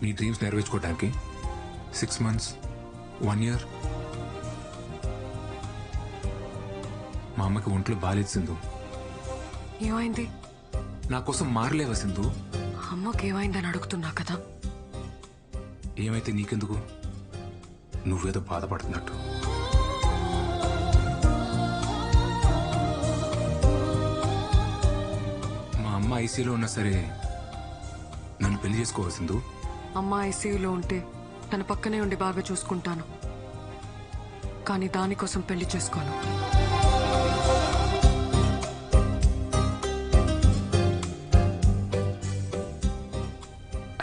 నీ డ్రీమ్స్ నెరవేర్చుకోవడానికి 6 months, 1 year? మా అమ్మకి ఒంట్లో బాలేదు సింధు. ఏమైంది? నా కోసం మారలేవా సింధు? అమ్మకి ఏమైందని అడుగుతున్నా కదా. ఏమైతే నీకెందుకు? నువ్వేదో బాధపడుతున్నట్టు. మా అమ్మ ఐసీలో ఉన్నా సరే నన్ను పెళ్లి చేసుకోవాల్సిందు. అమ్మ ఐసీయూలో ఉంటే తన పక్కనే ఉండి బాగా చూసుకుంటాను, కానీ దానికోసం పెళ్లి చేసుకోను.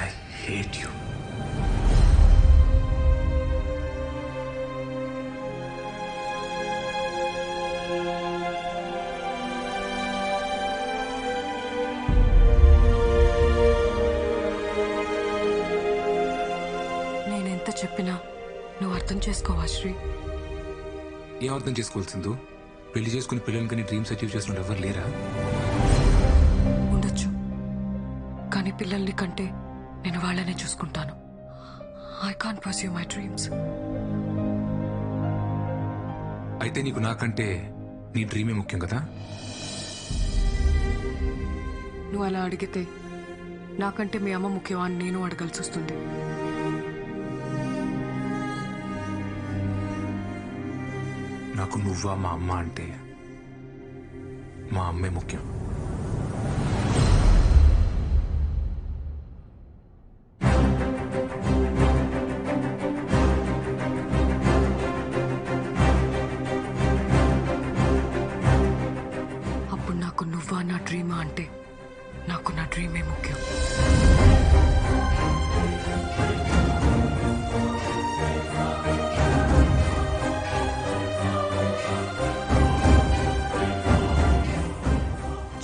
I hate you. నేనెంత చెప్పినా నువ్వు అర్థం చేసుకోవా శ్రీ? ఏం అర్థం చేసుకోవాల్సిందు? పెళ్లి చేసుకుని పిల్లలకి నీ డ్రీమ్స్ అచీవ్ చేసిన ఎవరు లేరా? ఉండొచ్చు, కానీ పిల్లల్ని కంటే నేను వాళ్ళనే చూసుకుంటాను. I can't pursue my dreams. అయితే నీకు నాకంటే నీ డ్రీమే ముఖ్యం కదా? నువ్వు అలా అడిగితే నాకంటే మీ అమ్మ ముఖ్యమా అని నేను అడగాల్సి వస్తుంది. నాకు నువ్వా మా అమ్మ అంటే మా అమ్మే ముఖ్యం. అప్పుడు నాకు నువ్వా నా డ్రీమా అంటే నాకు నా డ్రీమే ముఖ్యం.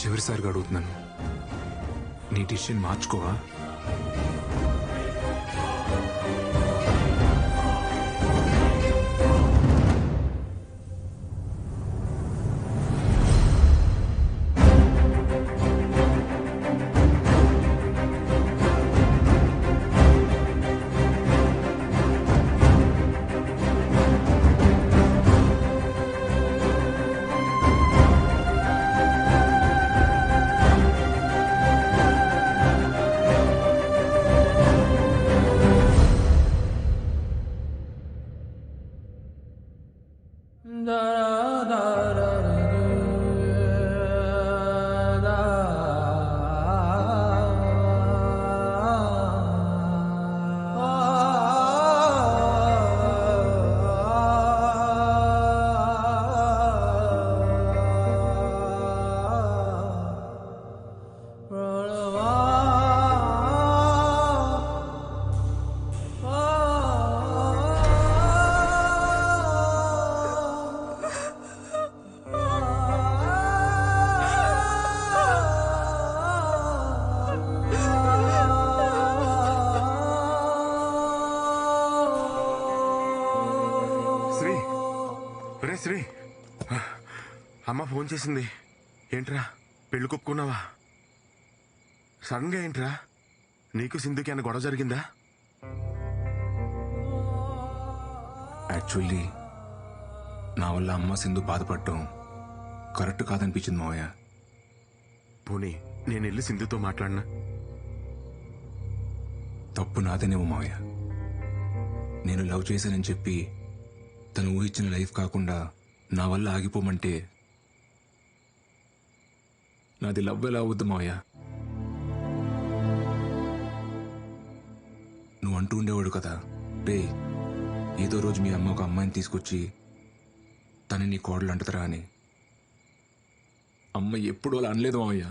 చివరిసారిగా అడుగుతున్నాను, నీ డిసిషన్ మార్చుకోవా? శ్రీ, అమ్మ ఫోన్ చేసింది. ఏంట్రా పెళ్లి కొప్పుకున్నావా? సడన్ గా ఏంట్రా? నీకు సింధుకి అన్న గొడవ జరిగిందా? యాక్చువల్లీ నా వల్ల అమ్మ సింధు బాధపడటం కరెక్ట్ కాదనిపించింది మావయ్య. పోనీ నేను వెళ్ళి సింధుతో మాట్లాడినా? తప్పు నాదేనేమో మావయ్య. నేను లవ్ చేశానని చెప్పి తను ఊహించిన లైఫ్ కాకుండా నా వల్ల ఆగిపోమంటే నాది లవ్ ఎలా అవుద్దు మావయ్య? నువ్వు అంటూ ఉండేవాడు కదా, రే ఏదో రోజు మీ అమ్మ ఒక అమ్మాయిని తీసుకొచ్చి తను నీ కోడలు అంటదరా అని. అమ్మ ఎప్పుడు అలా అనలేదు మావయ్య.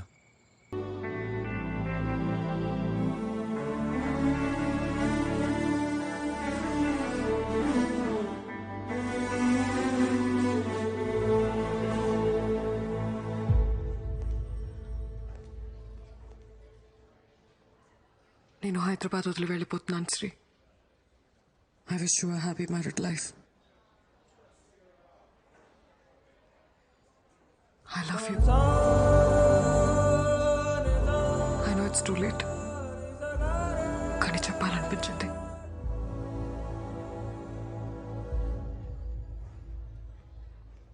నేను హైదరాబాద్ వదిలి వెళ్ళిపోతున్నాను Sri. I wish you a happy married life. I love you. I know it's too late, కానీ చెప్పాలనిపించింది.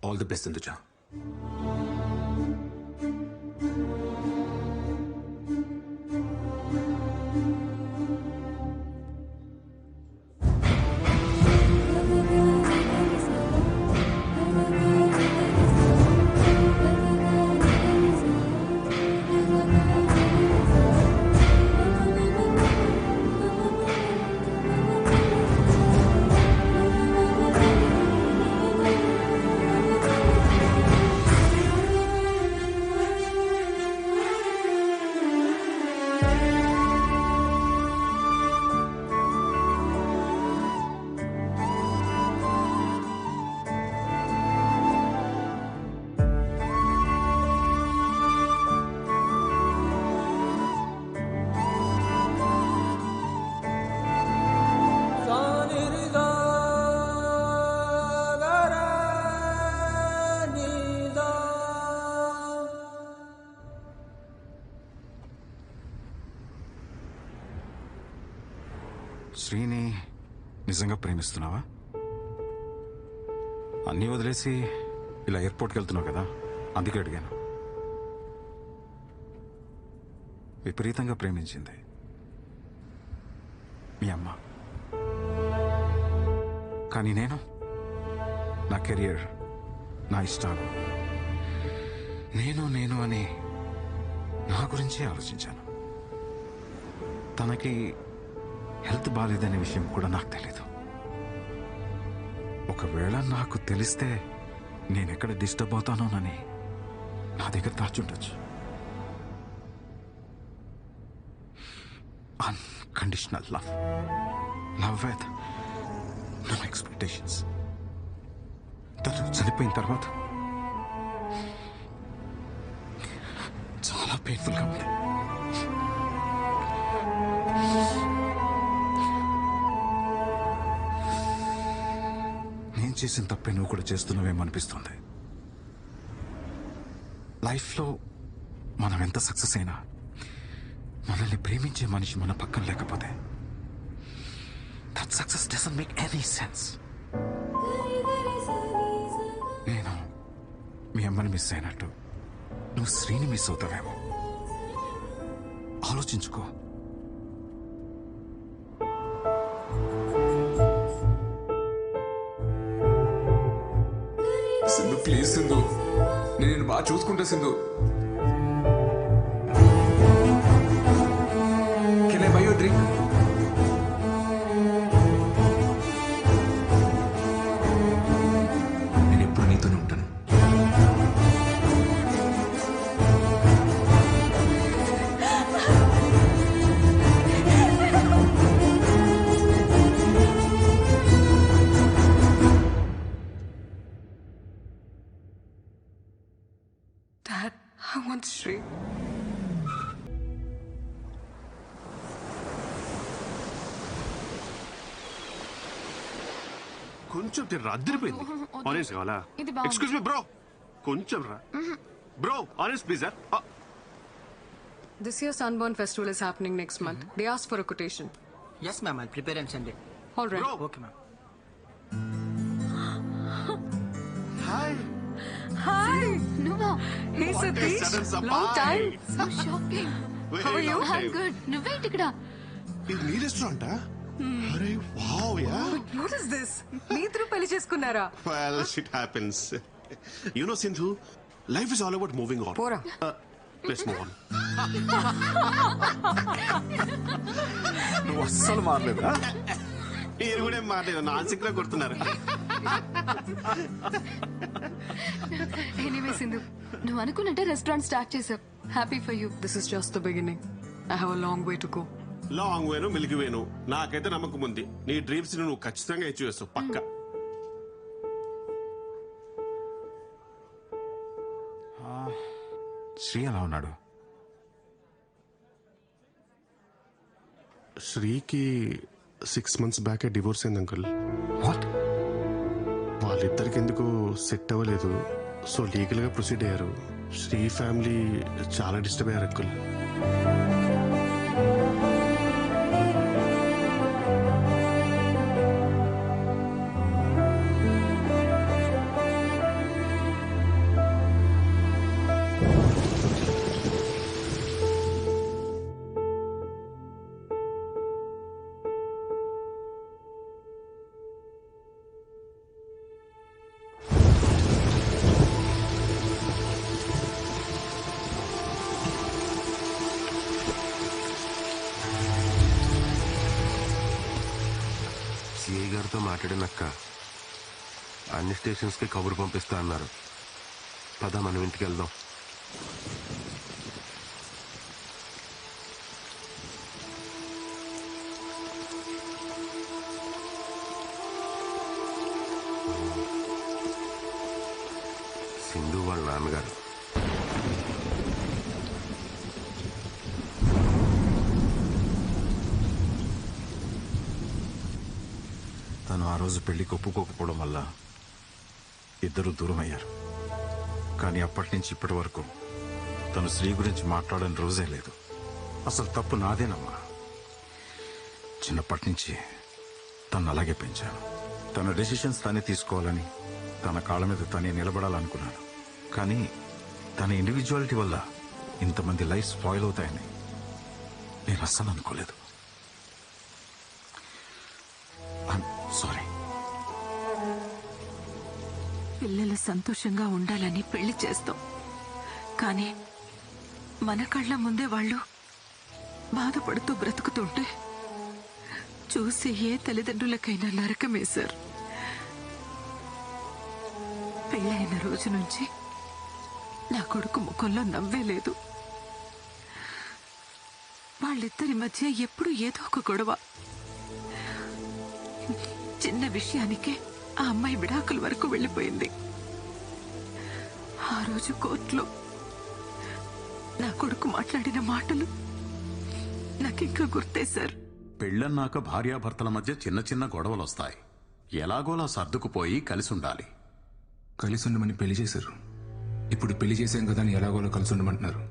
All the best Sindhuja. శ్రీని నిజంగా ప్రేమిస్తున్నావా? అన్నీ వదిలేసి ఇలా ఎయిర్పోర్ట్కి వెళ్తున్నావు కదా, అందుకే అడిగాను. విపరీతంగా ప్రేమించింది మీ అమ్మ. కానీ నేను నా కెరియర్, నా ఇష్టాలు, నేను అని నా గురించే ఆలోచించాను. తనకి హెల్త్ బాగాలేదనే విషయం కూడా నాకు తెలీదు. ఒకవేళ నాకు తెలిస్తే నేనెక్కడ డిస్టర్బ్ అవుతానోనని నా దగ్గర దాచుండొచ్చు. Unconditional love with no expectations. తను చనిపోయిన తర్వాత చాలా పెయిన్ఫుల్గా ఉంది. నేను చేసిన తప్పే నువ్వు కూడా చేస్తున్నావేమనిపిస్తుంది. లైఫ్లో మనం ఎంత సక్సెస్ అయినా మనల్ని ప్రేమించే మనిషి మన పక్కన లేకపోతే that success doesn't make any sense. నేను మీ అమ్మని మిస్ అయినట్టు నువ్వు శ్రీని మిస్ అవుతావేమో. ఆలోచించుకో. సింధు ప్లీజ్ సింధు, నేను బాగా చూసుకుంటా Sindhu. Can I by you drink? నేను ఎప్పుడు నీతోనే ఉంటాను. Dad, I want Sri. కొంచెం తిర్రా, అద్దరిపోయింది. ఆరెంజ్ కావాలా? ఇది బాగుంది. ఎక్స్క్యూజ్ మీ బ్రో, కొంచెం రా bro. Orange please sir. This year's Sunburn Festival is happening next month. They asked for a quotation. Yes, ma'am. I'll prepare and send it. All right. Okay, ma'am. Hi. Hi. నువ్వా? Hey, What a Satish. sudden surprise. Long time. So shocking. How are you? I'm good. నువ్వేంటి ఇక్కడ? ఇది నీ రెస్టారెంటా? అరే wow yeah. What is this? మీ ఇద్దరు పెళ్లి చేసుకున్నారా? Well, shit happens. You know, Sindhu, life is all about moving on. పోరా. Let's move on. నువ్వు అస్సలు మారలేదా? మీరు కూడా ఏం మారలేదు, నాన్సిక్ లా కొడుతున్నారు. ఎనీవే సింధు, నువ్వు అనుకున్నట్టే రెస్టారెంట్ స్టార్ట్ చేసావు. Happy for you. This is just the beginning. I have a long way to go. Long వేను మిల్కి వేను, నాకైతే నమ్మకం ఉంది. నీ డ్రీమ్స్ నువ్వు ఖచ్చితంగా అచీవ్ చేస్తావు పక్క. శ్రీ ఎలా ఉన్నాడు? శ్రీకి 6 months బ్యాక్ డివోర్స్ అయింది అంకుల్. వాట్? వాళ్ళిద్దరికి ఎందుకు సెట్ అవ్వలేదు, సో లీగల్ గా ప్రొసీడ్ అయ్యారు. శ్రీ ఫ్యామిలీ చాలా డిస్టర్బ్ అయ్యారు అంకుల్. సిఐ గారితో మాట్లాడినక్క అన్ని స్టేషన్స్ కి కబురు పంపిస్తా అన్నారు. పద మనం ఇంటికి వెళ్దాం. సింధు వాళ్ళ నాన్నగారు. తను ఆ రోజు పెళ్లికి ఒప్పుకోకపోవడం వల్ల ఇద్దరు దూరం అయ్యారు. కానీ అప్పటి నుంచి ఇప్పటి వరకు తను శ్రీ గురించి మాట్లాడని రోజే లేదు. అసలు తప్పు నాదేనమ్మా. చిన్నప్పటి నుంచి తను అలాగే పెంచాను. తన డెసిషన్స్ తనే తీసుకోవాలని, తన కాళ్ళ మీద తనే నిలబడాలనుకున్నాను. కానీ తన ఇండివిజువాలిటీ వల్ల ఇంతమంది లైఫ్ స్పాయిల్ అవుతాయని నేను అస్సలు అనుకోలేదు. సారీ. పిల్లలు సంతోషంగా ఉండాలని పెళ్లి చేస్తాం, కానీ మన కళ్ళ ముందే వాళ్ళు బాధపడుతూ బ్రతుకుతుంటే చూసి ఏ తల్లిదండ్రులకైనా నరకమే సార్. పెళ్ళైన రోజు నుంచి నా కొడుకు ముఖంలో నవ్వే లేదు. వాళ్ళిద్దరి మధ్య ఎప్పుడు ఏదో ఒక గొడవ. చిన్న విషయానికే ఆ అమ్మాయి విడాకుల వరకు వెళ్ళిపోయింది. ఆ రోజు కోర్టులో నా కొడుకు మాట్లాడిన మాటలు నాకింకా గుర్తే సార్. పెళ్ళన్నాక భార్యాభర్తల మధ్య చిన్న చిన్న గొడవలు వస్తాయి. ఎలాగోలా సర్దుకుపోయి కలిసి ఉండాలి. కలిసి ఉండమని పెళ్లి చేశారు. ఇప్పుడు పెళ్లి చేసాం కదా అని ఎలాగోలా కలిసి ఉండమంటున్నారు.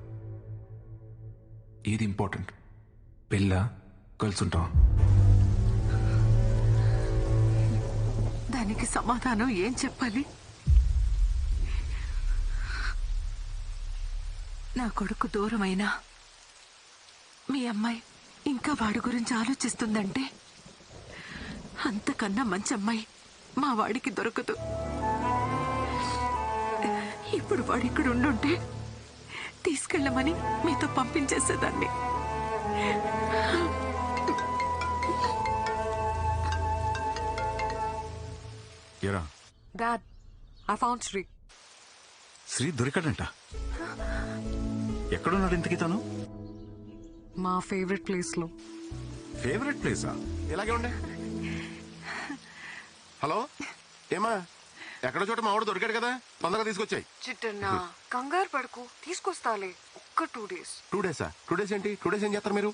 ఏది ఇంపార్టెంట్, పెళ్ళా కలిసి ఉంటాం? దానికి సమాధానం ఏం చెప్పాలి? నా కొడుకు దూరమైనా మీ అమ్మాయి ఇంకా వాడి గురించి ఆలోచిస్తుందంటే అంతకన్నా మంచి అమ్మాయి మా వాడికి దొరకదు. ఇప్పుడు వాడు ఇక్కడ ఉండుంటే తీసుకెళ్ళమని మీతో పంపించేసేదాన్ని. ఎరా dad, I found Sri. Sri దొరికాడంట. ఎక్కడున్నాడు ఇంతకీ తను? మా ఫేవరెట్ ప్లేస్ లో. ఫేవరెట్ ప్లేసా? ఇలాగే ఉండే. హలో, ఏమా ఎక్కడో చోట మావాడు దొరికాడు కదా, తొందరగా తీసుకొచ్చాయి. చిట్టన్నా కంగారు పడుకు, తీసుకొస్తాలే. ఒక్క 2 days. 2 days? 2 days ఏంటి? 2 days ఏం చేస్తారు మీరు?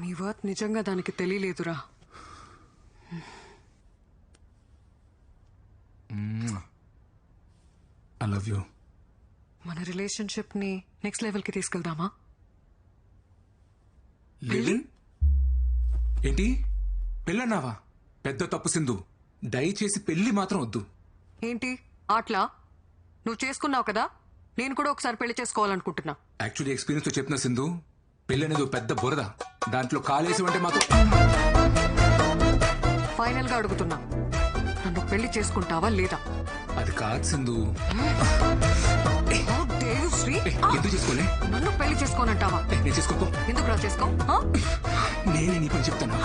నీ వర్త్ నిజంగా దానికి తెలియలేదురా. I love you. మన రిలేషన్షిప్ ని నెక్స్ట్ లెవెల్ కి తీసుకెళ్దామా? లివిన్? ఏంటి పెళ్ళన్నావా? పెద్ద తప్పు సింధు. దయచేసి పెళ్లి మాత్రం వద్దు. ఏంటి ఆట్లా? నువ్వు చేసుకున్నావు కదా, నేను కూడా ఒకసారి పెళ్లి చేసుకోవాలనుకుంటున్నా. యాక్చువల్లీ ఎక్స్పీరియన్స్ తో చెప్తున్నా సింధు, పెళ్లి అనేది ఓ పెద్ద బురద. దాంట్లో కాలేసి అంటే మాత్రం. ఫైనల్ గా అడుగుతున్నా, నన్ను పెళ్లి చేసుకుంటావా లేదా? అది కాదు సింధు. శ్రీ, ఎందుకు చేసుకోలే? నన్ను పెళ్లి చేసుకోనంటావా? నేను చేసుకో. ఎందుకు రా చేసుకో? నేనే నీ పని చెప్తాను.